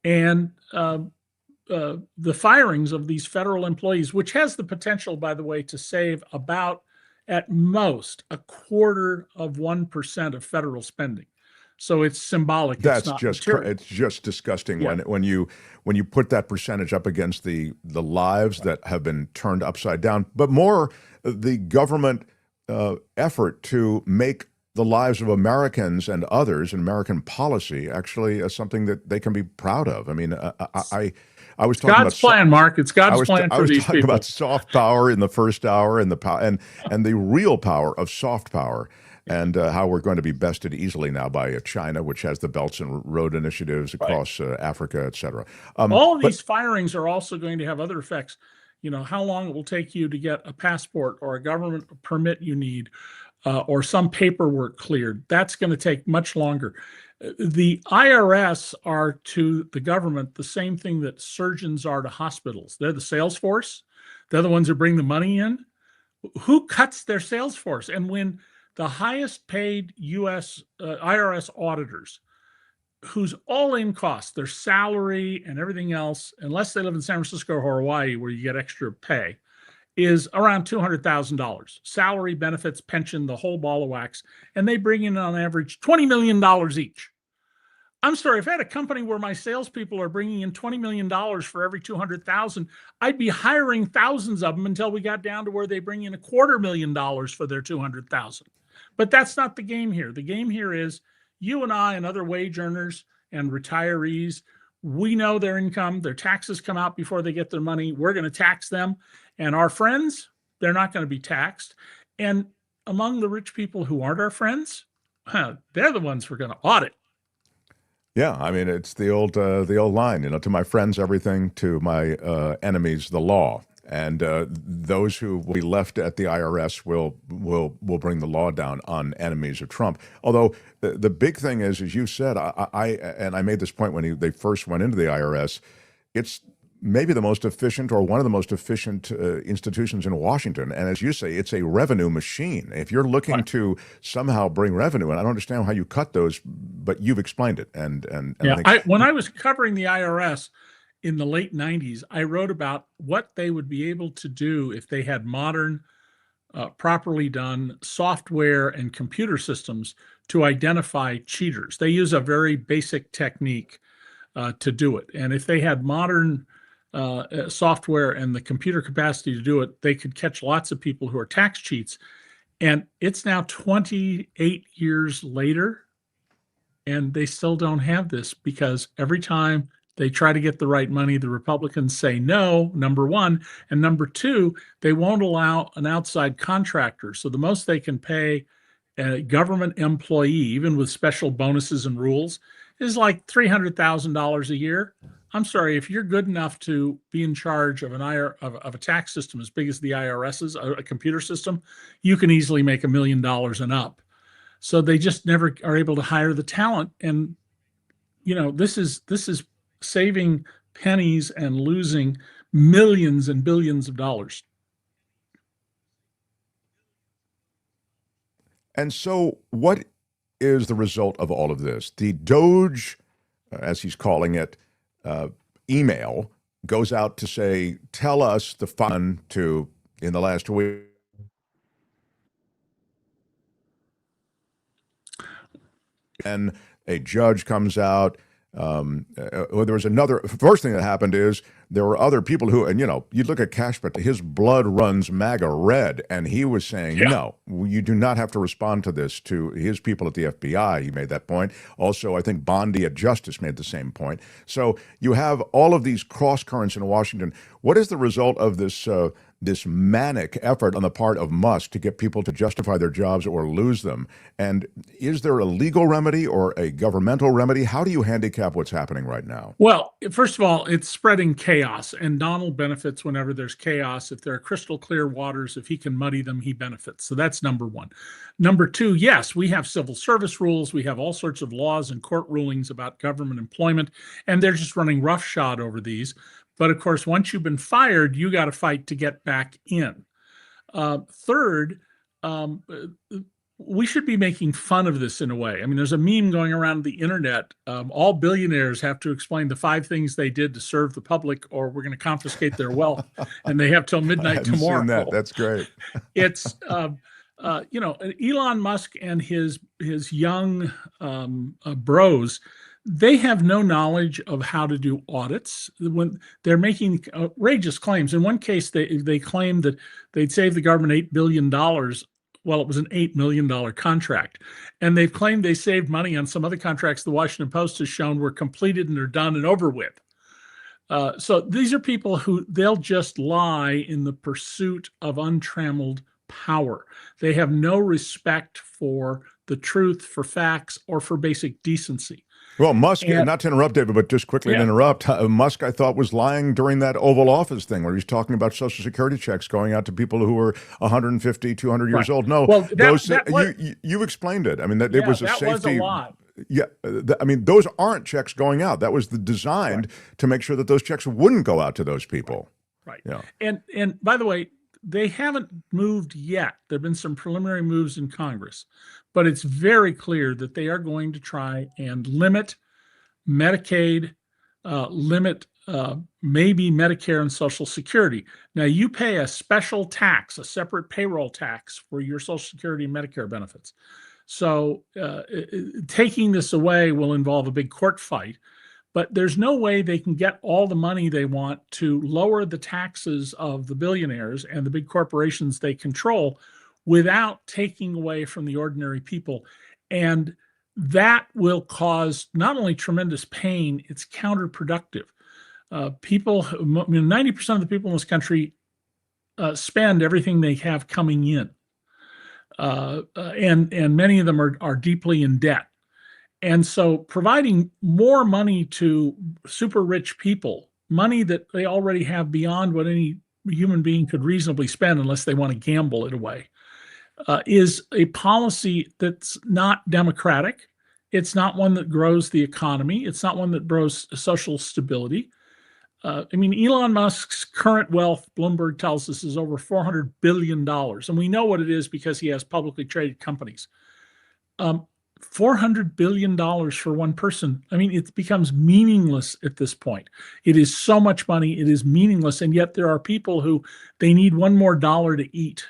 And the firings of these federal employees, which has the potential, by the way, to save about, at most, 1/4% of federal spending. So it's symbolic. That's it's just disgusting when you put that percentage up against the lives that have been turned upside down, but more the government effort to make the lives of Americans and others in American policy actually something that they can be proud of. I mean, I was talking God's plan, Mark. It's God's plan for these people. I was talking about soft power in the first hour, and the real power of soft power, and how we're going to be bested easily now by China, which has the Belts and Road initiatives across Africa, et cetera. All of these firings are also going to have other effects. You know, how long it will take you to get a passport or a government permit you need, or some paperwork cleared. That's going to take much longer. The IRS are to the government the same thing that surgeons are to hospitals. They're the sales force. They're the ones who bring the money in. Who cuts their sales force? And when the highest paid U.S. IRS auditors, whose all-in costs, their salary and everything else, unless they live in San Francisco or Hawaii where you get extra pay, is around $200,000. Salary, benefits, pension, the whole ball of wax. And they bring in on average $20 million each. I'm sorry, if I had a company where my salespeople are bringing in $20 million for every $200,000, I'd be hiring thousands of them until we got down to where they bring in $250,000 for their $200,000. But that's not the game here. The game here is you and I and other wage earners and retirees, we know their income, their taxes come out before they get their money. We're going to tax them. And our friends, they're not going to be taxed. And among the rich people who aren't our friends, they're the ones we're going to audit. Yeah, I mean, it's the old line, to my friends, everything, to my enemies, the law. And those who will be left at the IRS will bring the law down on enemies of Trump. Although the big thing is, as you said, I made this point when they first went into the IRS, it's maybe the most efficient or one of the most efficient institutions in Washington. And as you say, it's a revenue machine. If you're looking to somehow bring revenue, and I don't understand how you cut those, but you've explained it. When I was covering the IRS in the late 90s, I wrote about what they would be able to do if they had modern, properly done software and computer systems to identify cheaters. They use a very basic technique to do it. And if they had modern software and the computer capacity to do it, they could catch lots of people who are tax cheats. And it's now 28 years later, and they still don't have this, because every time they try to get the right money, the Republicans say no, number one. And number two, they won't allow an outside contractor. So the most they can pay a government employee, even with special bonuses and rules, is like $300,000 a year. I'm sorry, if you're good enough to be in charge of of a tax system as big as the IRS's, a computer system, you can easily make $1 million and up. So they just never are able to hire the talent. And this is saving pennies and losing millions and billions of dollars. And so what is the result of all of this? The Doge, as he's calling it, email goes out to say, tell us the fund to, in the last week. And a judge comes out. There was another, first thing that happened is there were other people who, and you'd look at Cashbet, his blood runs MAGA red, and he was saying, no, you do not have to respond to this, to his people at the FBI. He made that point. Also, I think Bondi at Justice made the same point. So you have all of these cross currents in Washington. What is the result of this this manic effort on the part of Musk to get people to justify their jobs or lose them? And is there a legal remedy or a governmental remedy? How do you handicap what's happening right now? Well, first of all, it's spreading chaos, and Donald benefits whenever there's chaos. If there are crystal clear waters, if he can muddy them, he benefits. So that's number one. Number two, yes, we have civil service rules. We have all sorts of laws and court rulings about government employment, and they're just running roughshod over these. But of course, once you've been fired, you got to fight to get back in. Third, we should be making fun of this in a way. I mean, there's a meme going around the internet. All billionaires have to explain the 5 things they did to serve the public, or we're going to confiscate their wealth, and they have till midnight tomorrow. Seen that. That's great. It's Elon Musk and his young bros. They have no knowledge of how to do audits. When they're making outrageous claims, in one case they claimed that they'd save the government $8 billion. Well, it was an $8 million contract, and they've claimed they saved money on some other contracts the Washington Post has shown were completed and are done and over with. So these are people who they'll just lie in the pursuit of untrammeled power. They have no respect for the truth, for facts, or for basic decency. Well, Musk, not to interrupt, David, but just quickly to interrupt, Musk, I thought, was lying during that Oval Office thing where he's talking about Social Security checks going out to people who were 150, 200 years old. No, well, you explained it. I mean, it was a safety. Was a lie. Yeah, I mean, those aren't checks going out. That was designed to make sure that those checks wouldn't go out to those people. Right. Yeah. And by the way, they haven't moved yet. There have been some preliminary moves in Congress, but it's very clear that they are going to try and limit Medicaid, limit maybe Medicare and Social Security. Now, you pay a special tax, a separate payroll tax for your Social Security and Medicare benefits. So taking this away will involve a big court fight. But there's no way they can get all the money they want to lower the taxes of the billionaires and the big corporations they control without taking away from the ordinary people. And that will cause not only tremendous pain, it's counterproductive. 90% of the people in this country spend everything they have coming in. And many of them are deeply in debt. And so providing more money to super rich people, money that they already have beyond what any human being could reasonably spend unless they want to gamble it away, is a policy that's not democratic. It's not one that grows the economy. It's not one that grows social stability. Elon Musk's current wealth, Bloomberg tells us, is over $400 billion. And we know what it is because he has publicly traded companies. $400 billion for one person. It becomes meaningless at this point. It is so much money, it is meaningless. And yet there are people who they need one more dollar to eat.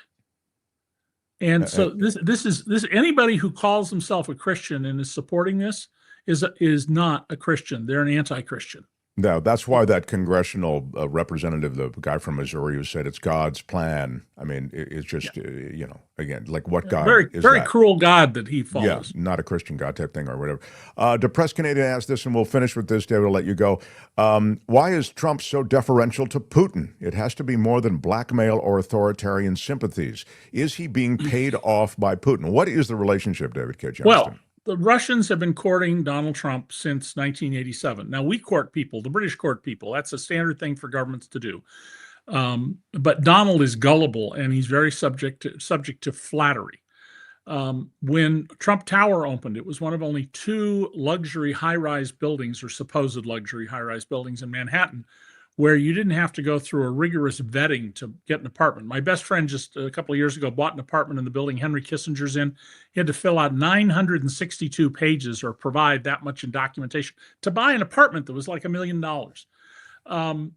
And so this is anybody who calls himself a Christian and is supporting this is not a Christian. They're an anti-Christian. No, that's why that congressional representative, the guy from Missouri who said it's God's plan. It's just, again, like what God is very that? Cruel God that he follows. Yeah, not a Christian God type thing or whatever. Depressed Canadian asked this, and we'll finish with this, David, I'll let you go. Why is Trump so deferential to Putin? It has to be more than blackmail or authoritarian sympathies. Is he being paid off by Putin? What is the relationship, David Cay Johnston? Well, the Russians have been courting Donald Trump since 1987. Now, we court people, the British court people. That's a standard thing for governments to do. But Donald is gullible, and he's very subject to flattery. When Trump Tower opened, it was one of only 2 luxury high-rise buildings, or supposed luxury high-rise buildings in Manhattan, where you didn't have to go through a rigorous vetting to get an apartment. My best friend just a couple of years ago bought an apartment in the building Henry Kissinger's in. He had to fill out 962 pages or provide that much in documentation to buy an apartment that was like $1 million.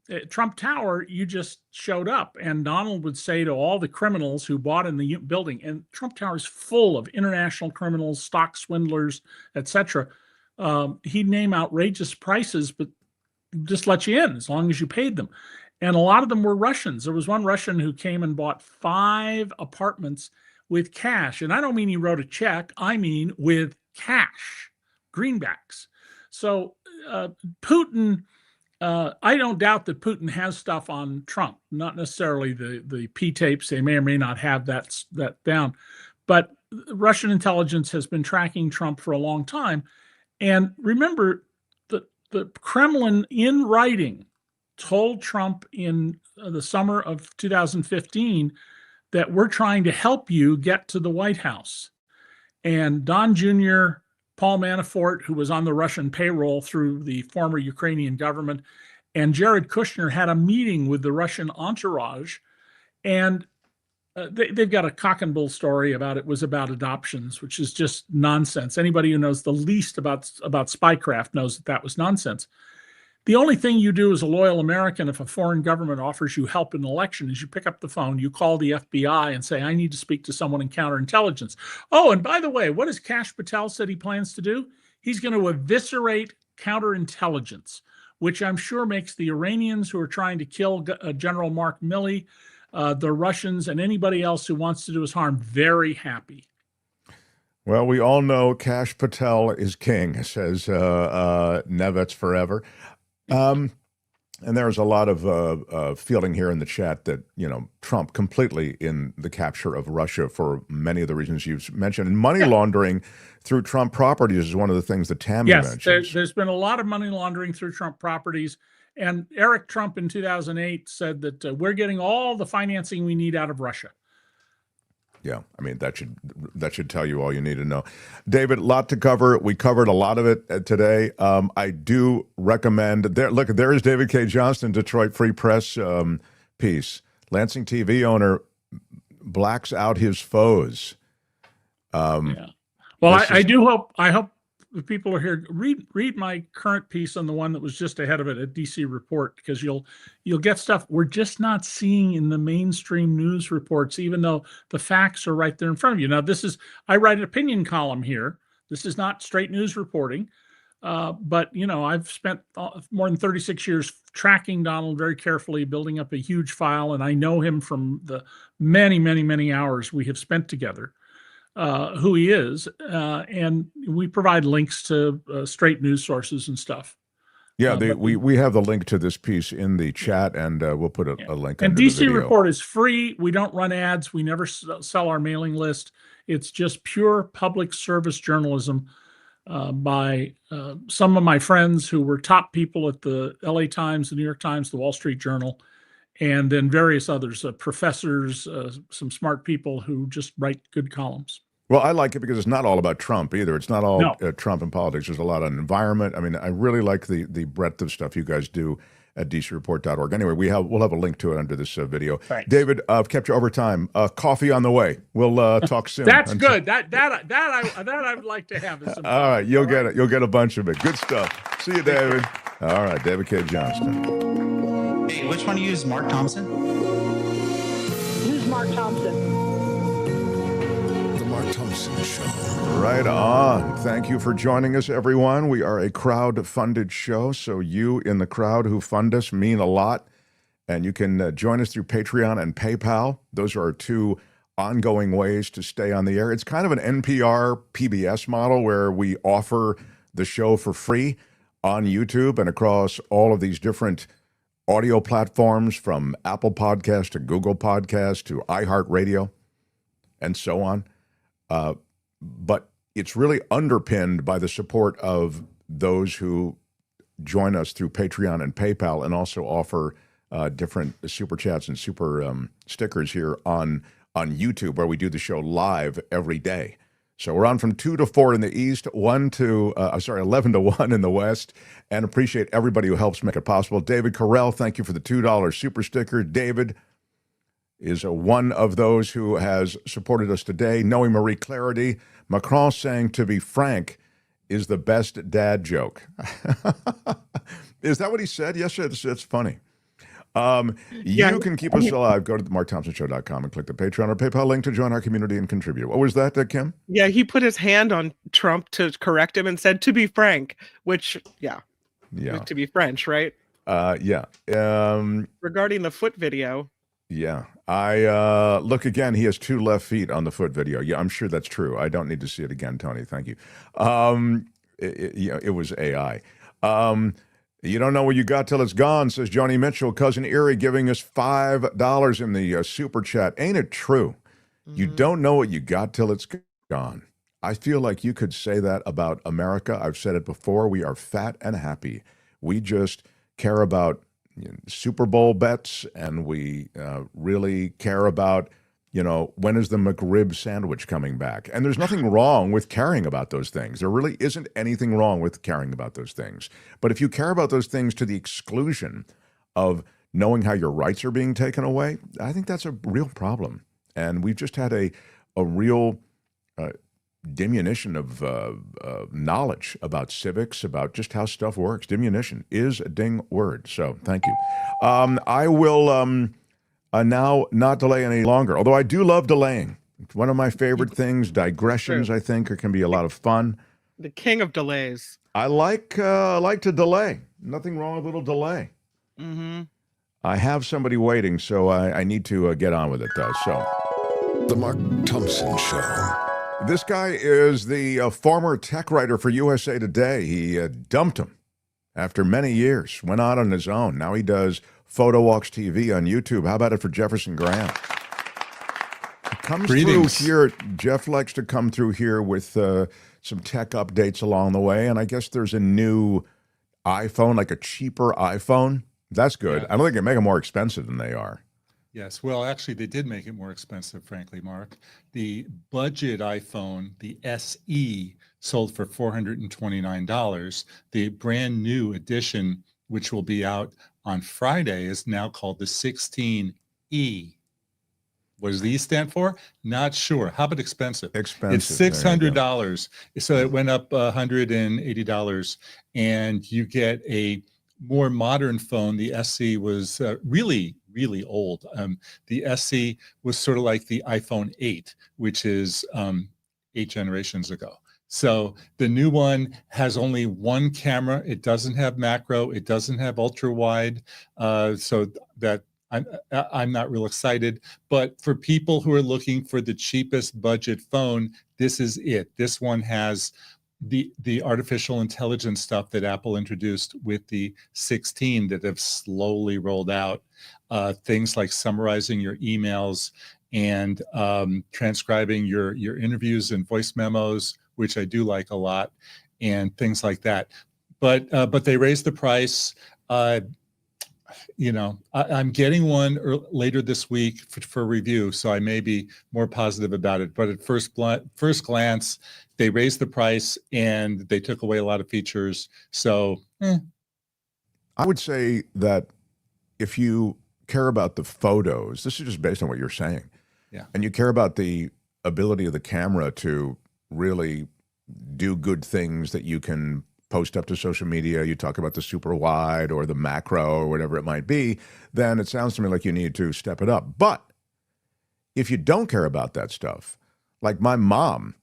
At Trump Tower, you just showed up, and Donald would say to all the criminals who bought in the building, and Trump Tower is full of international criminals, stock swindlers, etc. He'd name outrageous prices, but just let you in as long as you paid them. And a lot of them were Russians. There was one Russian who came and bought 5 apartments with cash. And I don't mean he wrote a check. I mean with cash, greenbacks. So Putin, I don't doubt that Putin has stuff on Trump, not necessarily the P tapes. They may or may not have that down. But Russian intelligence has been tracking Trump for a long time. And remember, the Kremlin, in writing, told Trump in the summer of 2015 that we're trying to help you get to the White House. And Don Jr., Paul Manafort, who was on the Russian payroll through the former Ukrainian government, and Jared Kushner had a meeting with the Russian entourage, and they've got a cock and bull story about it was about adoptions, which is just nonsense. Anybody who knows the least about spycraft knows that was nonsense. The only thing you do as a loyal American if a foreign government offers you help in an election is you pick up the phone, you call the FBI and say, I need to speak to someone in counterintelligence. Oh, and by the way, what has Kash Patel said he plans to do? He's going to eviscerate counterintelligence, which I'm sure makes the Iranians who are trying to kill General Mark Milley, the Russians, and anybody else who wants to do us harm very happy. Well, we all know Kash Patel is king, says Nevets forever. And there's a lot of feeling here in the chat that, Trump completely in the capture of Russia for many of the reasons you've mentioned. And money laundering through Trump properties is one of the things that Tammy mentions. Yes, there's been a lot of money laundering through Trump properties. And Eric Trump in 2008 said that we're getting all the financing we need out of Russia. Yeah, I mean, that should tell you all you need to know. David, a lot to cover. We covered a lot of it today. I do recommend, there is David Cay Johnston, Detroit Free Press piece. Lansing TV owner blacks out his foes. Yeah. Well, I hope the people are here. Read my current piece on the one that was just ahead of it at DC Report, because you'll get stuff we're just not seeing in the mainstream news reports, even though the facts are right there in front of you. Now, I write an opinion column here. This is not straight news reporting, but I've spent more than 36 years tracking Donald very carefully, building up a huge file, and I know him from the many, many, many hours we have spent together. Who he is, and we provide links to straight news sources and stuff. Yeah, we have the link to this piece in the chat, and we'll put a link. And under DC the video. Report is free. We don't run ads. We never sell our mailing list. It's just pure public service journalism by some of my friends who were top people at the LA Times, the New York Times, the Wall Street Journal, and then various others, professors, some smart people who just write good columns. Well, I like it because it's not all about Trump either. It's not all Trump and politics. There's a lot on environment. I mean, I really like the breadth of stuff you guys do at dcreport.org. Anyway, we'll have a link to it under this video. Thanks. David, I've kept you over time. Coffee on the way. We'll talk soon. That's good. That I would like to have. All right, you'll get it. You'll get a bunch of it. Good stuff. See you, David. All right, David Cay Johnston. Hey, which one do you use, Mark Thompson? Use Mark Thompson. Thompson Show. Right on. Thank you for joining us, everyone. We are a crowd-funded show, so you in the crowd who fund us mean a lot. And you can join us through Patreon and PayPal. Those are our two ongoing ways to stay on the air. It's kind of an NPR PBS model where we offer the show for free on YouTube and across all of these different audio platforms, from Apple Podcast to Google Podcast to iHeartRadio and so on. But it's really underpinned by the support of those who join us through Patreon and PayPal, and also offer different super chats and super stickers here on YouTube, where we do the show live every day. So we're on from 2 to 4 in the East, 11 to 1 in the West, and appreciate everybody who helps make it possible. David Carell, thank you for the $2 super sticker. David is one of those who has supported us today. Knowing Marie Clarity, Macron saying, to be frank, is the best dad joke. Is that what he said? Yes, it's funny. You can keep us alive. Go to the markthompsonshow.com and click the Patreon or PayPal link to join our community and contribute. What was that, Kim? Yeah, he put his hand on Trump to correct him and said, to be frank, which, to be French, right? Regarding the foot video. Yeah. I look again, he has 2 left feet on the foot video. Yeah, I'm sure that's true. I don't need to see it again, Tony. Thank you. It was AI. You don't know what you got till it's gone, says Joni Mitchell. Cousin Erie giving us $5 in the super chat. Ain't it true? Mm-hmm. You don't know what you got till it's gone. I feel like you could say that about America. I've said it before. We are fat and happy. We just care about Super Bowl bets, and we really care about, when is the McRib sandwich coming back? And there's nothing wrong with caring about those things. There really isn't anything wrong with caring about those things. But if you care about those things to the exclusion of knowing how your rights are being taken away, I think that's a real problem. And we've just had a real diminution of knowledge about civics, about just how stuff works. Diminution is a ding word. So thank you. I will now not delay any longer, although I do love delaying. It's one of my favorite things. Digressions, I think, can be a lot of fun. The king of delays. I like to delay. Nothing wrong with a little delay. Mm-hmm. I have somebody waiting, so I need to get on with it, though. So, The Mark Thompson Show. This guy is the former tech writer for USA Today. He dumped him after many years, went out on his own. Now he does Photo Walks TV on YouTube. How about it for Jefferson Graham? He comes through here. Jeff likes to come through here with some tech updates along the way, and I guess there's a new iPhone, like a cheaper iPhone. That's good. Yeah. I don't think they make them more expensive than they are. Yes, well, actually, they did make it more expensive, frankly, Mark. The budget iPhone, the SE, sold for $429. The brand new edition, which will be out on Friday, is now called the 16E. What does the E stand for? Not sure. How about expensive? Expensive. It's $600. So it went up $180, and you get a more modern phone. The SE was really old. The SE was sort of like the iPhone 8, which is 8 generations ago. So the new one has only one camera. It doesn't have macro. It doesn't have ultra wide. So that I'm not real excited. But for people who are looking for the cheapest budget phone, this is it. This one has the artificial intelligence stuff that Apple introduced with the 16 that have slowly rolled out. Things like summarizing your emails and transcribing your interviews and voice memos, which I do like a lot, and things like that. But they raised the price. I'm getting one later this week for review, so I may be more positive about it. But at first glance, they raised the price and they took away a lot of features. So, I would say that if you care about the photos, this is just based on what you're saying. Yeah. And you care about the ability of the camera to really do good things that you can post up to social media, you talk about the super wide or the macro or whatever it might be, then it sounds to me like you need to step it up. But if you don't care about that stuff, like my mom,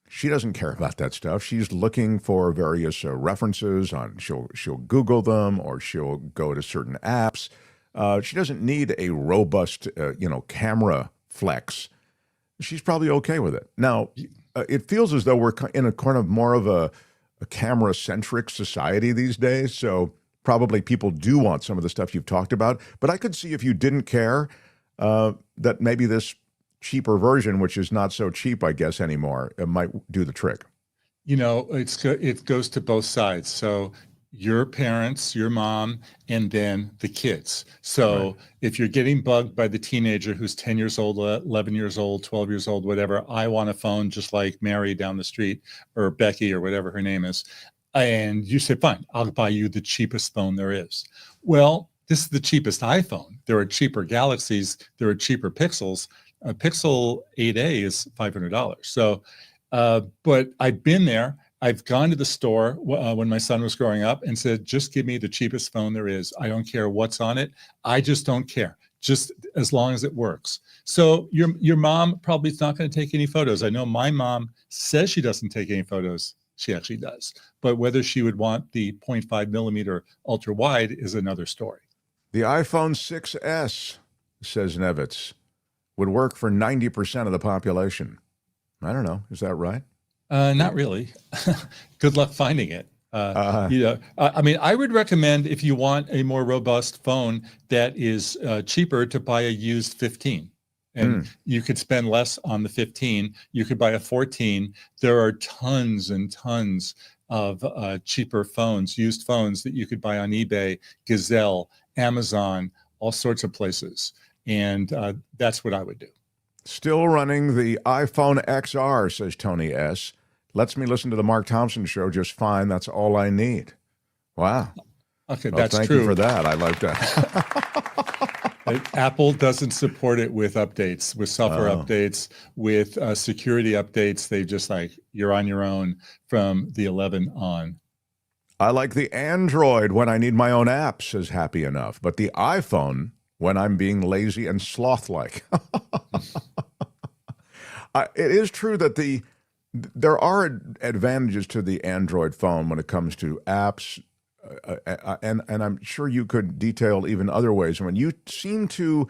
she doesn't care about that stuff. She's looking for various references on, she'll Google them or she'll go to certain apps. She doesn't need a robust, camera flex. She's probably okay with it. Now, it feels as though we're in a kind of more of a camera-centric society these days, so probably people do want some of the stuff you've talked about. But I could see if you didn't care that maybe this cheaper version, which is not so cheap, I guess, anymore, it might do the trick. It goes to both sides. So, your parents, your mom, and then the kids. So if you're getting bugged by the teenager who's 10 years old, 11 years old, 12 years old, whatever, I want a phone just like Mary down the street, or Becky, or whatever her name is. And you say, fine, I'll buy you the cheapest phone there is. Well, this is the cheapest iPhone. There are cheaper Galaxies. There are cheaper Pixels. A Pixel 8A is $500. So, but I've been there. I've gone to the store when my son was growing up and said, just give me the cheapest phone there is. I don't care what's on it. I just don't care, just as long as it works. So your mom probably is not going to take any photos. I know my mom says she doesn't take any photos. She actually does. But whether she would want the 0.5 millimeter ultra wide is another story. The iPhone 6S, says Nevitz, would work for 90% of the population. I don't know. Is that right? Not really. Good luck finding it. I mean, I would recommend, if you want a more robust phone that is cheaper, to buy a used 15. And you could spend less on the 15. You could buy a 14. There are tons and tons of cheaper phones, used phones that you could buy on eBay, Gazelle, Amazon, all sorts of places. And that's what I would do. Still running the iPhone XR, says Tony S. Lets me listen to the Mark Thompson show just fine. That's all I need. Wow. Okay, well, that's thank true. you for that. I like that. Apple doesn't support it with updates, with software updates, with security updates. They just you're on your own from the 11 on. I like the Android when I need my own app, says Happy Enough, but the iPhone when I'm being lazy and sloth-like. It is true that there are advantages to the Android phone when it comes to apps, and I'm sure you could detail even other ways. I mean, you seem to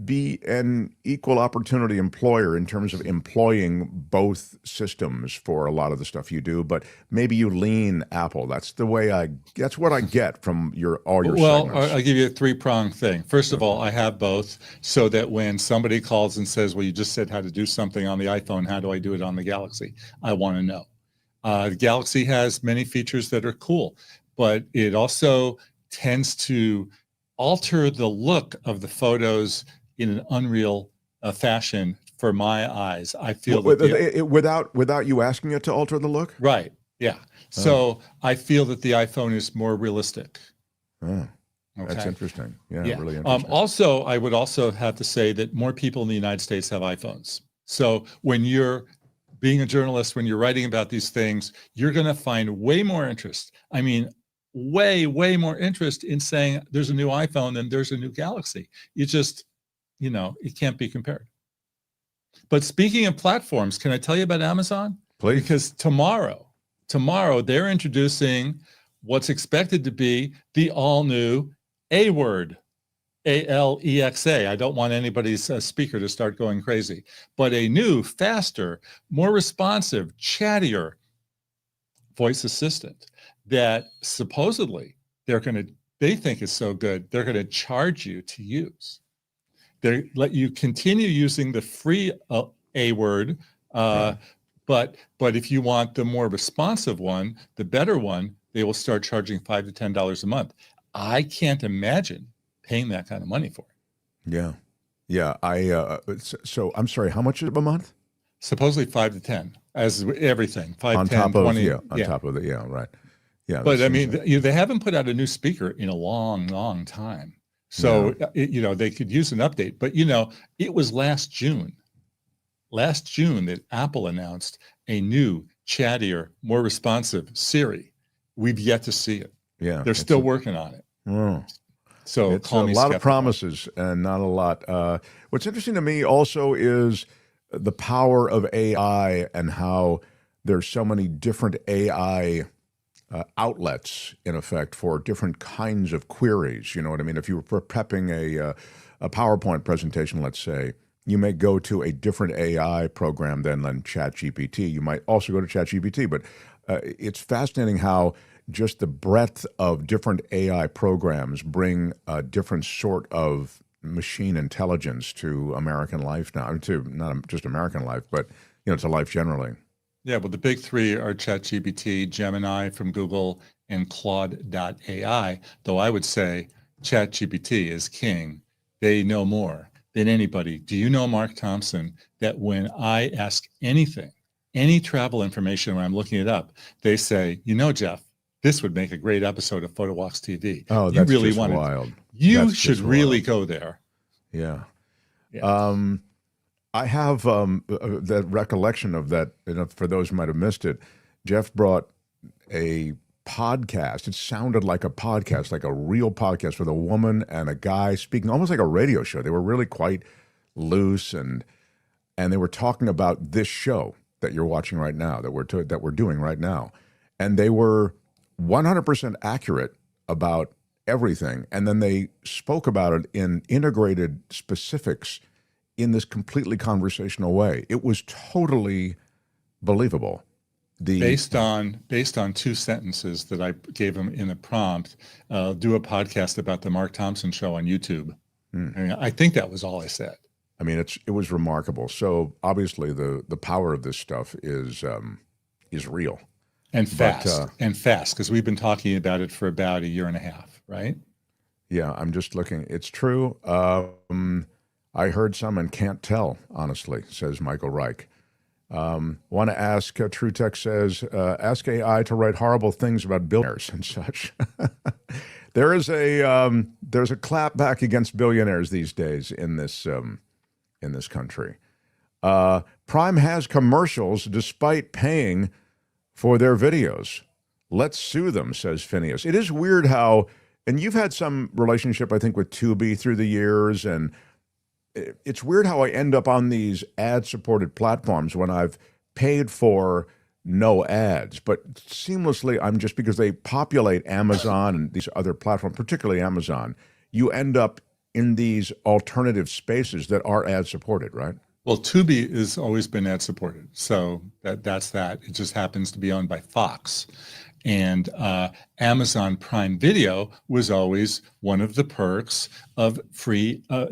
be an equal opportunity employer in terms of employing both systems for a lot of the stuff you do, but maybe you lean Apple. That's what I get from all your segments. Well, I'll give you a three-pronged thing. First of all, I have both, so that when somebody calls and says, well, you just said how to do something on the iPhone, how do I do it on the Galaxy? I want to know. The Galaxy has many features that are cool, but it also tends to alter the look of the photos in an unreal fashion for my eyes. I feel without you asking it to alter the look? Right. Yeah. So I feel that the iPhone is more realistic. Oh, that's interesting. Yeah, really interesting. Also, I would also have to say that more people in the United States have iPhones. So when you're being a journalist, when you're writing about these things, you're going to find way more interest. I mean, way more interest in saying there's a new iPhone than there's a new Galaxy. It can't be compared. But speaking of platforms, can I tell you about Amazon? Please. Because tomorrow they're introducing what's expected to be the all-new A-word, A-L-E-X-A. I don't want anybody's speaker to start going crazy. But a new, faster, more responsive, chattier voice assistant that supposedly they think is so good, they're going to charge you to use. They let you continue using the free A-word, but if you want the more responsive one, the better one, they will start charging $5 to $10 a month. I can't imagine paying that kind of money for it. Yeah. So I'm sorry, how much is it a month? Supposedly 5 to 10, as everything. 5, on 10, top of 20. On top of it, right. Yeah. But I mean, they haven't put out a new speaker in a long time. So, they could use an update. But, it was last June that Apple announced a new, chattier, more responsive Siri. We've yet to see it. Yeah. They're still working on it. So it's a lot of promises and not a lot. What's interesting to me also is the power of AI and how there's so many different AI outlets, in effect, for different kinds of queries. You know what I mean? If you were prepping a PowerPoint presentation, let's say, you may go to a different AI program than ChatGPT. You might also go to ChatGPT, but it's fascinating how just the breadth of different AI programs bring a different sort of machine intelligence to American life now. To not just American life, but to life generally. Yeah, well, the big three are ChatGPT, Gemini from Google, and Claude.ai, though I would say ChatGPT is king. They know more than anybody. Do you know, Mark Thompson, that when I ask anything, any travel information when I'm looking it up, they say, Jeff, this would make a great episode of Photo Walks TV. Oh, you that's really just want wild. You should really go there. Yeah. I have that recollection of that. For those who might have missed it, Jeff brought a podcast. It sounded like a podcast, like a real podcast with a woman and a guy speaking, almost like a radio show. They were really quite loose, and they were talking about this show that you're watching right now, that we're doing right now, and they were 100% accurate about everything, and then they spoke about it in integrated specifics in this completely conversational way. It was totally believable. Based on 2 sentences that I gave him in a prompt, do a podcast about the Mark Thompson show on YouTube. I think that was all I said. I mean, it was remarkable. So obviously the power of this stuff is real. And fast, because we've been talking about it for about 1.5 years, right? Yeah, I'm just looking. It's true. I heard some and can't tell, honestly, says Michael Reich. Want to ask, True Tech says, ask AI to write horrible things about billionaires and such. There's a clapback against billionaires these days in this country. Prime has commercials despite paying for their videos. Let's sue them, says Phineas. It is weird how, and you've had some relationship, I think, with Tubi through the years, and it's weird how I end up on these ad-supported platforms when I've paid for no ads, but seamlessly, I'm just because they populate Amazon and these other platforms, particularly Amazon, you end up in these alternative spaces that are ad-supported, right? Well, Tubi has always been ad-supported, so that's that. It just happens to be owned by Fox. And Amazon Prime Video was always one of the perks of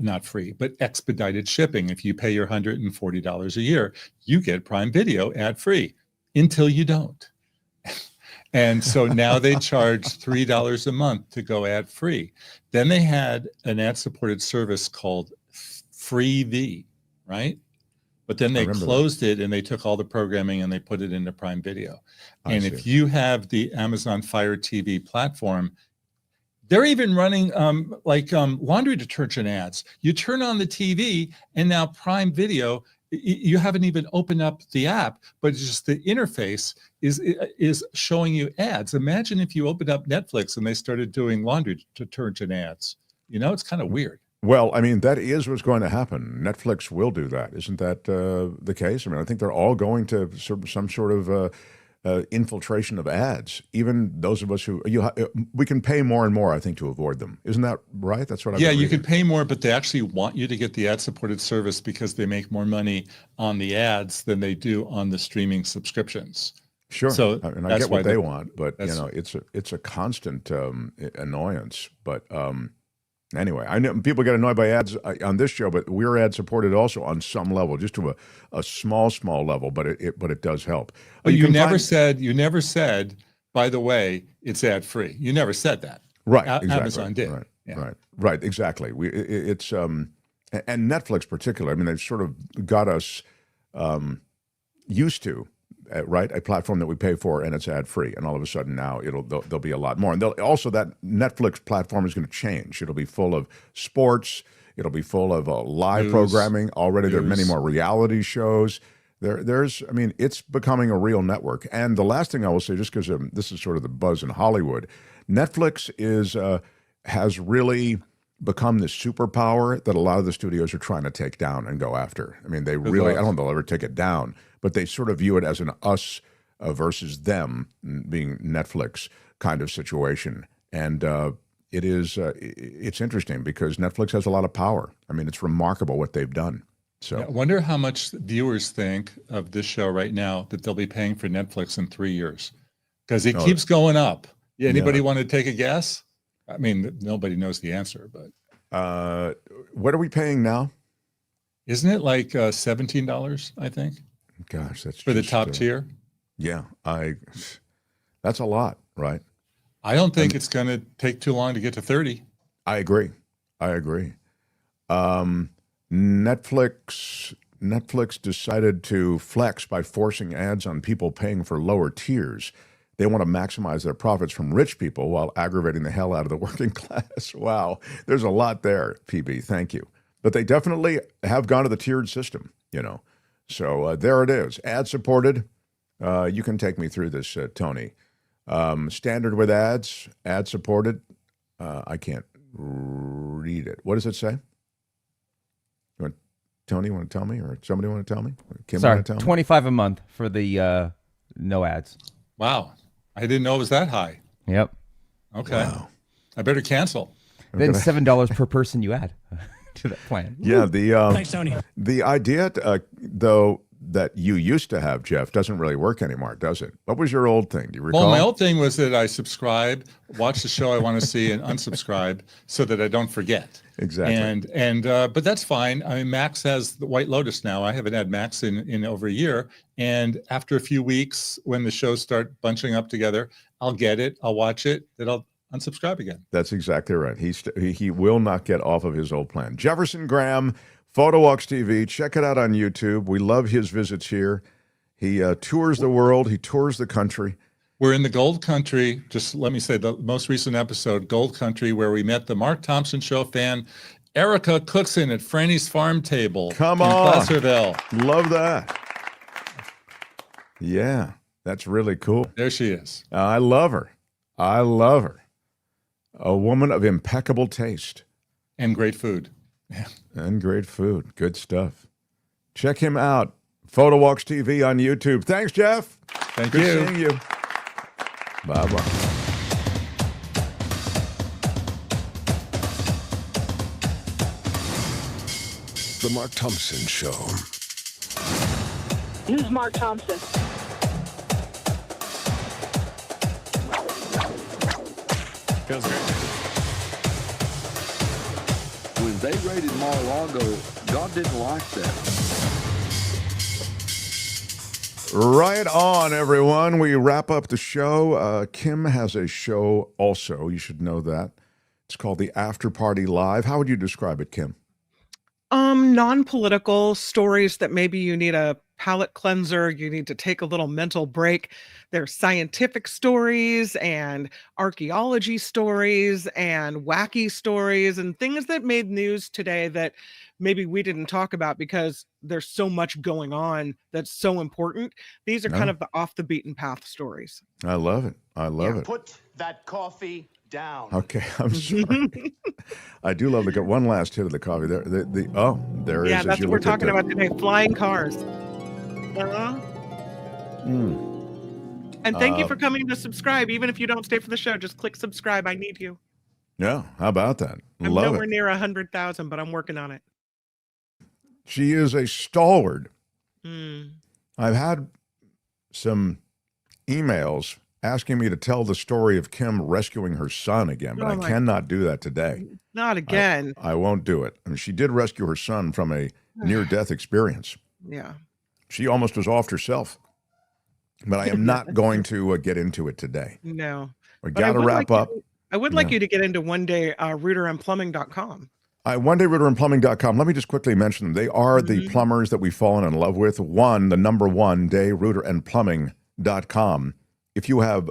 not free, but expedited shipping. If you pay your $140 a year, you get Prime Video ad-free until you don't. And so now they charge $3 a month to go ad-free. Then they had an ad-supported service called Freevee, right? But then they closed it and they took all the programming and they put it into Prime Video. And if you have the Amazon Fire TV platform, they're even running laundry detergent ads. You turn on the TV and now Prime Video, you haven't even opened up the app, but it's just the interface is showing you ads. Imagine if you opened up Netflix and they started doing laundry detergent ads. It's kind of weird. Well, I mean, that is what's going to happen. Netflix will do that. Isn't that the case? I mean, I think they're all going to some sort of infiltration of ads. Even those of us who we can pay more and more, I think, to avoid them. Isn't that right? That's what I'm you can pay more, but they actually want you to get the ad-supported service because they make more money on the ads than they do on the streaming subscriptions. Sure. So, and I get what they want, but it's a constant annoyance. But anyway, I know people get annoyed by ads on this show, but we're ad supported also on some level, just to a small level, but it does help. But you never said, by the way, it's ad free. You never said that. Right. Exactly. Amazon did. Right. Yeah. Right. Exactly. It's and Netflix particularly. I mean, they've sort of got us used to. Right, a platform that we pay for and it's ad free, and all of a sudden now there'll be a lot more, and also that Netflix platform is going to change. It'll be full of sports, it'll be full of live programming. Already there are many more reality shows. There's, I mean, it's becoming a real network. And the last thing I will say, just because this is sort of the buzz in Hollywood, Netflix has really become this superpower that a lot of the studios are trying to take down and go after. I mean, they really, I don't know if they'll ever take it down, but they sort of view it as an us versus them, being Netflix kind of situation. And it's interesting because Netflix has a lot of power. I mean, it's remarkable what they've done. So I wonder how much viewers think of this show right now that they'll be paying for Netflix in 3 years, because it keeps going up. Anybody want to take a guess? I mean, nobody knows the answer, but what are we paying now? Isn't it like $17? I think. Gosh, that's for the top tier. Yeah, that's a lot, right? I don't think it's going to take too long to get to 30. I agree. Netflix decided to flex by forcing ads on people paying for lower tiers. They want to maximize their profits from rich people while aggravating the hell out of the working class. Wow. There's a lot there, PB. Thank you. But they definitely have gone to the tiered system, So there it is. Ad-supported. You can take me through this, Tony. Standard with ads, ad-supported. I can't read it. What does it say? Tony, you want to tell me, or somebody want to tell me? Kim, Sorry, want to tell $25 a month for the no ads. Wow, I didn't know it was that high. Yep. Okay, wow. I better cancel. Then $7 per person you add to that plan. Yeah, Thanks, Tony. The idea, though, that you used to have, Jeff, doesn't really work anymore, does it? What was your old thing? Do you recall? Well, my old thing was that I subscribe, watch the show I want to see, and unsubscribe so that I don't forget. Exactly. But that's fine. I mean, Max has the White Lotus now. I haven't had Max in over a year. And after a few weeks, when the shows start bunching up together, I'll get it. I'll watch it. Then I'll unsubscribe again. That's exactly right. He will not get off of his old plan. Jefferson Graham, PhotoWalks TV. Check it out on YouTube. We love his visits here. He tours the world. He tours the country. We're in the Gold Country. Just let me say the most recent episode, Gold Country, where we met the Mark Thompson Show fan, Erica Cookson at Franny's Farm Table. Come in on. Placerville. Love that. Yeah, that's really cool. There she is. I love her. A woman of impeccable taste. And great food. Yeah. And great food. Good stuff. Check him out. PhotoWalks TV on YouTube. Thanks, Jeff. Thank Good you. seeing you. Bye-bye. The Mark Thompson Show. Who's Mark Thompson? Feels great. When they raided Mar-a-Lago, God didn't like that. Right on, everyone. We wrap up the show. Kim has a show also. You should know that. It's called The After Party Live. How would you describe it, Kim? Non-political stories that maybe you need a palate cleanser, you need to take a little mental break. There's scientific stories and archaeology stories and wacky stories and things that made news today that maybe we didn't talk about because there's so much going on that's so important. These are kind of the off the beaten path stories. I love it. I love it. Put that coffee down. Okay, I'm sorry. I do love the one last hit of the coffee. There it is. Yeah, that's what we're talking about today. Flying cars. And thank you for coming to subscribe. Even if you don't stay for the show, just click subscribe. I need you. Yeah, how about that? I'm Love nowhere it. near 100,000, but I'm working on it. She is a stalwart. Mm. I've had some emails asking me to tell the story of Kim rescuing her son again, but I cannot do that today. Not again. I won't do it. I mean, she did rescue her son from a near-death experience. Yeah. She almost was off herself. But I am not going to get into it today. No. We got to wrap up. I would like you to get into one day routerandplumbing.com. One day routerandplumbing.com. Let me just quickly mention them. They are the plumbers that we've fallen in love with. The number one day routerandplumbing.com. If you have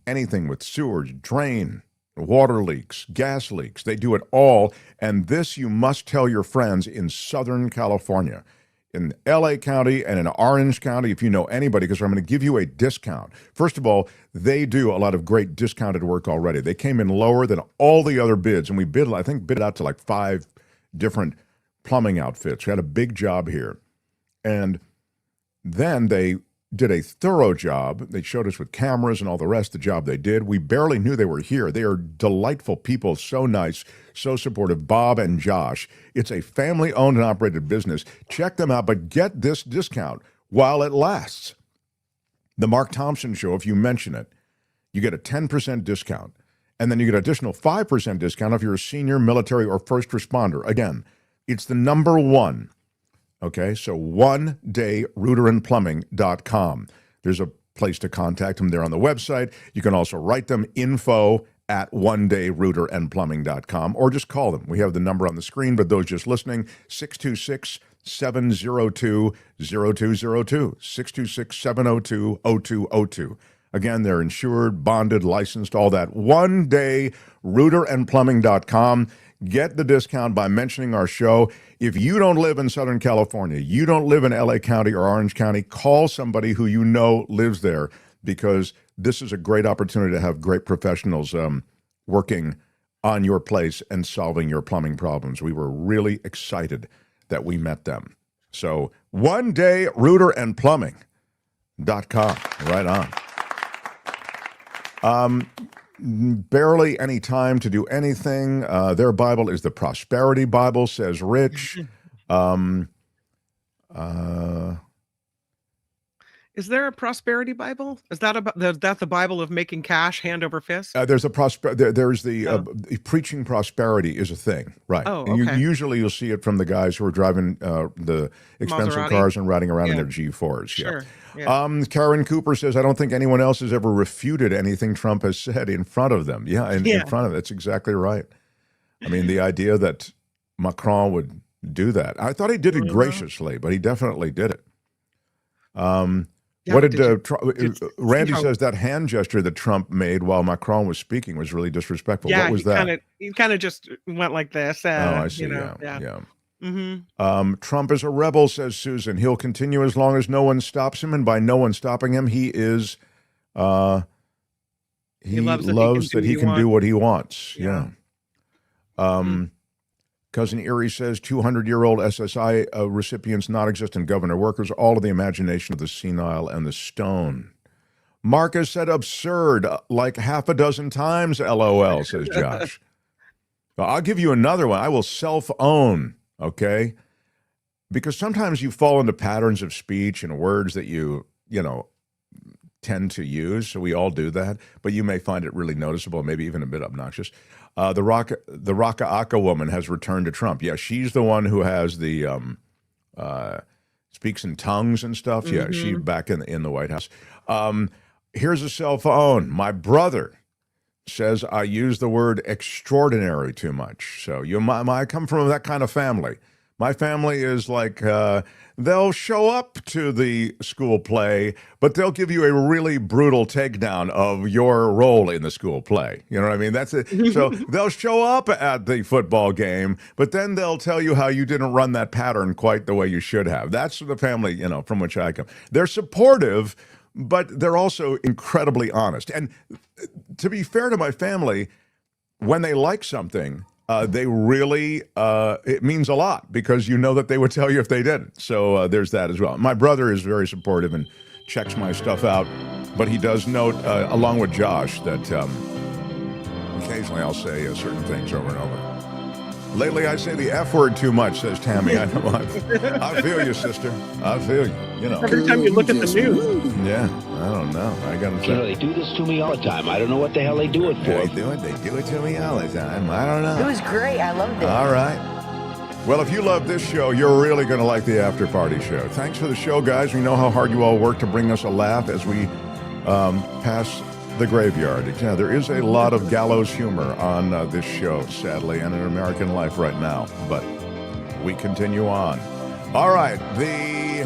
anything with sewers, drain, water leaks, gas leaks, they do it all. And this you must tell your friends in Southern California, in LA County and in Orange County, if you know anybody, because I'm going to give you a discount. First of all, they do a lot of great discounted work already. They came in lower than all the other bids, and we bid it out to like 5 different plumbing outfits. We had a big job here. And then they did a thorough job. They showed us with cameras and all the rest, the job they did. We barely knew they were here. They are delightful people, so nice, so supportive. Bob and Josh. It's a family-owned and operated business. Check them out, but get this discount while it lasts. The Mark Thompson Show, if you mention it, you get a 10% discount. And then you get an additional 5% discount if you're a senior, military, or first responder. Again, it's the number one. Okay, so one day routerandplumbing.com. There's a place to contact them. They're on the website. You can also write them info@onedayrouterandplumbing.com or just call them. We have the number on the screen, but those just listening, 626-702-0202, 626-702-0202. Again, they're insured, bonded, licensed, all that. onedayrouterandplumbing.com. Get the discount by mentioning our show. If you don't live in Southern California, you don't live in LA County or Orange County, call somebody who you know lives there, because this is a great opportunity to have great professionals working on your place and solving your plumbing problems. We were really excited that we met them. So, onedayrouterandplumbing.com. Right on. Barely any time to do anything. Their Bible is the Prosperity Bible, says Rich. Is there a prosperity Bible? Is that the Bible of making cash hand over fist? There's the preaching prosperity is a thing, right? Oh, and okay. Usually you'll see it from the guys who are driving the expensive Maserati? cars and riding around in their G4s. Sure. Yeah. Karen Cooper says, I don't think anyone else has ever refuted anything Trump has said in front of them. In front of it. That's exactly right. I mean, the idea that Macron would do that. I thought he did it graciously, but he definitely did it. What did Randy says that hand gesture that Trump made while Macron was speaking was really disrespectful. Yeah, what was that? He kind of just went like this. I see. You know, yeah. Mm-hmm. Trump is a rebel, says Susan. He'll continue as long as no one stops him, and by no one stopping him, he is. He loves that he can do what he wants. Yeah. Cousin Erie says 200-year-old SSI recipients not exist in government workers, all of the imagination of the senile and the stone. Marcus said absurd like half a dozen times, LOL, says Josh. Well, I'll give you another one. I will self-own, okay? Because sometimes you fall into patterns of speech and words that you tend to use, so we all do that, but you may find it really noticeable, maybe even a bit obnoxious. The Raka Aka woman has returned to Trump. Yeah, she's the one who has the speaks in tongues and stuff. Yeah, she's back in the White House. Here's a cell phone. My brother says I use the word extraordinary too much. So I come from that kind of family. My family is like, they'll show up to the school play, but they'll give you a really brutal takedown of your role in the school play. You know what I mean? That's it. So they'll show up at the football game, but then they'll tell you how you didn't run that pattern quite the way you should have. That's the family, from which I come. They're supportive, but they're also incredibly honest. And to be fair to my family, when they like something, they really, it means a lot because you know that they would tell you if they didn't. So there's that as well. My brother is very supportive and checks my stuff out, but he does note, along with Josh, that occasionally I'll say certain things over and over. Lately, I say the F word too much, says Tammy. I know. I feel you, sister. I feel you. Every time you look at the news. Yeah, I don't know. I got to say. They do this to me all the time. I don't know what the hell they do it for. They do it to me all the time. I don't know. It was great. I loved it. All right. Well, if you love this show, you're really going to like the After Party show. Thanks for the show, guys. We know how hard you all work to bring us a laugh as we pass the graveyard. Yeah, there is a lot of gallows humor on this show, sadly, and in American life right now. But we continue on. All right, the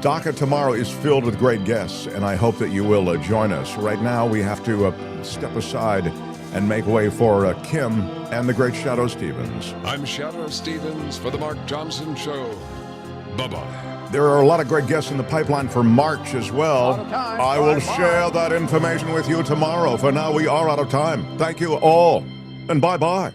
docket tomorrow is filled with great guests, and I hope that you will join us. Right now, we have to step aside and make way for Kim and the great Shadow Stevens. I'm Shadow Stevens for the Mark Thompson Show. Bye-bye. There are a lot of great guests in the pipeline for March as well. I will share that information with you tomorrow. For now, we are out of time. Thank you all, and bye-bye.